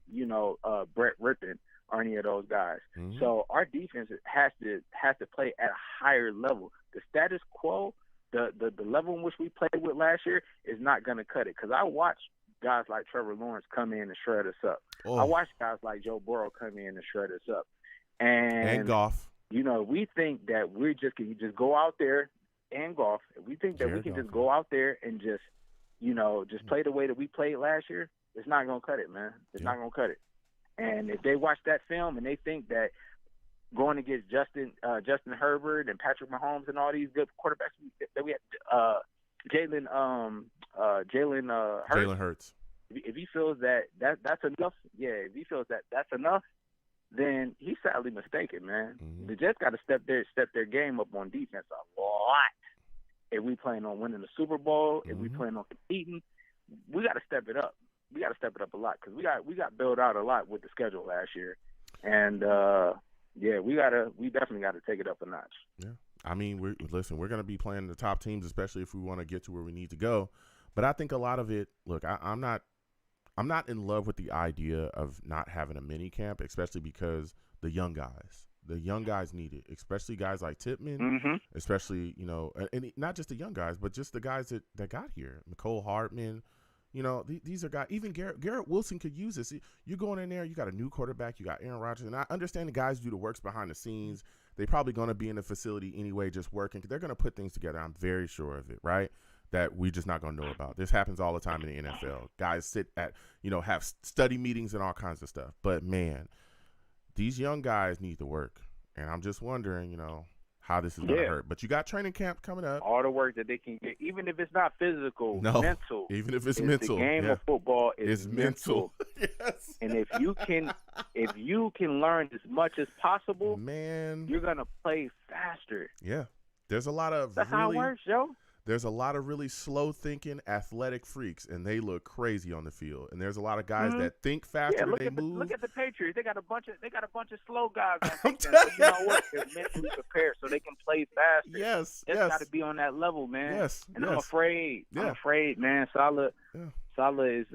Brett Rippon or any of those guys. Mm-hmm. So our defense has to play at a higher level. The status quo, the level in which we played with last year is not going to cut it. Because I watched guys like Trevor Lawrence come in and shred us up. Oh. I watched guys like Joe Burrow come in and shred us up. And Goff. We think that we can just go out there and golf. If we think that we can just go out there and just play the way that we played last year, it's not going to cut it, man. It's not going to cut it. And if they watch that film and they think that going against Justin Herbert and Patrick Mahomes and all these good quarterbacks that we had, Jalen Hurts. If he feels that's enough, if he feels that that's enough, then he's sadly mistaken, man. Mm-hmm. The Jets got to step their game up on defense a lot. If we plan on winning the Super Bowl, if we plan on competing, we got to step it up. We got to step it up a lot because we got built out a lot with the schedule last year, and we definitely got to take it up a notch. Yeah, I mean, we're going to be playing the top teams, especially if we want to get to where we need to go. But I think a lot of it. Look, I'm not in love with the idea of not having a mini camp, especially because the young guys need it, especially guys like Tippmann, especially and not just the young guys, but just the guys that got here, Mecole Hardman. These are guys. Even Garrett Wilson could use this. You're going in there. You got a new quarterback. You got Aaron Rodgers, and I understand the guys do the works behind the scenes. They're probably going to be in the facility anyway, just working. They're going to put things together. I'm very sure of it, right? That we're just not going to know about. This happens all the time in the NFL. Guys sit at, have study meetings and all kinds of stuff. But man, these young guys need to work, and I'm just wondering, how this is going to hurt. But you got training camp coming up. All the work that they can get, even if it's not physical, mental. Even if it's mental. The game of football is mental. Yes. And if you can learn as much as possible, man, you're gonna play faster. Yeah. There's a lot of That's how it works, Joe. There's a lot of really slow thinking athletic freaks, and they look crazy on the field. And there's a lot of guys that think faster than they move. Look at the Patriots. They got a bunch of slow guys. I'm telling you know what? They're mentally prepared so they can play faster. Yes. It's got to be on that level, man. Yes. And I'm afraid. Yeah. I'm afraid, man. Saleh is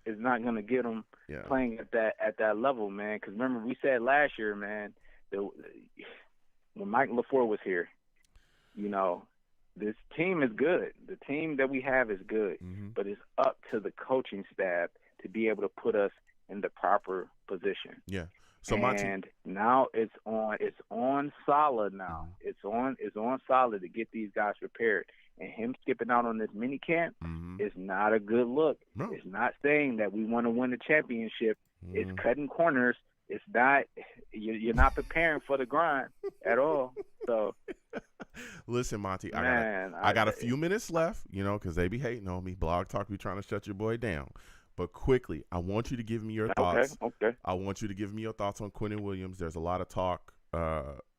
not going to get them playing at that level, man. Because remember, we said last year, man, when Mike LaFleur was here, this team is good. The team that we have is good, but it's up to the coaching staff to be able to put us in the proper position. Yeah. So now it's on Saleh now. It's on Saleh to get these guys prepared. And him skipping out on this mini camp is not a good look. No. It's not saying that we want to win the championship. It's cutting corners. It's not. You're not preparing for the grind at all. So. Listen, Monty, I got a few minutes left, because they be hating on me. Blog Talk be trying to shut your boy down. But quickly, I want you to give me your thoughts. Okay. I want you to give me your thoughts on Quinnen Williams. There's a lot of talk.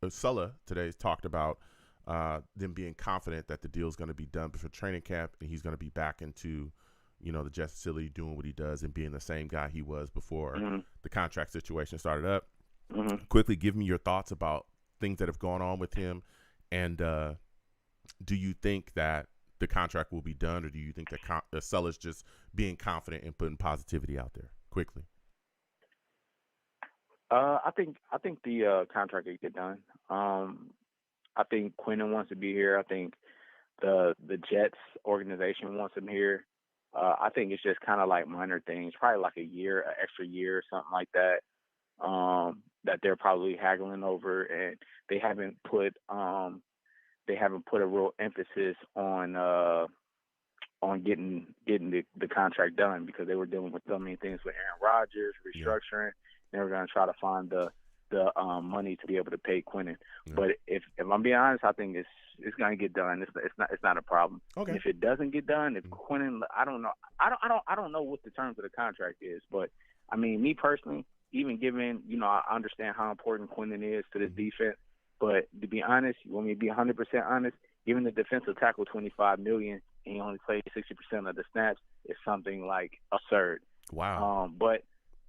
Sulla today talked about them being confident that the deal is going to be done before training camp, and he's going to be back into, the Jets facility doing what he does and being the same guy he was before the contract situation started up. Quickly, give me your thoughts about things that have gone on with him. And do you think that the contract will be done, or do you think that the seller's just being confident and putting positivity out there quickly? I think the contract will get done. I think Quinnen wants to be here. I think the Jets organization wants him here. I think it's just kind of like minor things, probably like an extra year, or something like that. That they're probably haggling over, and they haven't put a real emphasis on getting the contract done, because they were dealing with so many things with Aaron Rodgers restructuring. They were going to try to find the money to be able to pay Quinnen. Yeah. But if I'm being honest, I think it's going to get done. It's not a problem. Okay. And if it doesn't get done, if Quinnen, I don't know. I don't know what the terms of the contract is, but I mean, me personally, even given, I understand how important Quinnen is to this defense, but to be honest, you want me to be 100% honest, giving the defensive tackle $25 million and he only played 60% of the snaps is something like absurd. Wow. But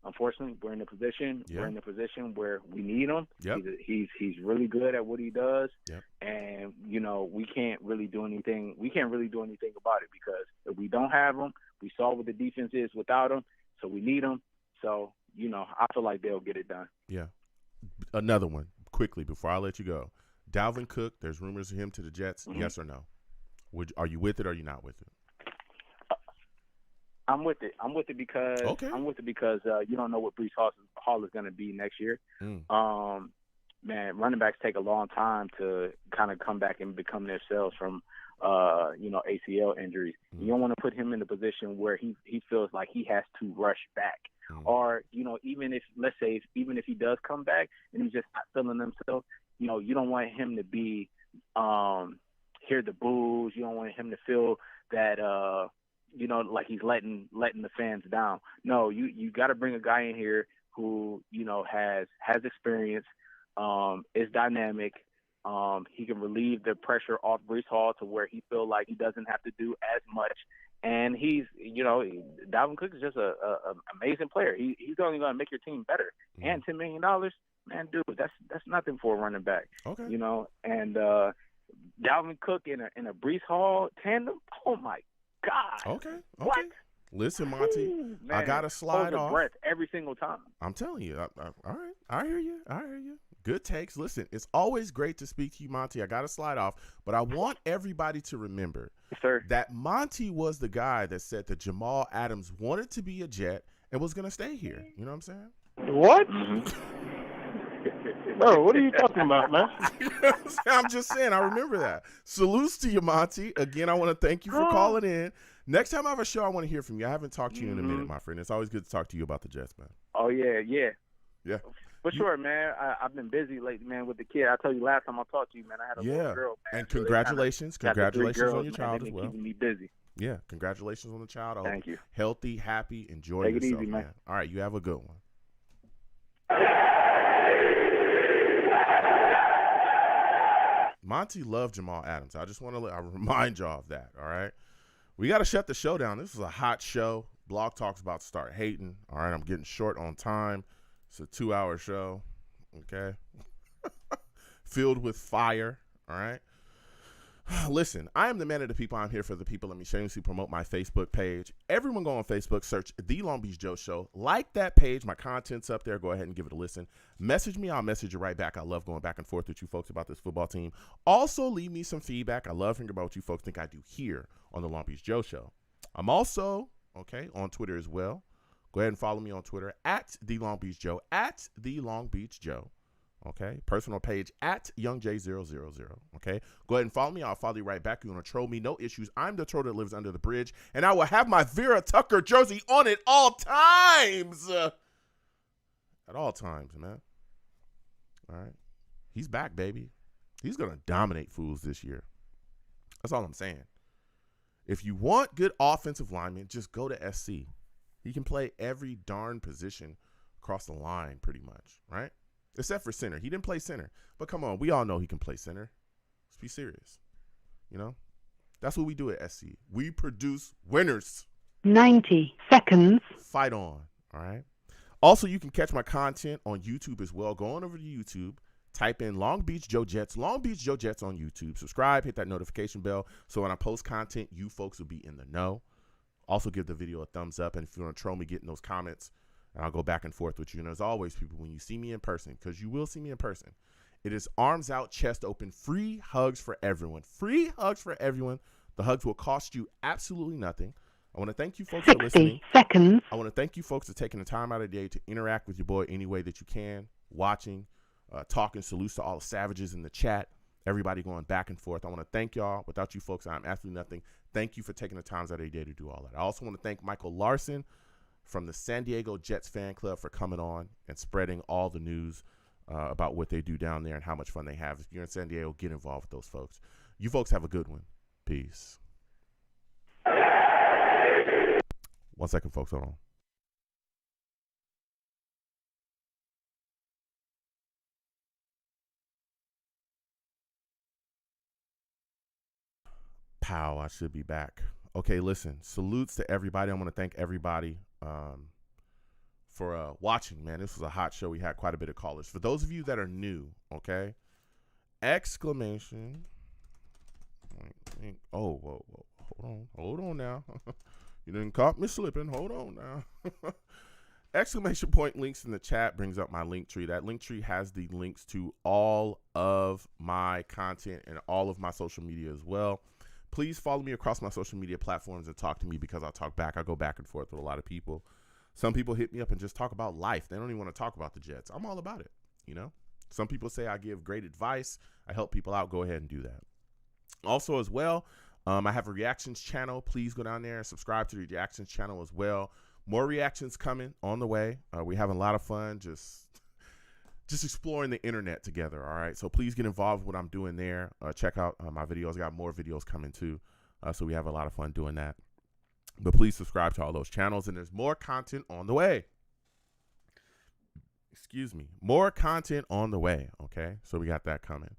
unfortunately, we're in a position. Yeah. We're in a position where we need him. Yep. He's really good at what he does. Yep. And we can't really do anything. We can't really do anything about it, because if we don't have him, we saw what the defense is without him. So we need him. So I feel like they'll get it done. Yeah. Another one quickly before I let you go. Dalvin Cook. There's rumors of him to the Jets. Mm-hmm. Yes or no? Are you with it or are you not with it? I'm with it. I'm with it because you don't know what Breece Hall is going to be next year. Man, running backs take a long time to kind of come back and become themselves from ACL injuries. You don't want to put him in a position where he feels like he has to rush back. Or even if he does come back and he's just not feeling himself, you don't want him to be hear the boos. You don't want him to feel that like he's letting the fans down. No, you got to bring a guy in here who has experience, is dynamic. He can relieve the pressure off Breece Hall to where he feel like he doesn't have to do as much. And he's Dalvin Cook is just a amazing player. He's only going to make your team better. And $10 million, man, dude, that's nothing for a running back. Okay. And Dalvin Cook in a Breece Hall tandem. Oh my God. Okay. What? Listen, Monty, Man, I got to slide off. breath every single time. I'm telling you. All right. I hear you. Good takes. Listen, it's always great to speak to you, Monty. I got to slide off, but I want everybody to remember that Monty was the guy that said that Jamal Adams wanted to be a Jet and was going to stay here. You know what I'm saying? What? Bro, what are you talking about, man? I'm just saying, I remember that. Salutes to you, Monty. Again, I want to thank you for calling in. Next time I have a show, I want to hear from you. I haven't talked to you in a minute, my friend. It's always good to talk to you about the Jets, man. Oh, yeah. Yeah. For sure, man. I've been busy lately, man, with the kid. I told you last time I talked to you, man, I had a little girl, man. And congratulations. Congratulations on your child as well. Keeping me busy. Yeah, congratulations on the child. Thank you. Healthy, happy, enjoy Take yourself, it easy, man. All right, you have a good one. Monty loved Jamal Adams. I just want to remind y'all of that, all right? We got to shut the show down. This is a hot show. Blog Talk's about to start hating. All right, I'm getting short on time. It's a 2-hour show, okay? Filled with fire, all right? Listen, I am the man of the people. I'm here for the people. Let me shamelessly promote my Facebook page. Everyone go on Facebook, search The Long Beach Joe Show. Like that page. My content's up there. Go ahead and give it a listen. Message me. I'll message you right back. I love going back and forth with you folks about this football team. Also, leave me some feedback. I love hearing about what you folks think I do here on The Long Beach Joe Show. I'm also, on Twitter as well. Go ahead and follow me on Twitter at The Long Beach Joe, at The Long Beach Joe. Okay, personal page at YoungJ000. Okay, go ahead and follow me. I'll follow you right back. You want to troll me? No issues. I'm the troll that lives under the bridge, and I will have my Vera Tucker jersey on at all times. At all times, man. All right, he's back, baby. He's gonna dominate fools this year. That's all I'm saying. If you want good offensive linemen, just go to SC. He can play every darn position across the line, pretty much, right? Except for center. He didn't play center. But come on, we all know he can play center. Let's be serious. That's what we do at SC. We produce winners. 90 seconds. Fight on, all right? Also, you can catch my content on YouTube as well. Go on over to YouTube. type in Long Beach Joe Jets on YouTube. Subscribe, hit that notification bell, so when I post content, you folks will be in the know. Also, give the video a thumbs up, and if you want to troll me, get in those comments, and I'll go back and forth with you. And as always, people, when you see me in person, because you will see me in person, it is arms out, chest open, free hugs for everyone. Free hugs for everyone. The hugs will cost you absolutely nothing. I want to thank you folks for 60 listening. seconds. I want to thank you folks for taking the time out of the day to interact with your boy any way that you can, watching, talking. Salutes to all the savages in the chat, everybody going back and forth. I want to thank y'all. Without you folks, I'm absolutely nothing. Thank you for taking the time out of your day to do all that. I also want to thank Michael Larson from the San Diego Jets fan club for coming on and spreading all the news about what they do down there and how much fun they have. If you're in San Diego, get involved with those folks. You folks have a good one. Peace. 1 second, folks. Hold on. Pow, I should be back. Okay, listen. Salutes to everybody. I want to thank everybody for watching, man. This was a hot show. We had quite a bit of callers. For those of you that are new, okay, exclamation. Oh, whoa. Hold on now. You didn't caught me slipping. Hold on now. Exclamation point links in the chat brings up my link tree. That link tree has the links to all of my content and all of my social media as well. Please follow me across my social media platforms and talk to me, because I'll talk back. I go back and forth with a lot of people. Some people hit me up and just talk about life. They don't even want to talk about the Jets. I'm all about it, you know. Some people say I give great advice. I help people out. Go ahead and do that. Also, as well, I have a reactions channel. Please go down there and subscribe to the reactions channel as well. More reactions coming on the way. We're having a lot of fun just exploring the internet together, all right? So please get involved with what I'm doing there. Check out my videos. I got more videos coming too, so we have a lot of fun doing that. But please subscribe to all those channels, and there's more content on the way. Excuse me. More content on the way, okay? So we got that coming.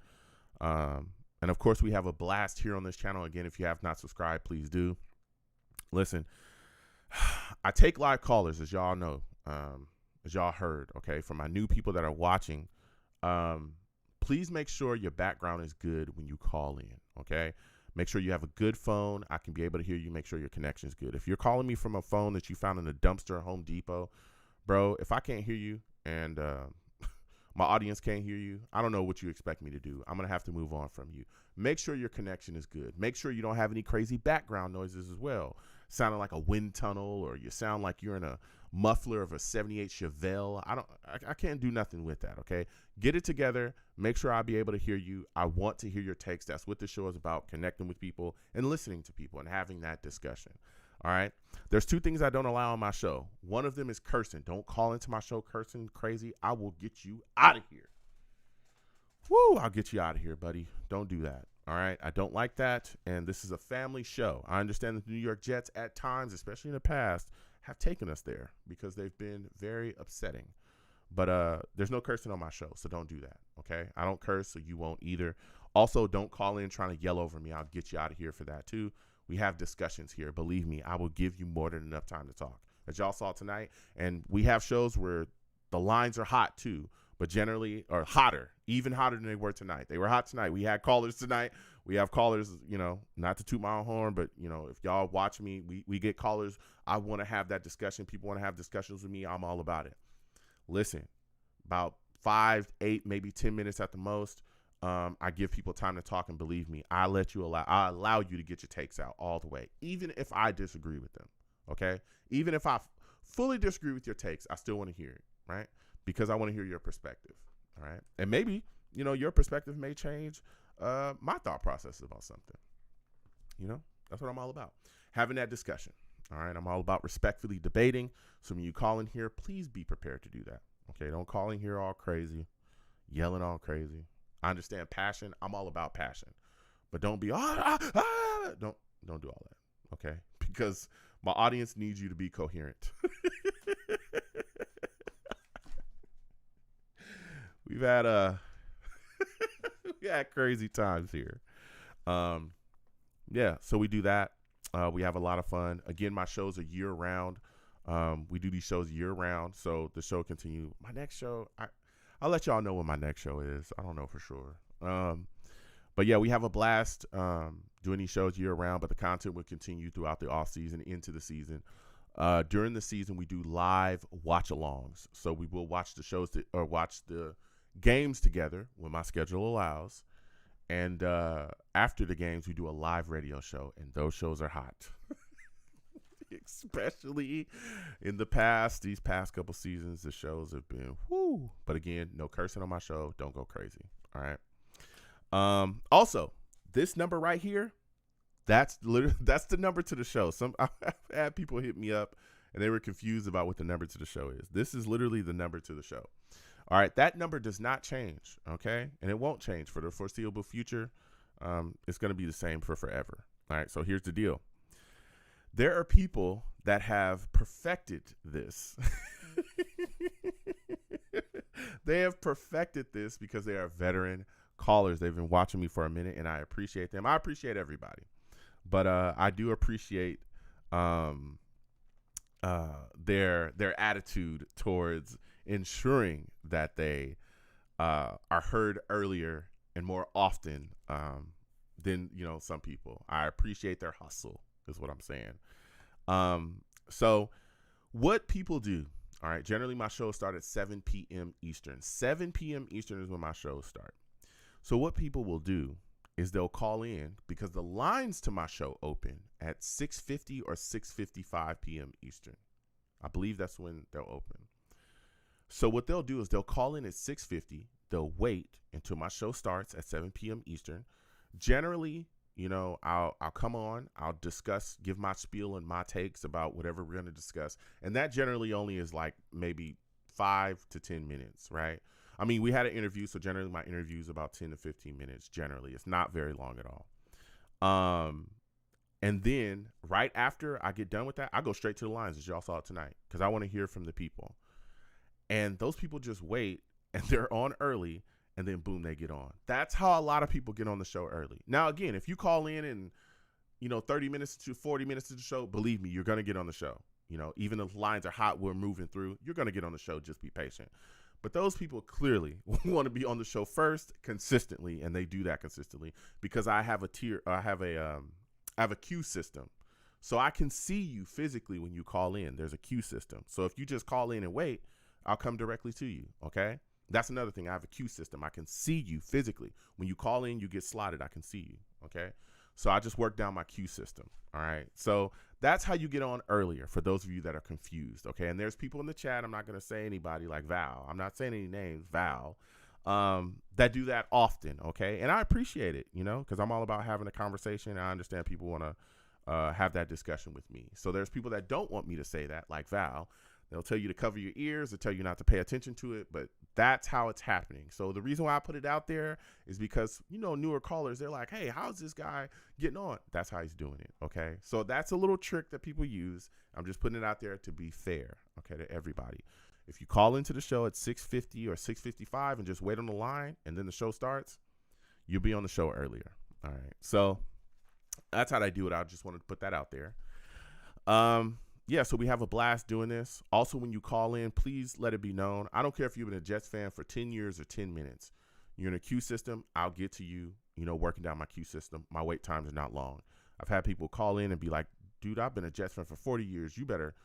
And, of course, we have a blast here on this channel. Again, if you have not subscribed, please do. Listen, I take live callers, as y'all know, as y'all heard, okay, for my new people that are watching. Please make sure your background is good when you call in, okay? Make sure you have a good phone. I can be able to hear you. Make sure your connection is good. If you're calling me from a phone that you found in a dumpster at Home Depot, bro, if I can't hear you and my audience can't hear you, I don't know what you expect me to do. I'm going to have to move on from you. Make sure your connection is good. Make sure you don't have any crazy background noises as well. Sounding like a wind tunnel, or you sound like you're in a muffler of a 78 Chevelle. I can't do nothing with that, okay? Get it together. Make sure I'll be able to hear you. I want to hear your takes. That's what this show is about, connecting with people and listening to people and having that discussion. All right. There's two things I don't allow on my show. One of them is cursing. Don't call into my show cursing crazy. I will get you out of here. Woo, I'll get you out of here, buddy. Don't do that. All right. I don't like that. And this is a family show. I understand that the New York Jets at times, especially in the past, have taken us there because they've been very upsetting. But there's no cursing on my show, so don't do that. Okay. I don't curse, so you won't either. Also, don't call in trying to yell over me. I'll get you out of here for that too. We have discussions here. Believe me, I will give you more than enough time to talk, as y'all saw tonight. And we have shows where the lines are hot too, but generally are hotter, even hotter than they were tonight. They were hot tonight. We had callers tonight. We have callers, you know, not to toot my own horn, but, you know, if y'all watch me, we get callers. I want to have that discussion. People want to have discussions with me. I'm all about it. Listen, about 5, 8, maybe 10 minutes at the most. I give people time to talk, and believe me, I allow you to get your takes out all the way, even if I disagree with them. Okay. Even if I fully disagree with your takes, I still want to hear it, right? Because I want to hear your perspective. All right. And maybe, you know, your perspective may change my thought process about something. You know, that's what I'm all about. Having that discussion. All right. I'm all about respectfully debating. So when you call in here, please be prepared to do that. Okay. Don't call in here all crazy, yelling all crazy. I understand passion. I'm all about passion, but don't be, don't do all that. Okay. Because my audience needs you to be coherent. We've had we had crazy times here. Yeah, so we do that. We have a lot of fun. Again, my shows are year round. We do these shows year round, so the show continue. My next show, I'll let y'all know when my next show is. I don't know for sure. But yeah, we have a blast doing these shows year round, but the content will continue throughout the off season into the season. During the season, we do live watch-alongs. So we will watch the shows or watch the games together when my schedule allows. And after the games, we do a live radio show, and those shows are hot. Especially in these past couple seasons, the shows have been whoo. But again, no cursing on my show. Don't go crazy. All right. Also, this number right here, that's the number to the show. I've had people hit me up and they were confused about what the number to the show is. This is literally the number to the show. All right, that number does not change, okay? And it won't change for the foreseeable future. It's going to be the same for forever. All right, so here's the deal. There are people that have perfected this. They have perfected this because they are veteran callers. They've been watching me for a minute, and I appreciate them. I appreciate everybody. But I do appreciate their attitude towards ensuring that they are heard earlier and more often than some people. I appreciate their hustle is what I'm saying. So what people do, all right, generally my shows start at 7 p.m. Eastern. 7 p.m. Eastern is when my shows start. So what people will do is they'll call in because the lines to my show open at 6:50 or 6:55 p.m. Eastern. I believe that's when they'll open. So what they'll do is they'll call in at 6:50. They'll wait until my show starts at 7 p.m. Eastern. Generally, I'll come on, I'll give my spiel and my takes about whatever we're going to discuss. And that generally only is like maybe 5 to 10 minutes, right? I mean, we had an interview, so generally my interview is about 10 to 15 minutes. Generally, it's not very long at all. And then right after I get done with that, I go straight to the lines, as y'all saw it tonight, because I want to hear from the people. And those people just wait, and they're on early, and then boom, they get on. That's how a lot of people get on the show early. Now, again, if you call in and 30 minutes to 40 minutes to the show, believe me, you're gonna get on the show. Even if lines are hot, we're moving through. You're gonna get on the show. Just be patient. But those people clearly want to be on the show first consistently, and they do that consistently because I have a tier. I have a queue system, so I can see you physically when you call in. There's a queue system, so if you just call in and wait, I'll come directly to you. Okay, that's another thing. I have a queue system. I can see you physically when you call in. You get slotted. I can see you. Okay, so I just work down my queue system. All right, so that's how you get on earlier for those of you that are confused. Okay, and there's people in the chat. I'm not going to say anybody like Val. I'm not saying any names, Val, that do that often. Okay, and I appreciate it, because I'm all about having a conversation. I understand people want to have that discussion with me. So there's people that don't want me to say that, like Val. They'll tell you to cover your ears. They'll tell you not to pay attention to it, but that's how it's happening. So the reason why I put it out there is because, newer callers, they're like, hey, how's this guy getting on? That's how he's doing it, okay? So that's a little trick that people use. I'm just putting it out there to be fair, okay, to everybody. If you call into the show at 6:50 or 6:55 and just wait on the line and then the show starts, you'll be on the show earlier, all right? So that's how I do it. I just wanted to put that out there. Yeah, so we have a blast doing this. Also, when you call in, please let it be known. I don't care if you've been a Jets fan for 10 years or 10 minutes. You're in a queue system, I'll get to you, working down my queue system. My wait times are not long. I've had people call in and be like, dude, I've been a Jets fan for 40 years. You better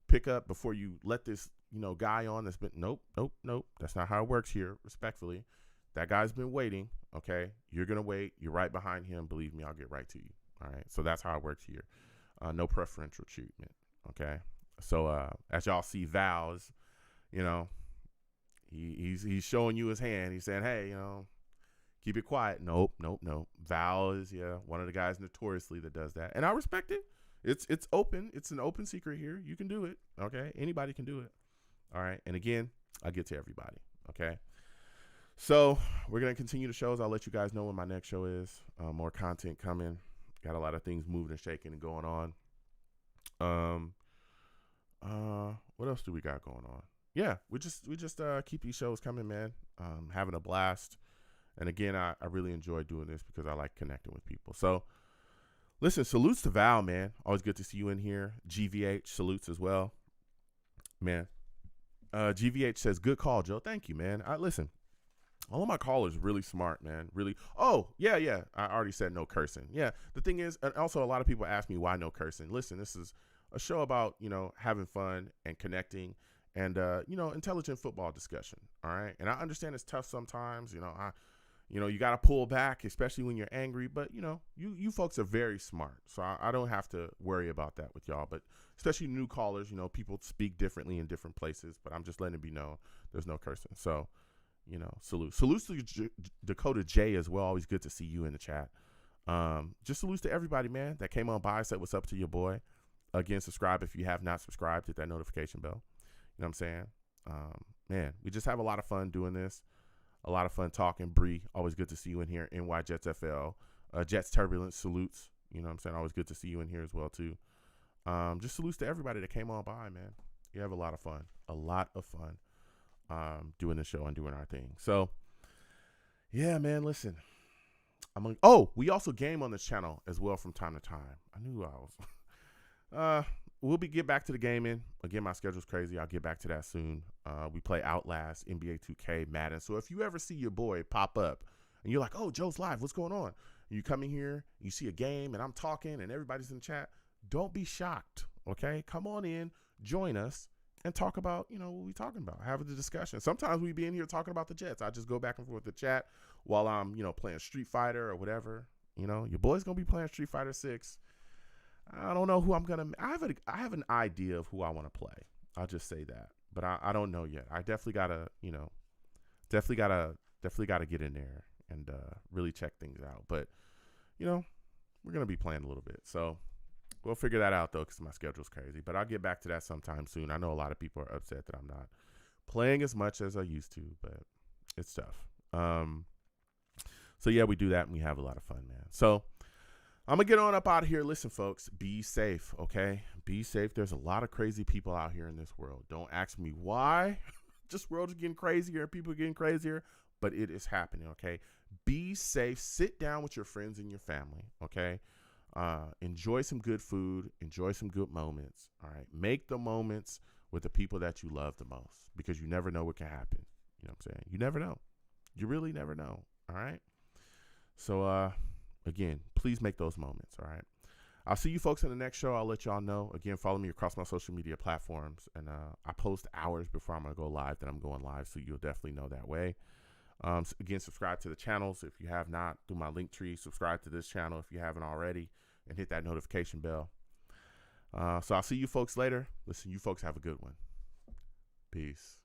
pick up before you let this, guy on that's been, nope. That's not how it works here, respectfully. That guy's been waiting, okay? You're going to wait. You're right behind him. Believe me, I'll get right to you, all right? So that's how it works here. No preferential treatment. Okay, so as y'all see, Val's, he's showing you his hand. He's saying, hey, keep it quiet. Nope. Val is one of the guys notoriously that does that, and I respect it. It's open. It's an open secret here. You can do it. Okay, anybody can do it. All right, and again, I get to everybody. Okay, so we're gonna continue the shows. I'll let you guys know when my next show is. More content coming. Got a lot of things moving and shaking and going on. What else do we got going on? Yeah, we just keep these shows coming, man. Having a blast. And again, I really enjoy doing this because I like connecting with people. So listen, salutes to Val, man. Always good to see you in here. GVH salutes as well. Man, GVH says, good call, Joe. Thank you, man. Listen, all of my callers really smart, man. Really. Oh, yeah. I already said no cursing. Yeah. The thing is, and also a lot of people ask me why no cursing. Listen, this is a show about, having fun and connecting and, intelligent football discussion. All right. And I understand it's tough sometimes. You got to pull back, especially when you're angry. But, you folks are very smart. So I don't have to worry about that with y'all. But especially new callers, people speak differently in different places. But I'm just letting it be known there's no cursing. So, salute. Salutes to Dakota J as well. Always good to see you in the chat. Just salutes to everybody, man, that came on by, said what's up to your boy. Again, subscribe if you have not subscribed. Hit that notification bell. You know what I'm saying? Man, we just have a lot of fun doing this. A lot of fun talking. Bree, always good to see you in here. NY Jets FL. Jets Turbulence, salutes. You know what I'm saying? Always good to see you in here as well, too. Just salutes to everybody that came on by, man. You have a lot of fun. A lot of fun doing the show and doing our thing. So, yeah, man, listen. We also game on this channel as well from time to time. I knew I was... We'll get back to the gaming. Again, my schedule's crazy. I'll get back to that soon. We play Outlast, NBA 2K, Madden. So if you ever see your boy pop up and you're like, oh, Joe's live, what's going on? And you come in here, you see a game and I'm talking and everybody's in the chat. Don't be shocked, okay? Come on in, join us, and talk about, what we talking about. Have the discussion. Sometimes we be in here talking about the Jets. I just go back and forth with the chat while I'm, playing Street Fighter or whatever. Your boy's going to be playing Street Fighter 6. I don't know who I'm gonna. I have an idea of who I want to play. I'll just say that, but I don't know yet. I definitely gotta get in there and really check things out. But we're gonna be playing a little bit, so we'll figure that out though, because my schedule's crazy. But I'll get back to that sometime soon. I know a lot of people are upset that I'm not playing as much as I used to, but it's tough. So yeah, we do that and we have a lot of fun, man. So. I'm going to get on up out of here. Listen, folks, be safe, okay? Be safe. There's a lot of crazy people out here in this world. Don't ask me why. Just world is getting crazier. People are getting crazier, but it is happening, okay? Be safe. Sit down with your friends and your family, okay? Enjoy some good food. Enjoy some good moments, all right? Make the moments with the people that you love the most, because you never know what can happen. You know what I'm saying? You never know. You really never know, all right? So, again, please make those moments, all right? I'll see you folks in the next show. I'll let y'all know. Again, follow me across my social media platforms. And I post hours before I'm going to go live that I'm going live, so you'll definitely know that way. Again, subscribe to the channels if you have not, through my link tree. Subscribe to this channel if you haven't already, and hit that notification bell. So I'll see you folks later. Listen, you folks have a good one. Peace.